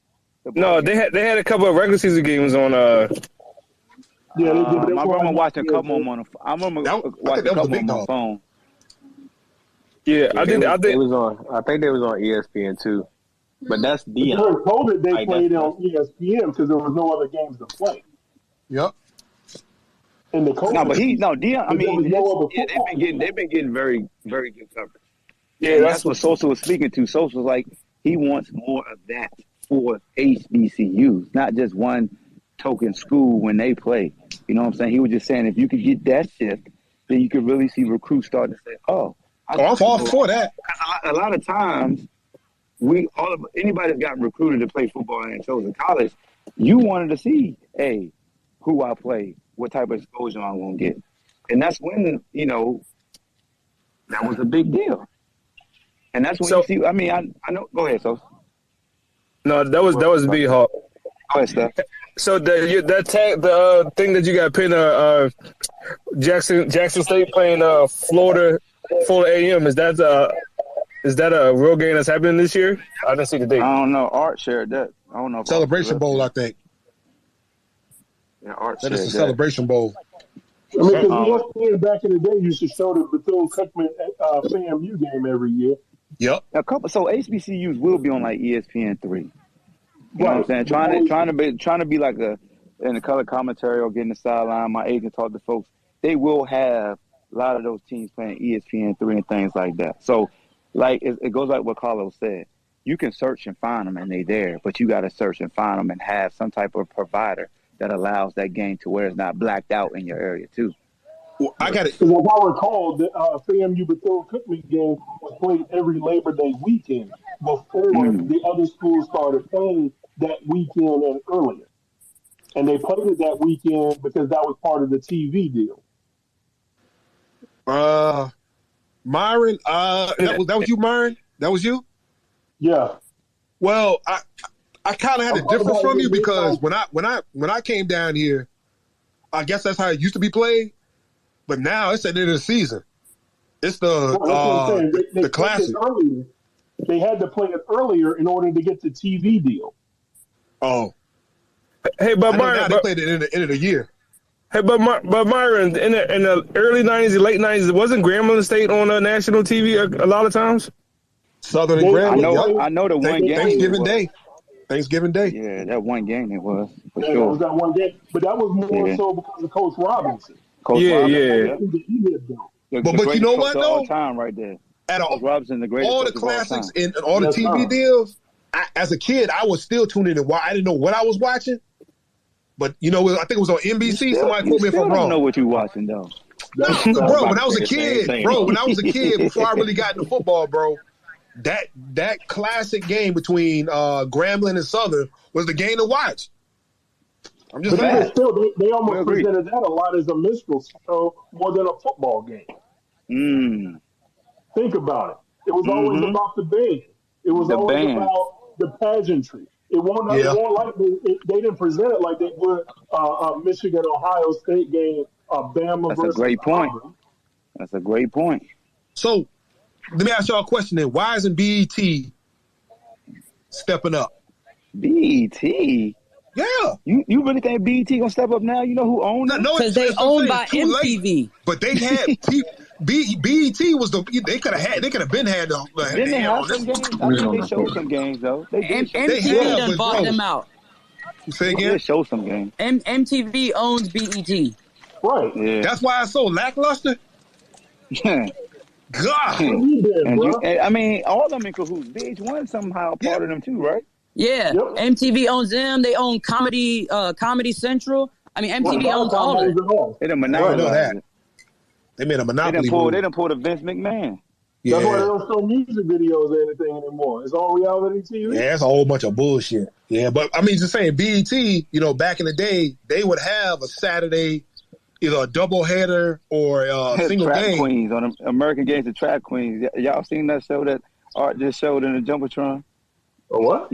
No, they had a couple of regular season games on. Yeah, my brother watched a couple of them on. I remember watching a couple on my phone. Yeah, I think it was on. I think they was on ESPN too. But that's Deion. During COVID, they played on ESPN because there was no other games to play. Yep. And the COVID. Deion. I mean, they've been getting very, very good coverage. Yeah, that's what Sosa was speaking to. Sosa was like, he wants more of that for HBCUs, not just one token school when they play. You know what I'm saying? He was just saying if you could get that shift, then you could really see recruits start to say, I'm all for that. A lot of times, anybody that's gotten recruited to play football and chose in college, You wanted to see, hey, who I play, what type of exposure I'm going to get. And that's when, that was a big deal. And that's when you see, I know, go ahead, so. No, that was big, Hawk. Go ahead, Steph. So the thing that you got pinned, Jackson State playing Florida A&M, is that a real game that's happening this year? I didn't see the date. I don't know. Art shared that. I don't know. Celebration Bowl, I think. Yeah, Art that is the Celebration Bowl. I mean, because ESPN back in the day used to show the Bethune-Cookman FAMU game every year. Yep. So HBCUs will be on like ESPN3. You know what I'm saying? Trying to be like in the color commentary or getting the sideline. My agent talked to folks. They will have a lot of those teams playing ESPN3 and things like that. So, like it goes like what Carlos said. You can search and find them and they're there, but you got to search and find them and have some type of provider that allows that game to where it's not blacked out in your area too. Well, I got it. Because if I recall, the FAMU Bethune-Cookman game was played every Labor Day weekend before the other schools started playing that weekend and earlier. And they played it that weekend because that was part of the TV deal. Myron, that was you, Myron? That was you? Yeah. Well, I kind of had a difference from you because when I came down here, I guess that's how it used to be played. But now it's at the end of the season. It's the classic. They had to play it earlier in order to get the TV deal. Oh. Hey, but Myron, they played it in the end of the year. Hey, but Myron, in the early 90s and late 90s, wasn't Grambling State on national TV a lot of times? Southern and Grambling. I know the one game. Thanksgiving Day. Yeah, that one game it was. For sure. It was that one game. But that was more so because of Coach Robinson. But you know what, though? All time right there. Coach Robinson, the greatest. All the classics and all the TV deals, as a kid, I was still tuning in. I didn't know what I was watching. But, I think it was on NBC. Somebody quote me if I'm wrong. I don't know what you're watching, though. Bro, when I was a kid, before I really got into football, bro, that classic game between Grambling and Southern was the game to watch. I'm just saying. They almost presented that a lot as a minstrel show more than a football game. Think about it. It was always about the band. It was always about the pageantry. It won't like they didn't present it like they would Michigan Ohio State game, Bama versus. That's a great point. That's a great point. So let me ask y'all a question then. Why isn't BET stepping up? BET? Yeah. You really think BET gonna step up now? You know who owns it? Because they owned by MTV. Late. But they had BET was they could have been had the Didn't they have some games? I think they showed some games though. MTV done bought them out. Say again? They showed some games. MTV owns BET. Right. Yeah. That's why it's so lackluster. God. I mean, all of them in cahoots. VH1 somehow part of them too, right? Yeah. Yep. MTV owns them. They own Comedy Central. I mean, MTV owns all of it. They done monopolized it. They made a monopoly. They done pulled a Vince McMahon. Yeah. That's why they don't show music videos or anything anymore. It's all reality TV. Yeah, it's a whole bunch of bullshit. Yeah, but I mean, just saying, BET, back in the day, they would have a Saturday, either a doubleheader or a single Trap game. Queens on American Games of Trap Queens. Y'all seen that show that Art just showed in the Jumbotron? Oh, what?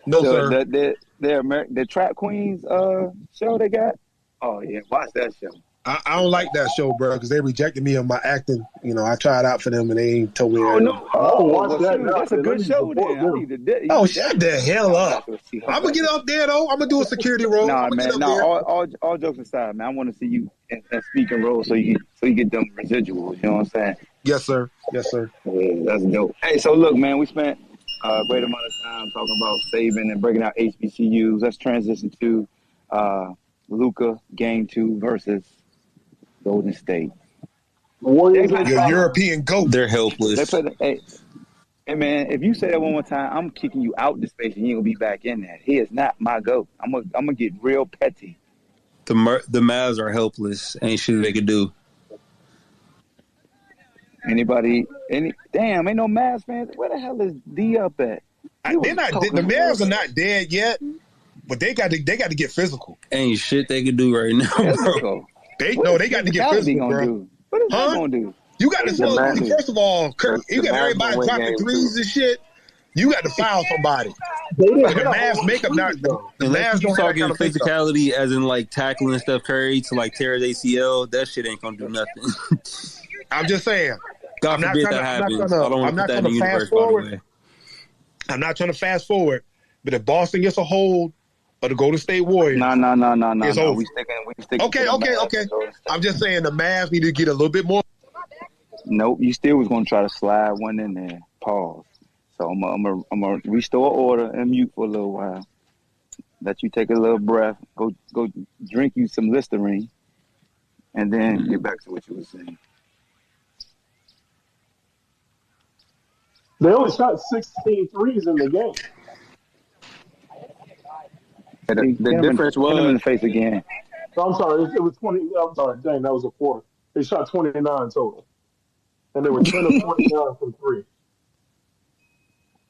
No, sir. The Trap Queens show they got? Oh, yeah. Watch that show. I don't like that show, bro, because they rejected me on my acting. I tried out for them, and they ain't told me that. Watch that. That's a good show, then. Oh, shut the hell up. I'm going to get up there, though. I'm going to do a security role. Nah, man. All jokes aside, man, I want to see you in that speaking role so you get them residuals. You know what I'm saying? Yes, sir. Yes, sir. Yeah, that's dope. Hey, so look, man, we spent a great amount of time talking about saving and breaking out HBCUs. Let's transition to Luka Game 2 versus Golden State. Your European GOAT. They're helpless. Hey, man, if you say that one more time, I'm kicking you out the space and you ain't gonna be back in there. He is not my GOAT. I'm gonna get real petty. The Mavs are helpless. Ain't shit they could do. Ain't no Mavs fans. Where the hell is D up at? The Mavs are not dead yet. but they got to get physical. Ain't shit they can do right now, bro. They got to get physical, bro. What is that gonna do? You got to first of all, Kirk, you got everybody dropping threes and shit. You got to foul somebody. The Mavs makeup not though. The Mavs don't talking kind of physicality, as in like tackling Steph Curry to like tear his ACL. That shit ain't gonna do nothing. I'm just saying. God forbid that happens. I don't want to put that in the universe, by the way. I'm not trying to fast forward, but if Boston gets a hold of the Golden State Warriors, no. It's over. We sticking. Okay. I'm just saying the Mavs need to get a little bit more. Nope, you still was gonna try to slide one in there. Pause. So I'm gonna restore order and mute for a little while. Let you take a little breath. Go drink you some Listerine, and then get back to what you were saying. They only shot 16 threes in the game. The difference was in the face again. I'm sorry, it was 20. I'm sorry, dang, that was a quarter. They shot 29 total, and they were 10 of 29 from three.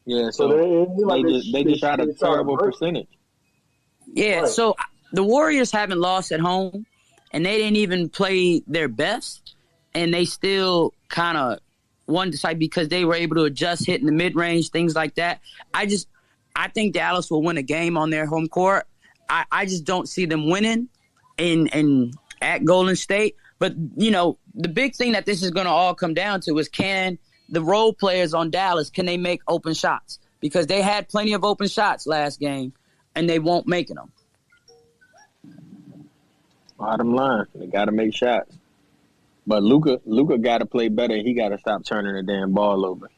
Yeah, so they just shot a terrible percentage. Yeah, so the Warriors haven't lost at home, and they didn't even play their best, and they still kind of won the side because they were able to adjust, hitting the mid-range, things like that. I think Dallas will win a game on their home court. I just don't see them winning in at Golden State. But, you know, the big thing that this is going to all come down to is can the role players on Dallas, can they make open shots? Because they had plenty of open shots last game, and they won't make them. Bottom line, they got to make shots. But Luka got to play better. He got to stop turning the damn ball over.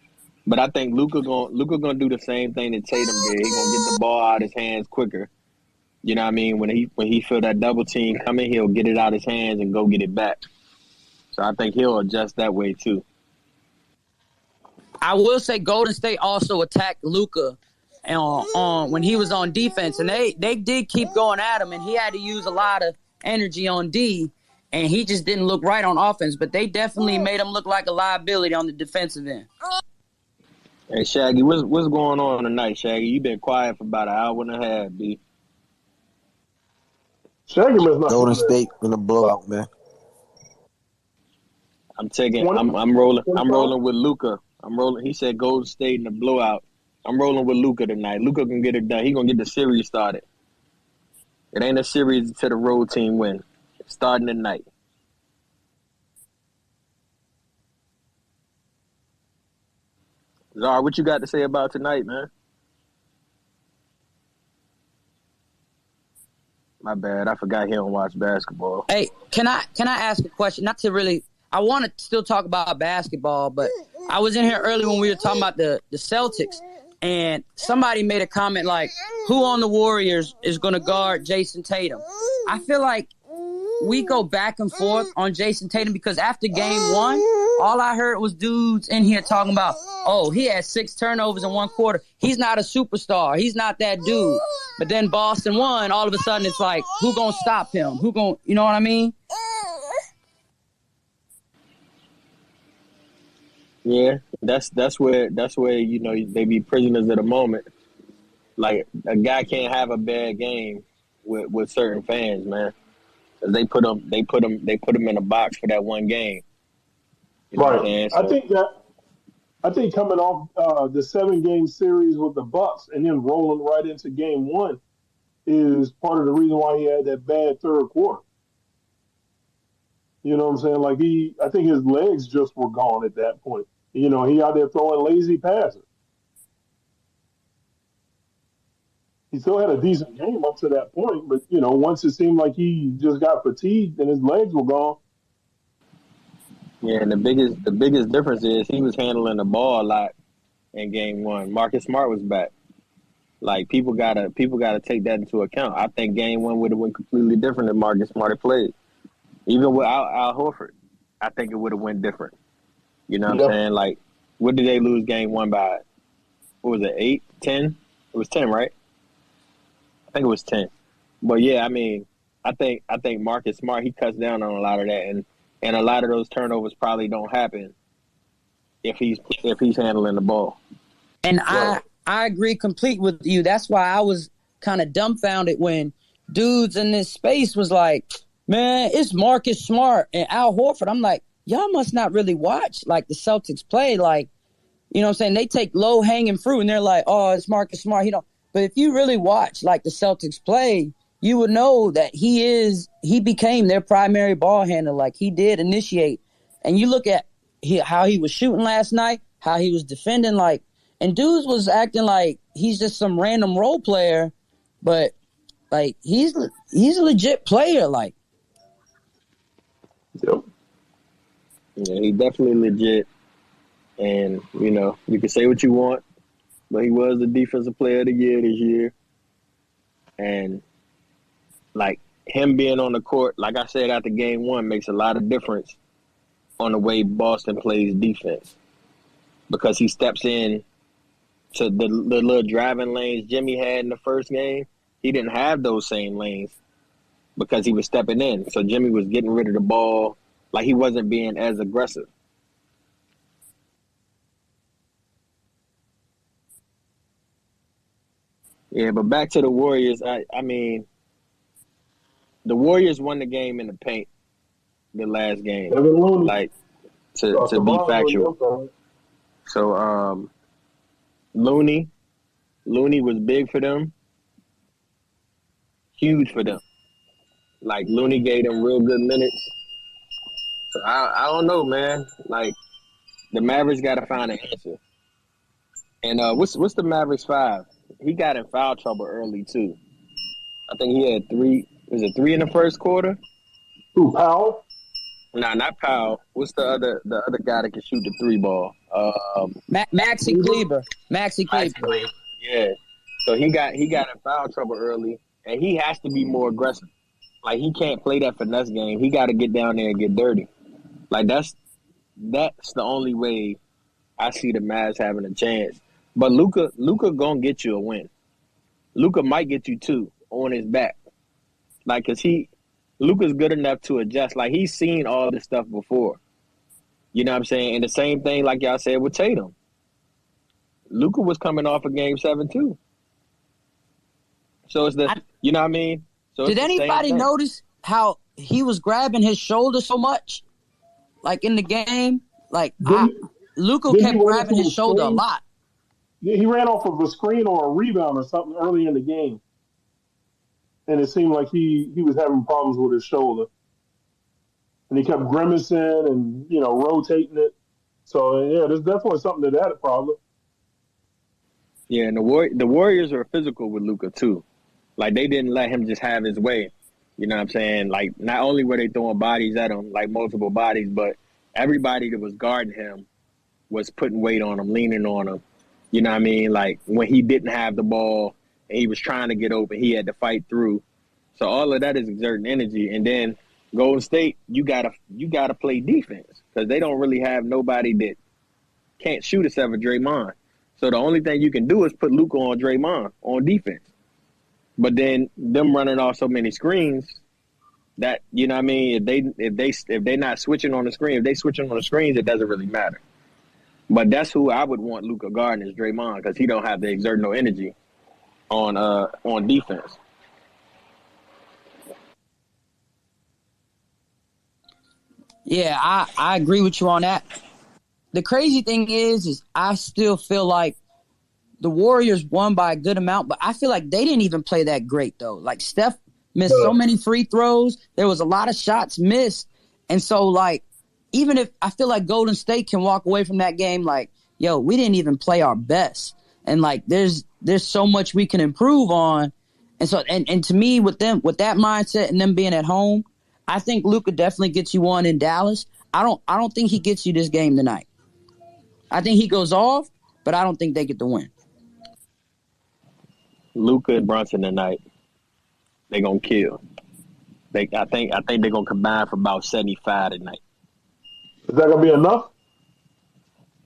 But I think Luka gonna do the same thing that Tatum did. He gonna get the ball out of his hands quicker. You know what I mean? When he feel that double team coming, he'll get it out of his hands and go get it back. So I think he'll adjust that way too. I will say Golden State also attacked Luka on when he was on defense, and they did keep going at him, and he had to use a lot of energy on D, and he just didn't look right on offense. But they definitely made him look like a liability on the defensive end. Hey Shaggy, what's going on tonight, Shaggy? You've been quiet for about an hour and a half, B. Shaggy must not Golden State in a blowout, man. I'm rolling with Luka. He said Golden State in a blowout. I'm rolling with Luka tonight. Luka can get it done. He gonna get the series started. It ain't a series until the road team win. It's starting tonight. Zara, what you got to say about tonight, man? My bad. I forgot he don't watch basketball. Hey, can I ask a question? Not to really, I want to still talk about basketball, but I was in here early when we were talking about the Celtics, and somebody made a comment like, who on the Warriors is going to guard Jason Tatum? I feel like we go back and forth on Jason Tatum because after game one, all I heard was dudes in here talking about, oh, he had 6 turnovers in one quarter. He's not a superstar. He's not that dude. But then Boston won. All of a sudden, it's like, who gonna stop him? Who gonna, you know what I mean? Yeah, that's where you know they be prisoners of the moment. Like a guy can't have a bad game with certain fans, man. They put them in a box for that one game. You know right. So, I think coming off the 7-game series with the Bucks and then rolling right into game one is part of the reason why he had that bad third quarter. You know what I'm saying? Like I think his legs just were gone at that point. You know, he out there throwing lazy passes. He still had a decent game up to that point, but, you know, once it seemed like he just got fatigued and his legs were gone. Yeah, and the biggest difference is he was handling the ball a lot in game one. Marcus Smart was back. Like, people gotta take that into account. I think game one would have went completely different if Marcus Smart had played. Even without Al Horford, I think it would have went different. You know what I'm saying? Like, what did they lose game one by? What was it, 8, 10? It was 10, right? I think it was 10. But yeah, I mean, I think Marcus Smart, he cuts down on a lot of that, and a lot of those turnovers probably don't happen if he's handling the ball. And I agree complete with you. That's why I was kind of dumbfounded when dudes in this space was like, man, it's Marcus Smart and Al Horford. I'm like, y'all must not really watch like the Celtics play. Like, you know what I'm saying? They take low hanging fruit and they're like, oh, it's Marcus Smart. But if you really watch like the Celtics play, you would know that he became their primary ball handler. Like he did initiate. And you look at how he was shooting last night, how he was defending, like, and dudes was acting like he's just some random role player, but like he's a legit player. Like, yep. Yeah, he's definitely legit. And, you know, you can say what you want, but he was the defensive player of the year this year. And, like, him being on the court, like I said after game one, makes a lot of difference on the way Boston plays defense. Because he steps in to the little driving lanes Jimmy had in the first game. He didn't have those same lanes because he was stepping in. So Jimmy was getting rid of the ball. Like, he wasn't being as aggressive. Yeah, but back to the Warriors. I mean, the Warriors won the game in the paint the last game. Like, to be factual. So, Looney was big for them. Huge for them. Like, Looney gave them real good minutes. So, I don't know, man. Like, the Mavericks got to find an answer. And what's the Mavericks 5? He got in foul trouble early, too. I think he had 3. Was it 3 in the first quarter? Who, Powell? Nah, not Powell. What's the other guy that can shoot the 3 ball? Maxi Kleber. Maxi Kleber. Yeah. So he got in foul trouble early, and he has to be more aggressive. Like, he can't play that finesse game. He got to get down there and get dirty. Like, that's the only way I see the Mavs having a chance. But Luka gonna get you a win. Luka might get you 2 on his back. Like, cause Luka's good enough to adjust. Like, he's seen all this stuff before. You know what I'm saying? And the same thing, like y'all said, with Tatum. Luka was coming off of Game 7 too. So it's you know what I mean? So did anybody notice how he was grabbing his shoulder so much? Like in the game? Like Luka kept grabbing his shoulder a lot. Yeah, he ran off of a screen or a rebound or something early in the game. And it seemed like he was having problems with his shoulder. And he kept grimacing and, you know, rotating it. So, yeah, there's definitely something to that problem. Yeah, and the Warriors are physical with Luka, too. Like, they didn't let him just have his way. You know what I'm saying? Like, not only were they throwing bodies at him, like multiple bodies, but everybody that was guarding him was putting weight on him, leaning on him. You know what I mean? Like, when he didn't have the ball and he was trying to get open, he had to fight through. So all of that is exerting energy. And then Golden State, you gotta play defense because they don't really have nobody that can't shoot except for Draymond. So the only thing you can do is put Luka on Draymond on defense. But then them running off so many screens that, you know what I mean, if they not switching on the screen, if they switching on the screens, it doesn't really matter. But that's who I would want Luka guarding is Draymond because he don't have to exert no energy on defense. Yeah, I agree with you on that. The crazy thing is I still feel like the Warriors won by a good amount, but I feel like they didn't even play that great, though. Like, Steph missed so many free throws. There was a lot of shots missed. And so, like, even if I feel like Golden State can walk away from that game like, yo, we didn't even play our best. And, like, there's so much we can improve on. And so, and to me, with that mindset and them being at home, I think Luka definitely gets you one in Dallas. I don't think he gets you this game tonight. I think he goes off, but I don't think they get the win. Luka and Brunson tonight, they gonna kill. I think they're gonna combine for about 75 tonight. Is that gonna be enough?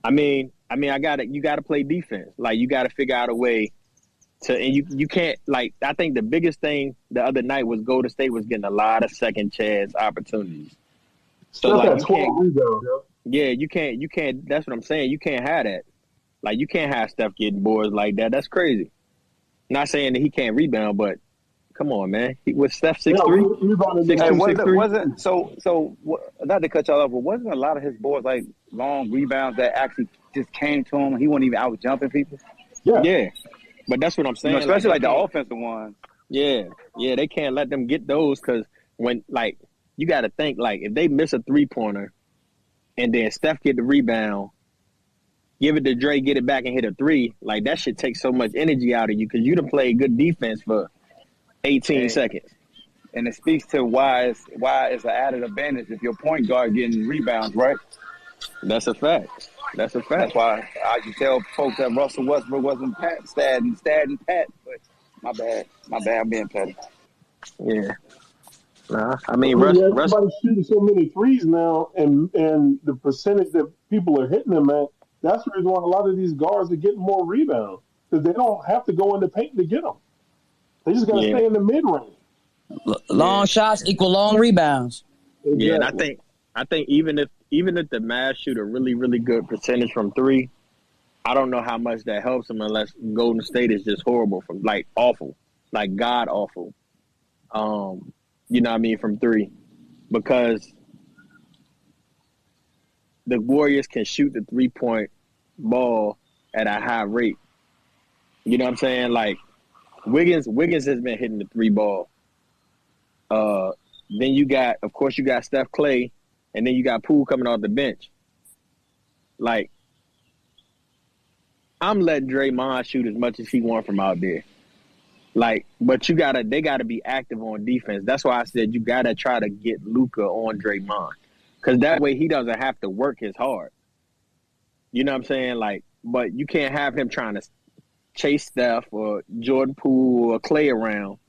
I mean, you gotta play defense. Like, you gotta figure out a way to, and you can't, like, I think the biggest thing the other night was Golden State was getting a lot of second chance opportunities. So like, you can't. That's what I'm saying. You can't have that. Like, you can't have Steph getting boards like that. That's crazy. Not saying that he can't rebound, but come on, man. He was Steph 6'3". So not to cut y'all off, but wasn't a lot of his boys like long rebounds that actually just came to him? He wasn't even out jumping people. Yeah. But that's what I'm saying. Especially like the offensive one. Yeah, they can't let them get those because when like you got to think like if they miss a 3-pointer and then Steph get the rebound, give it to Dre, get it back and hit a 3, like that should take so much energy out of you because you done played good defense for 18 seconds. And it speaks to why it's an added advantage if your point guard getting rebounds, right? That's a fact. That's why I can tell folks that Russell Westbrook wasn't Stad and Pat, but my bad, I'm being petty. Yeah. Nah, I mean, everybody's shooting so many threes now, and the percentage that people are hitting them at, that's the reason why a lot of these guards are getting more rebounds because they don't have to go in the paint to get them. They just got to stay in the mid-range. Long shots equal long rebounds. Exactly. Yeah, and I think even if the Mavs shoot a really, really good percentage from 3, I don't know how much that helps them unless Golden State is just horrible from like awful, like god awful. You know what I mean, from 3. Because the Warriors can shoot the 3-point ball at a high rate. You know what I'm saying? Like Wiggins has been hitting the 3 ball. Then you got Steph Clay, and then you got Poole coming off the bench. Like, I'm letting Draymond shoot as much as he wants from out there. Like, but they gotta be active on defense. That's why I said you gotta try to get Luka on Draymond. Cause that way he doesn't have to work as hard. You know what I'm saying? Like, but you can't have him trying to chase Steph or Jordan Poole or Clay around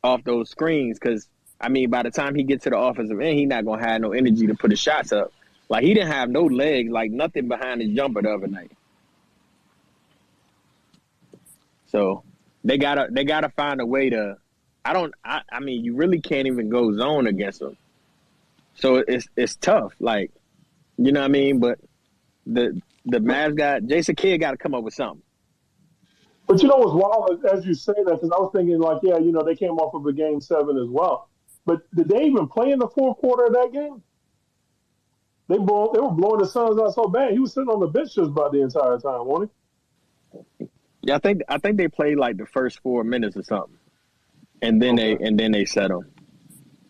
off those screens. Cause I mean, by the time he gets to the offensive end, he's not gonna have no energy to put his shots up. Like he didn't have no legs, like nothing behind his jumper the other night. So they gotta find a way to. I mean, you really can't even go zone against them. So it's tough, like, you know what I mean. But the Mavs Jason Kidd got to come up with something. But you know what's wild as you say that, because I was thinking like, yeah, you know, they came off of a Game 7 as well. But did they even play in the fourth quarter of that game? They were blowing the Suns out so bad. He was sitting on the bench just about the entire time, wasn't he? Yeah, I think they played like the first 4 minutes or something, and then they settled.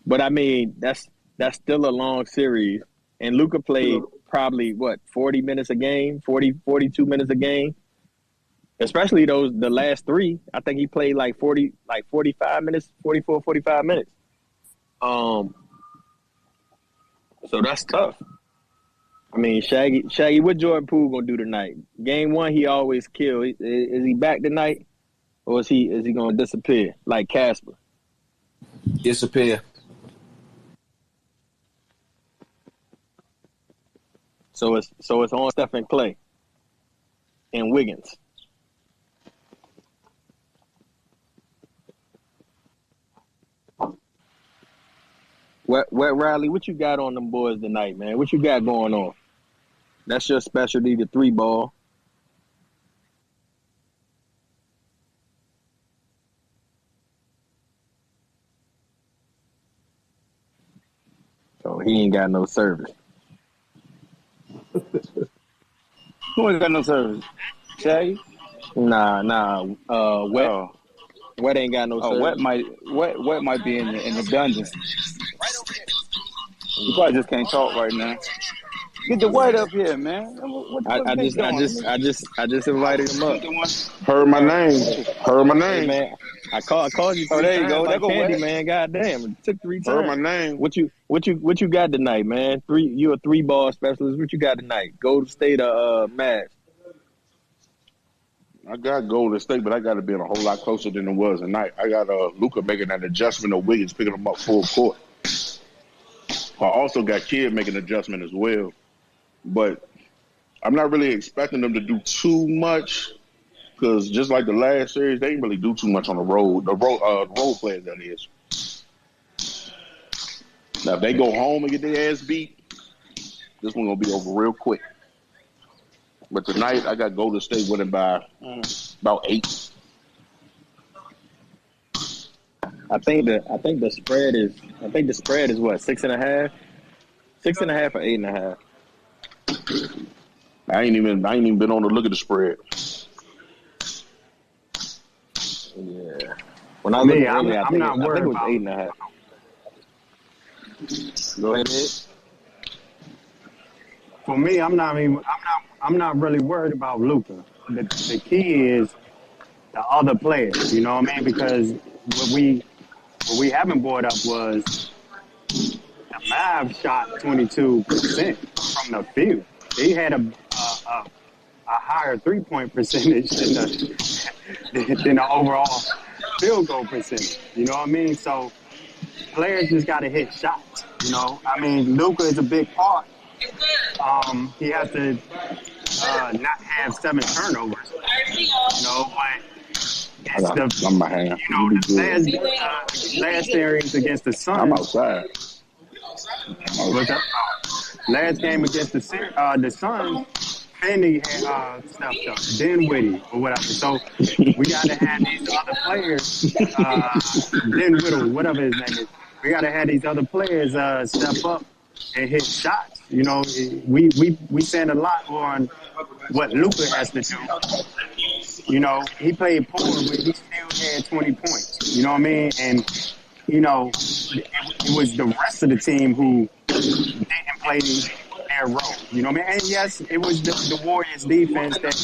But I mean, that's still a long series, and Luka played probably 40 minutes a game, 42 minutes a game. Especially the last 3. I think he played like 45 minutes, 44, 45 minutes. So that's tough. I mean, Shaggy, what Jordan Poole gonna do tonight? Game 1, he always kill. Is he back tonight, or is he gonna disappear like Casper? Disappear. So it's on Stephen Clay and Wiggins. What Riley? What you got on them boys tonight, man? What you got going on? That's your specialty, the 3 ball. So he ain't got no service. Who ain't got no service? Shaggy? Nah. Wet. Wet ain't got no service. Wet might be in the dungeon. You probably just can't talk right now. Get the White up here, man. I just invited him up. Heard my name. Hey, man. I called you. Oh, there you go. Like Candy, man. Goddamn, it took 3 times. Heard my name. What you got tonight, man? You a 3 ball specialist. What you got tonight? Golden State Mavs. I got Golden State, but I got to be a whole lot closer than it was tonight. I got Luka making an adjustment of Wiggins picking him up full court. I also got Kidd making an adjustment as well. But I'm not really expecting them to do too much because just like the last series, they didn't really do too much on the road. The role players, that is. Now, if they go home and get their ass beat, this one going to be over real quick. But tonight, I got Golden State winning by about 8. I think the spread is what, 6.5? 6.5 or 8.5. I ain't even been on to look at the spread. Yeah. When I look at earlier, I think it was 8.5. Go ahead, Ed. For me, I'm not really worried about Luka. The key is the other players. You know what I mean? Because what we haven't brought up was the Mavs shot 22% from the field. They had a higher 3-point percentage than the overall field goal percentage. You know what I mean? So players just got to hit shots. You know, I mean, Luka is a big part. He has to not have 7 turnovers. You know, but it's the last series against the Suns. I'm outside. Last game against the Suns, Fendi had stepped up, Dinwiddie or whatever. So we got to have these other players, Dinwiddie, whatever his name is. We got to have these other players step up and hit shots. You know, we stand a lot on what Luka has to do. You know, he played poor, but he still had 20 points. You know what I mean? And, you know, it was the rest of the team who didn't play their role. You know what I mean? And, yes, it was the Warriors' defense that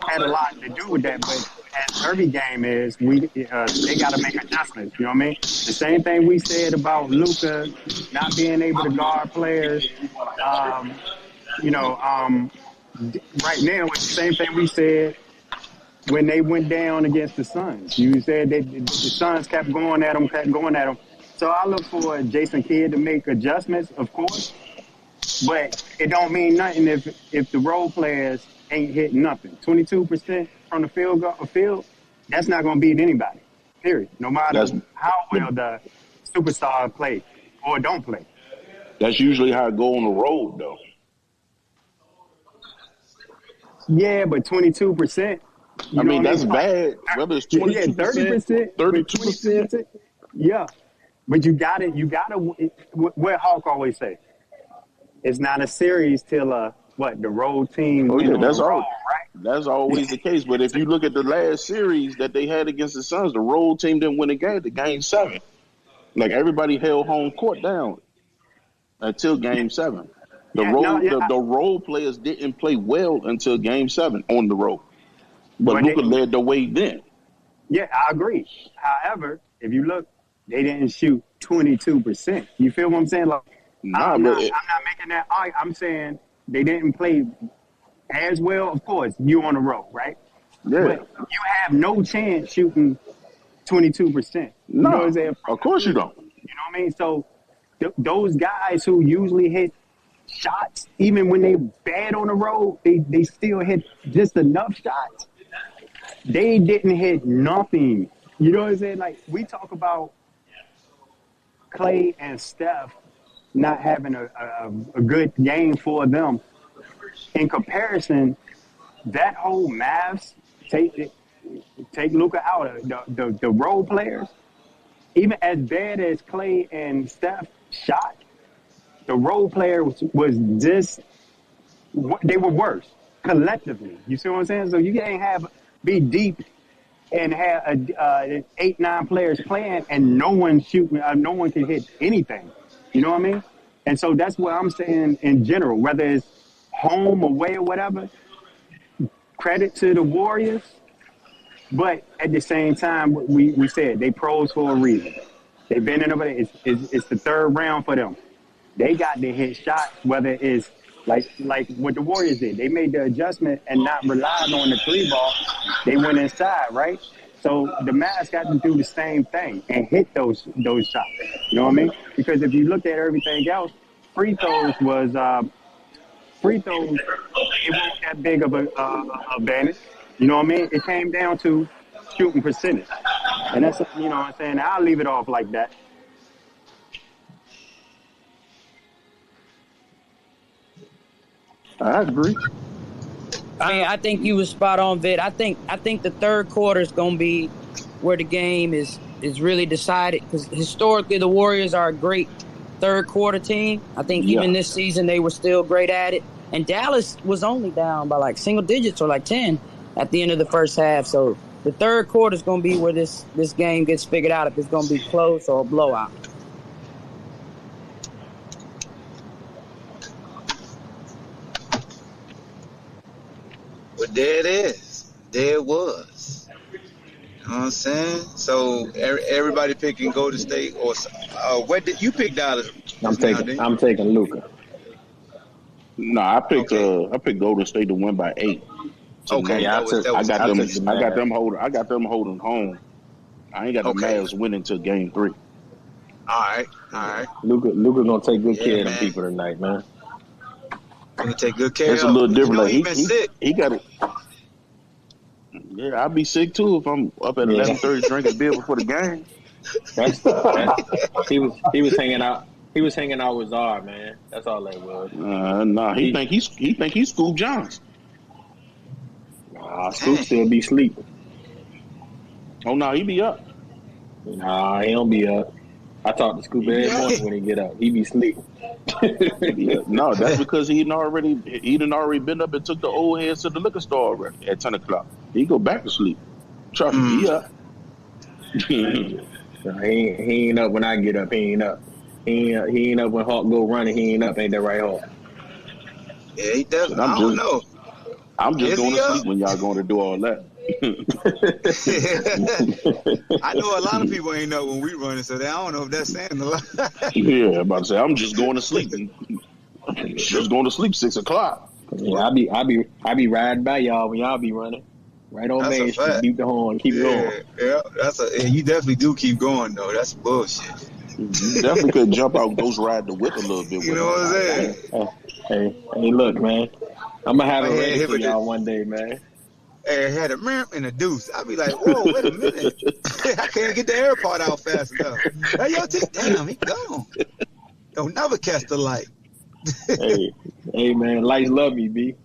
had a lot to do with that. But as every game is, they got to make adjustments. You know what I mean? The same thing we said about Luka not being able to guard players. Right now, it's the same thing we said when they went down against the Suns. You said that the Suns kept going at them. So I look for Jason Kidd to make adjustments, of course. But it don't mean nothing if the role players ain't hitting nothing. 22% from the field, that's not going to beat anybody, period. No matter how well the superstar play or don't play. That's usually how it go on the road, though. Yeah, but 22%. I mean, that's bad. Whether it's 22%, 30%, 32%. Yeah, but you got to. What Hawk always say, it's not a series till the road team. Oh yeah, that's all. Right? That's always the case. But if you look at the last series that they had against the Suns, the road team didn't win the game 7. Like everybody held home court down until game 7. The role players didn't play well until game 7 on the road. But Luka led the way then. Yeah, I agree. However, if you look, they didn't shoot 22%. You feel what I'm saying? Like, I'm not making that. I'm saying they didn't play as well. Of course, you on the road, right? Yeah. But you have no chance shooting 22%. No, you know what I'm saying? Of course you don't. You know what I mean? So those guys who usually hit shots, even when they bad on the road, they still hit just enough shots. They didn't hit nothing. You know what I'm saying? Like, we talk about Clay and Steph not having a good game for them. In comparison, that whole Mavs, take Luka out of the role players, even as bad as Clay and Steph shot, the role players was just, they were worse collectively. You see what I'm saying? So you can't be deep and have 8-9 players playing and no one shooting, no one can hit anything. You know what I mean? And so that's what I'm saying in general, whether it's home, away, or whatever. Credit to the Warriors, but at the same time, we said they pros for a reason. They've been in over there. It's the third round for them. They got to hit shots, whether it's like what the Warriors did. They made the adjustment and not relied on the 3 ball. They went inside, right? So the Mavs got to do the same thing and hit those shots. You know what I mean? Because if you look at everything else, free throws, it wasn't that big of a advantage. You know what I mean? It came down to shooting percentage. And that's, you know what I'm saying? I'll leave it off like that. I agree. I mean, I think you was spot on, Vid. I think the third quarter is going to be where the game is is really decided because historically the Warriors are a great third quarter team. I think even this season they were still great at it. And Dallas was only down by like single digits or like 10 at the end of the first half. So the third quarter is going to be where this game gets figured out if it's going to be close or a blowout. Well, there it is. There it was. You know what I'm saying? So everybody picking Golden State, or what did you pick, Dallas? I'm taking Luka. No, I picked Golden State to win by 8. Okay, I got them holding home. I ain't got the Mavs winning till game 3. All right. Luka gonna take good care of them people tonight, man. Gonna take good care. It's a little different. You know, he been sick. He got it. Yeah, I'd be sick too if I'm up at 11:30 drinking beer before the game. He was hanging out. He was hanging out with Czar, man. That's all that was. He think he's Scoop Johnson. Nah, Scoop still be sleeping. Oh no, he be up. Nah, he don't be up. I talk to Scoop every morning when he get up. He be sleeping. No, that's because he done already been up and took the old heads to the liquor store already at 10 o'clock. He go back to sleep. Trust me, he up. He ain't up when I get up. He ain't up. He ain't up when Hawk go running. He ain't up. Ain't that right, Hawk? Yeah, he does. I don't know. I'm just going to sleep when y'all going to do all that. I know a lot of people ain't know when we running, so I don't know if that's saying a lot. Yeah, I'm about to say I'm just going to sleep. Just going to sleep 6 o'clock. Yeah, I be riding by y'all when y'all be running. Right on Main Street, beat the horn, keep going. Yeah, you definitely do keep going though. That's bullshit. You definitely could jump out, ghost ride the whip a little bit. You know what I'm saying? Hey, look, man. I'm gonna have it ready for y'all one day, man. Hey, I had a ramp and a deuce. I'd be like, whoa, wait a minute. I can't get the AirPod out fast enough. Hey, yo, damn, he gone. Don't never catch the light. hey, man, lights love me, B.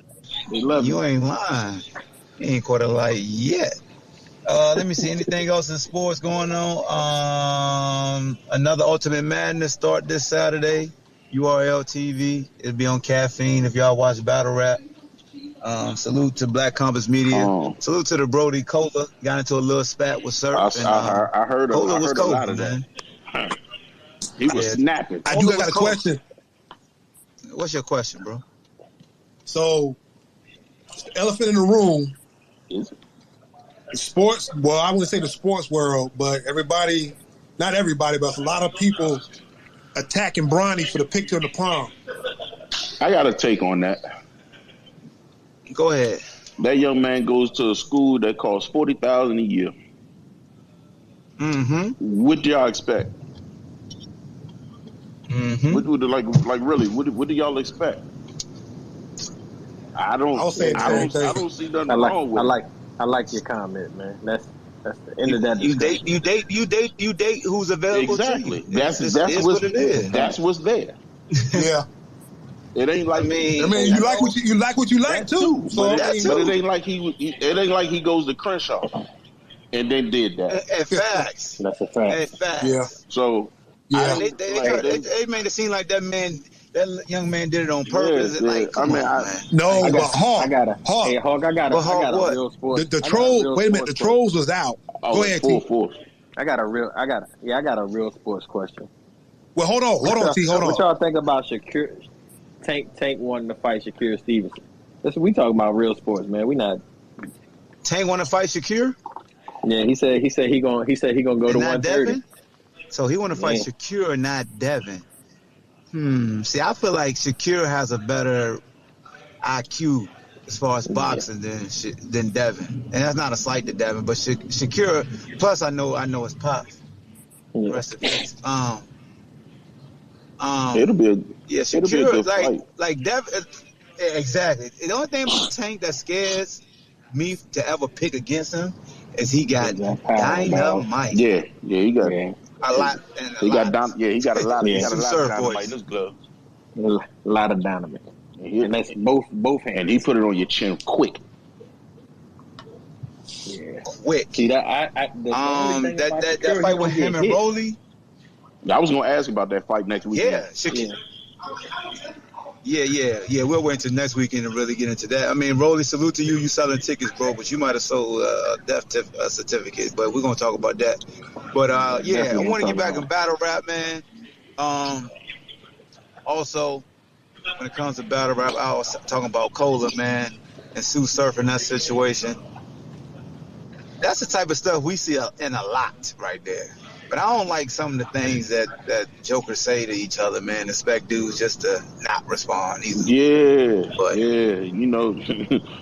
They love me. You ain't lying. You ain't caught a light yet. Let me see. Anything else in sports going on? Another Ultimate Madness start this Saturday. URL TV. It'll be on Caffeine if y'all watch Battle Rap. Salute to Black Compass Media. Salute to the Brody Cola. Got into a little spat with Surf. I heard a lot of that. He was snapping. I do got a question. What's your question, bro? So, the elephant in the room. Sports, well, I wouldn't say the sports world, but everybody, not everybody, but a lot of people attacking Bronny for the picture in the prom. I got a take on that. Go ahead. That young man goes to a school that costs $40,000 a year. Mm-hmm. What do y'all expect? Mm-hmm. What would really? What do y'all expect? I don't see nothing wrong with it. I like your comment, man. That's the end of that discussion. You date who's available. Exactly. To you. That's what it is. That's what's there. Yeah. It ain't like you like what you like too. So but it ain't like he goes to Crenshaw and then did that. Facts. That's a fact. Facts. Yeah. So they made it seem like that young man did it on purpose. Yeah, like, come on, man. No, but Hawk. I got a real sports. The troll. Wait a minute. The trolls was out. Go ahead, T. I got a real sports question. Well, hold on, T. Hold on. What y'all think about Shakur? Tank wanting to fight Shakur Stevenson. We talking about real sports, man. We not. Tank want to fight Shakur? Yeah, he said he gonna go to 130. So he want to fight Shakur, not Devin. See, I feel like Shakur has a better IQ as far as boxing than Devin, and that's not a slight to Devin, but Shakur. Plus, I know his pops. Rest in peace. It'll be a good like Devin. Exactly. The only thing about Tank that scares me to ever pick against him is he got dynamite. Yeah, he got a lot. He got a lot of dynamite in his glove. A lot of dynamite. And that's both hands. And he put it on your chin quick. Yeah. quick. See that that fight with him and Rolly. I was gonna ask about that fight next week. Yeah. We'll wait until next weekend to really get into that. I mean, Rolly, salute to you. You selling tickets, bro, but you might have sold a death certificate. But we're gonna talk about that. But I want to get back in battle rap, man. Also, when it comes to battle rap, I was talking about Cola, man, and Sue Surf in that situation. That's the type of stuff we see in a lot right there. But I don't like some of the things that jokers say to each other, man. Expect dudes just to not respond either.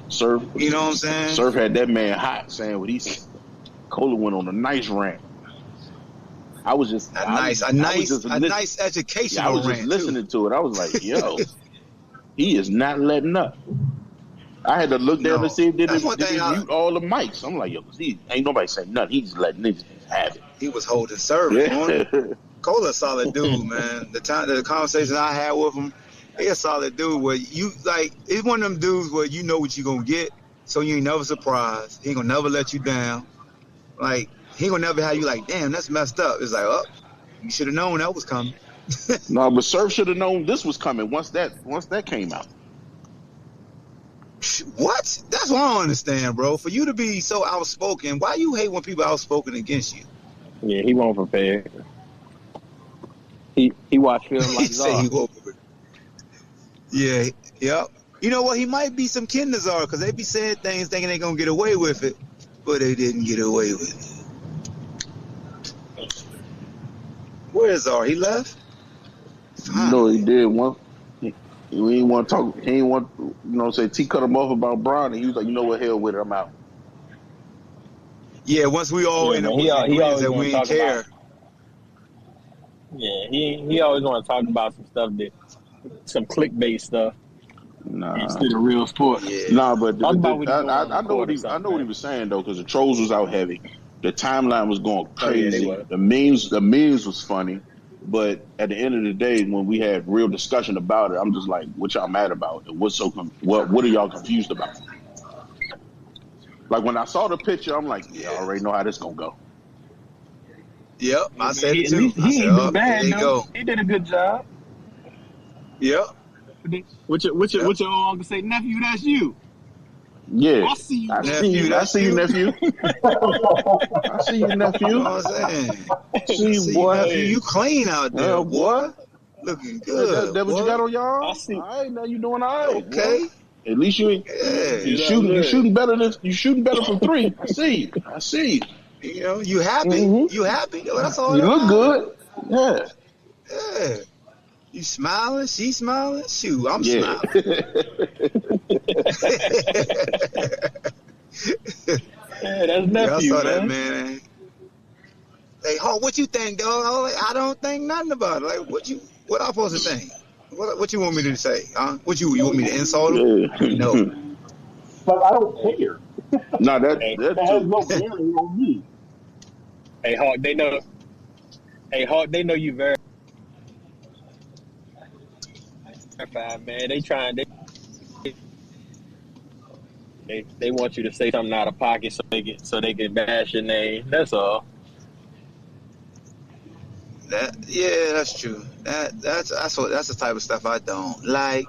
Surf. You know what I'm saying? Surf had that man hot saying what he said. Cola went on a nice rant. I was just a nice educational I was rant just listening to it. I was like, yo, he is not letting up. I had to look down to see if they mute all the mics. I'm like, yo, ain't nobody saying nothing. He's letting niggas have it. He was holding serve. Cola, a solid dude, man. The conversation I had with him, he a solid dude. Where you like, he's one of them dudes where you know what you gonna get, so you ain't never surprised. He ain't gonna never let you down. Like, he gonna never have you like, damn, that's messed up. It's like, oh, you should have known that was coming. No, but Surf should have known this was coming once that came out. What? That's what I don't understand, bro. For you to be so outspoken, why you hate when people are outspoken against you? Yeah, he won't prepare. He watched film like Czar. He won't prepare. Yeah, yep. You know what? He might be some kin to Czar because they be saying things thinking they gonna get away with it, but they didn't get away with it. Where's Czar? He left? No, he did one. He ain't want to talk. He ain't want, say T cut him off about Bron, and he was like, you know what, hell with it, I'm out. Yeah, once we all in agreement that we didn't care. He always want to talk about some stuff some clickbait stuff. Instead of real sport. Yeah. Nah, but I know what he was saying though, because the trolls was out heavy. The timeline was going crazy. The memes was funny. But at the end of the day, when we had real discussion about it, I'm just like, what y'all mad about? What are y'all confused about? Like, when I saw the picture, I'm like, yeah, I already know how this gonna go. Yep, I said it too. He ain't bad, though. He did a good job. Yep. What your uncle say, nephew, that's you. Yeah. I see you, nephew. I see you, nephew. I see you, nephew. You know what I'm saying? See, boy. Nephew, you clean out there, boy. Looking good. That what you got on y'all? I see. All right, now you doing all right. Okay. Boy. At least you shooting better from three. I see you. You know, you happy. Mm-hmm. You happy. That's all. You look good. Yeah. Yeah. You smiling? She smiling? Shoot, I'm smiling. That's nephew, I saw that, man. Hey, what you think, dog? I don't think nothing about it. Like, what I supposed to think? What you want me to say? Huh? What you want me to insult him? No. But I don't care. No, that has no bearing on me. Hey, Hawk, they know you very verified, man. They want you to say something out of pocket so they can bash your name. That's all. That's true. That's the type of stuff I don't like.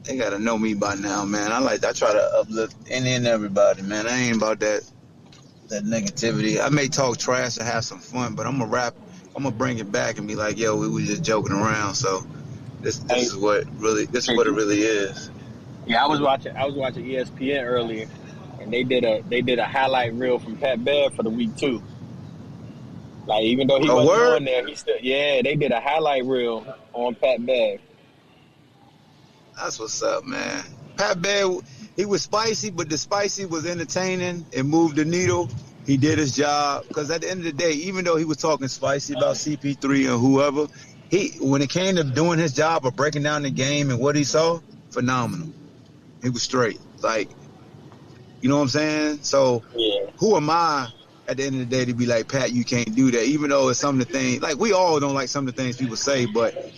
They gotta know me by now, man. I try to uplift any and everybody, man. I ain't about that negativity. I may talk trash and have some fun, but I'm gonna bring it back and be like, yo, we were just joking around. So this is what it really is. Yeah, I was watching ESPN earlier, and they did a highlight reel from Pat Bev for the week 2. Like, even though he wasn't on there, they did a highlight reel on Pat Bev. That's what's up, man. Pat Bev, he was spicy, but the spicy was entertaining. It moved the needle. He did his job. Because at the end of the day, even though he was talking spicy about CP3 and whoever, when it came to doing his job of breaking down the game and what he saw, phenomenal. He was straight. Like, you know what I'm saying? So, who am I at the end of the day to be like, Pat, you can't do that? Even though it's some of the things, like, we all don't like some of the things people say, but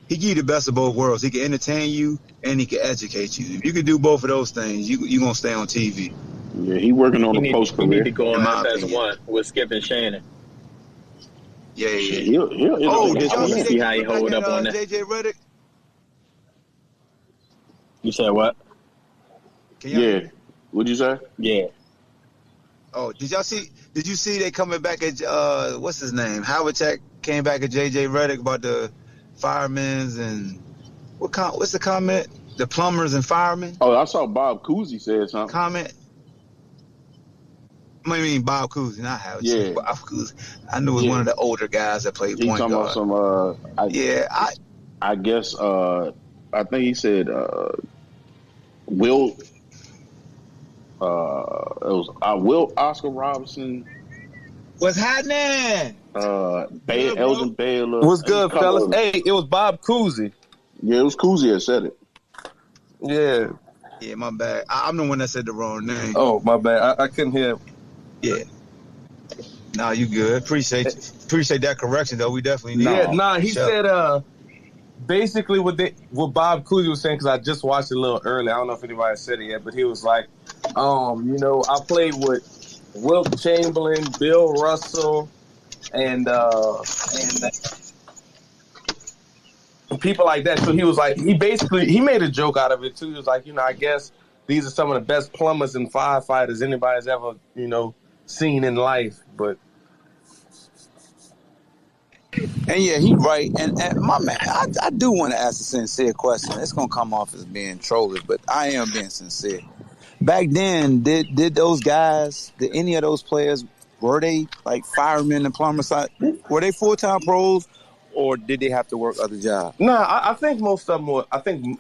he give you the best of both worlds. He can entertain you and he can educate you. If you can do both of those things, you're going to stay on TV. Yeah, he working on a post career. He need to go on SS1 with Skip and Shannon. Yeah. He'll did y'all see how he hold up on that? JJ Redick? You said what? Yeah. What'd you say? Yeah. Oh, did you see they coming back at what's his name? Howard Tech came back at JJ Redick about the firemen and what's the comment? The plumbers and firemen? Oh, I saw Bob Cousy said something. Comment. I mean Bob Cousy, not Howard. Yeah. Bob Cousy. I knew it was one of the older guys that played point talking guard. About some I guess I think he said Will Oscar Robinson. What's happening? Elgin Baylor. What's good, fellas? Hey, it was Bob Cousy. Yeah, it was Cousy that said it. Yeah. Yeah, my bad. I'm the one that said the wrong name. Oh, my bad. I couldn't hear. Yeah. Nah, you good. Appreciate that correction, though. We definitely need it. Yeah, he said basically what Bob Cousy was saying, because I just watched it a little early. I don't know if anybody said it yet, but he was like, I played with Wilt Chamberlain, Bill Russell, and people like that. So he was like, he made a joke out of it too. He was like, I guess these are some of the best plumbers and firefighters anybody's ever, seen in life. But and yeah, he's right. And my man, I do want to ask a sincere question. It's gonna come off as being trollish, but I am being sincere. Back then, did those guys, did any of those players, were they like firemen and plumbers? Were they full-time pros, or did they have to work other jobs? No, I think most of them were. I think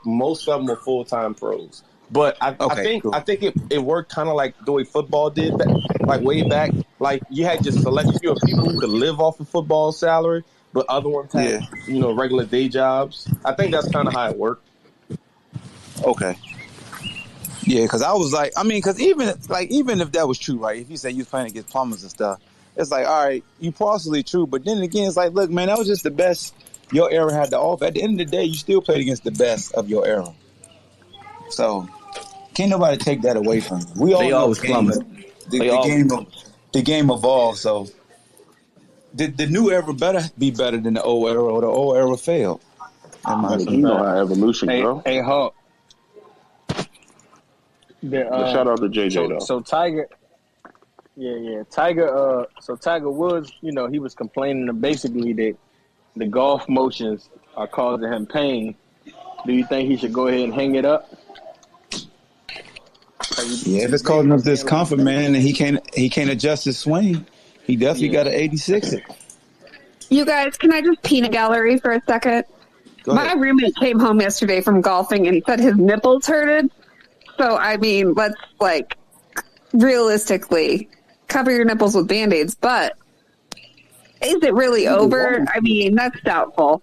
most of them were full-time pros. But I think it worked kind of like the way football did, like way back. Like you had just select few people who could live off of football salary, but other ones had regular day jobs. I think that's kind of how it worked. Okay. Yeah, because I was like, because even if that was true, right? If you say you was playing against plumbers and stuff, it's like, all right, you partially true, but then again, it's like, look, man, that was just the best your era had to offer. At the end of the day, you still played against the best of your era. So can't nobody take that away from you. We all know the game evolved. So the new era better be better than the old era, or the old era failed. You know how evolution, bro. Hey, Hawk. Shout out to JJ though. So Tiger, Tiger. So Tiger Woods, he was complaining basically that the golf motions are causing him pain. Do you think he should go ahead and hang it up? Yeah, if it's causing him discomfort, man, and he can't adjust his swing, he definitely got an 86. You guys, can I just peanut gallery for a second? My roommate came home yesterday from golfing and said his nipples hurted. So, let's, realistically cover your nipples with Band-Aids. But is it really over? That's doubtful.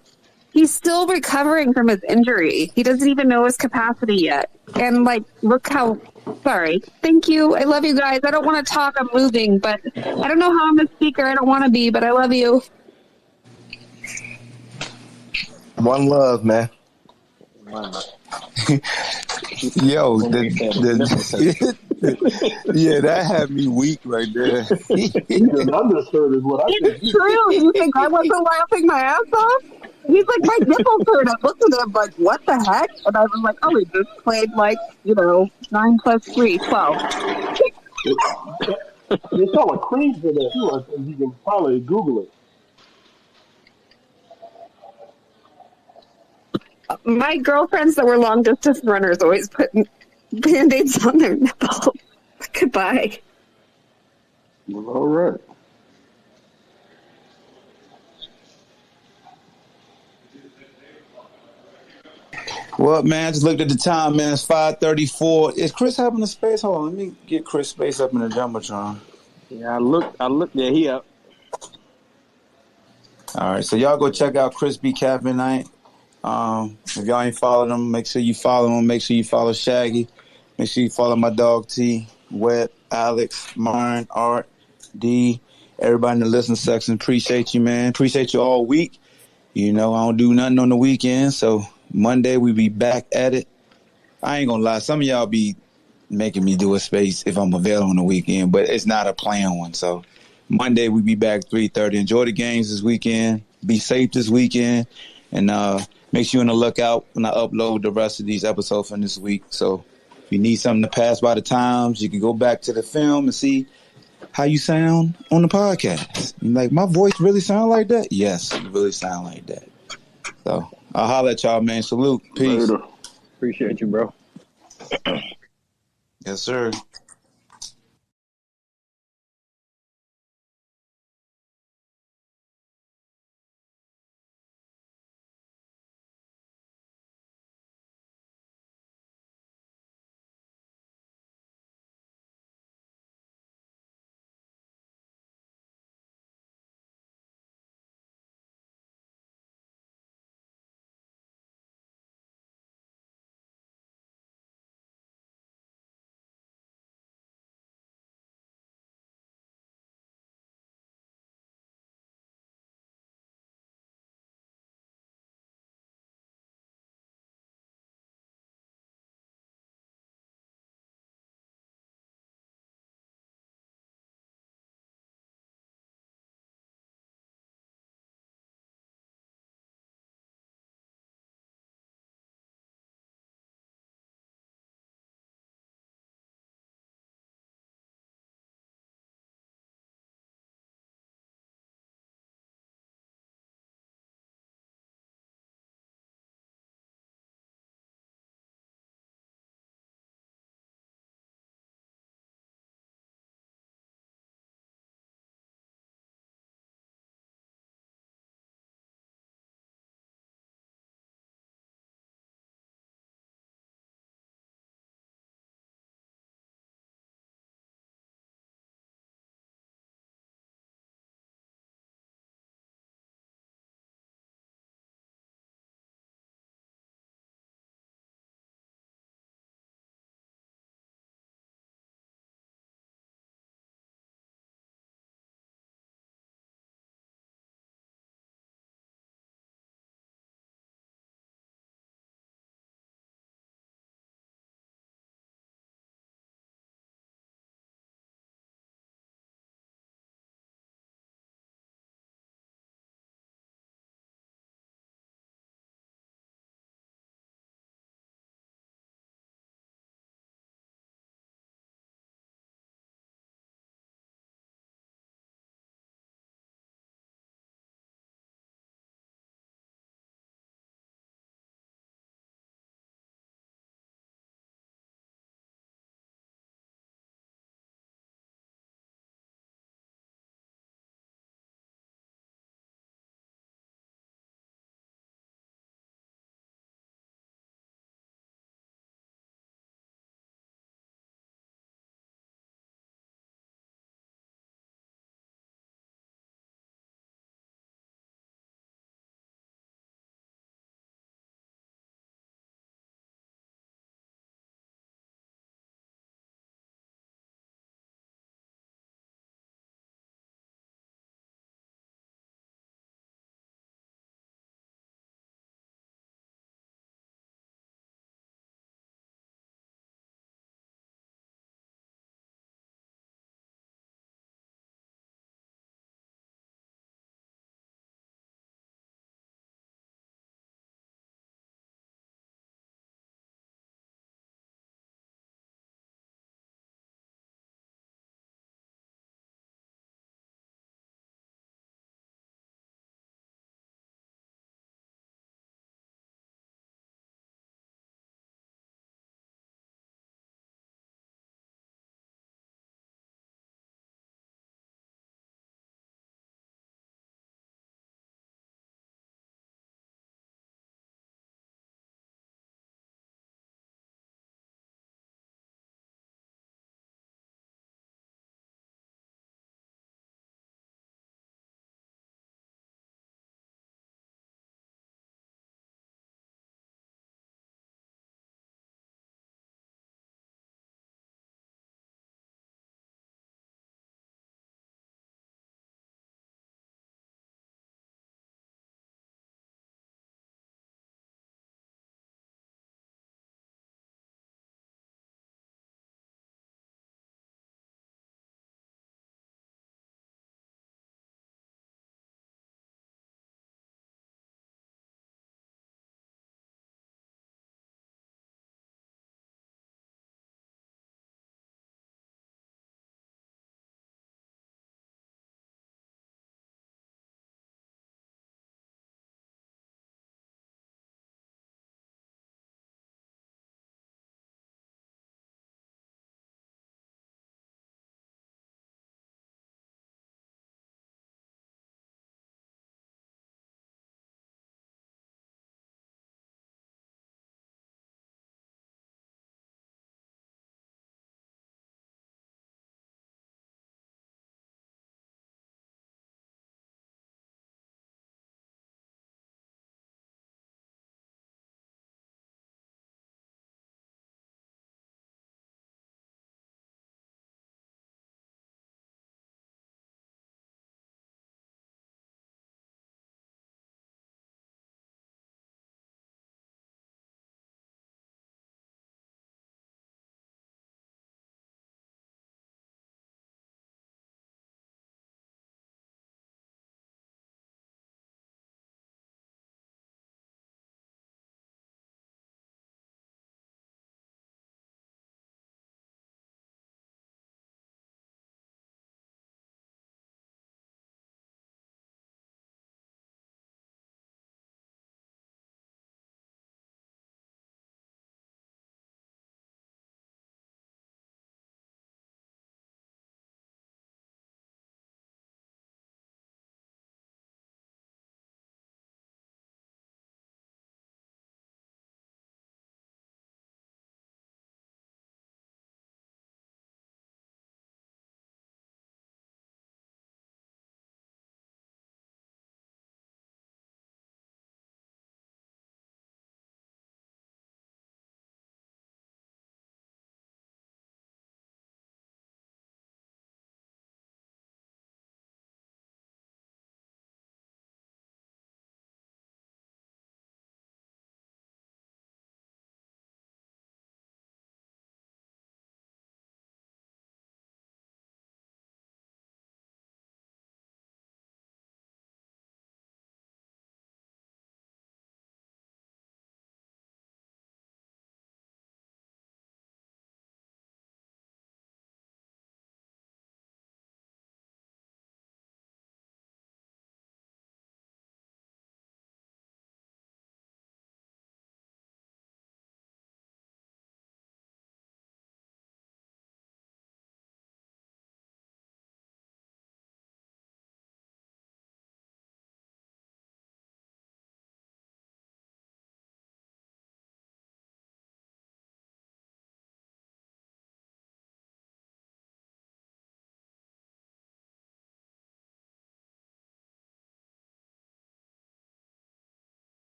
He's still recovering from his injury. He doesn't even know his capacity yet. And, look how... Sorry. Thank you. I love you guys. I don't want to talk. I'm moving. But I don't know how I'm a speaker. I don't want to be, but I love you. One love, man. Yo, yeah, that had me weak right there. Understood is what I think. It's true. You think I wasn't laughing my ass off? He's like, my nipples hurt. I looked at him like, what the heck? And I was like, oh, he just played 9 + 3, 12. You saw a cream for that too. I think you can probably Google it. My girlfriends that were long distance runners always put Band-Aids on their nipples. Goodbye. Well, all right. Well, man, I just looked at the time, man. It's 5:34. Is Chris having a space? Hold on, let me get Chris space up in the Jumbotron. Yeah, I look. Yeah, he up. All right, so y'all go check out Chris B. Kaepernick Night. If y'all ain't followed him, make sure you follow him. Make sure you follow Shaggy. Make sure you follow my dog T, Wet, Alex, Marn, Art, D, everybody in the listening section. Appreciate you, man. Appreciate you all week. I don't do nothing on the weekend, so Monday we be back at it. I ain't gonna lie, some of y'all be making me do a space if I'm available on the weekend, but it's not a planned one. So Monday we be back 3:30. Enjoy the games this weekend. Be safe this weekend, and make sure you're on the lookout when I upload the rest of these episodes from this week. So if you need something to pass by the times, you can go back to the film and see how you sound on the podcast. You're like, my voice really sound like that? Yes, it really sound like that. So I'll holler at y'all, man. Salute. Peace. Appreciate you, bro. Yes, sir.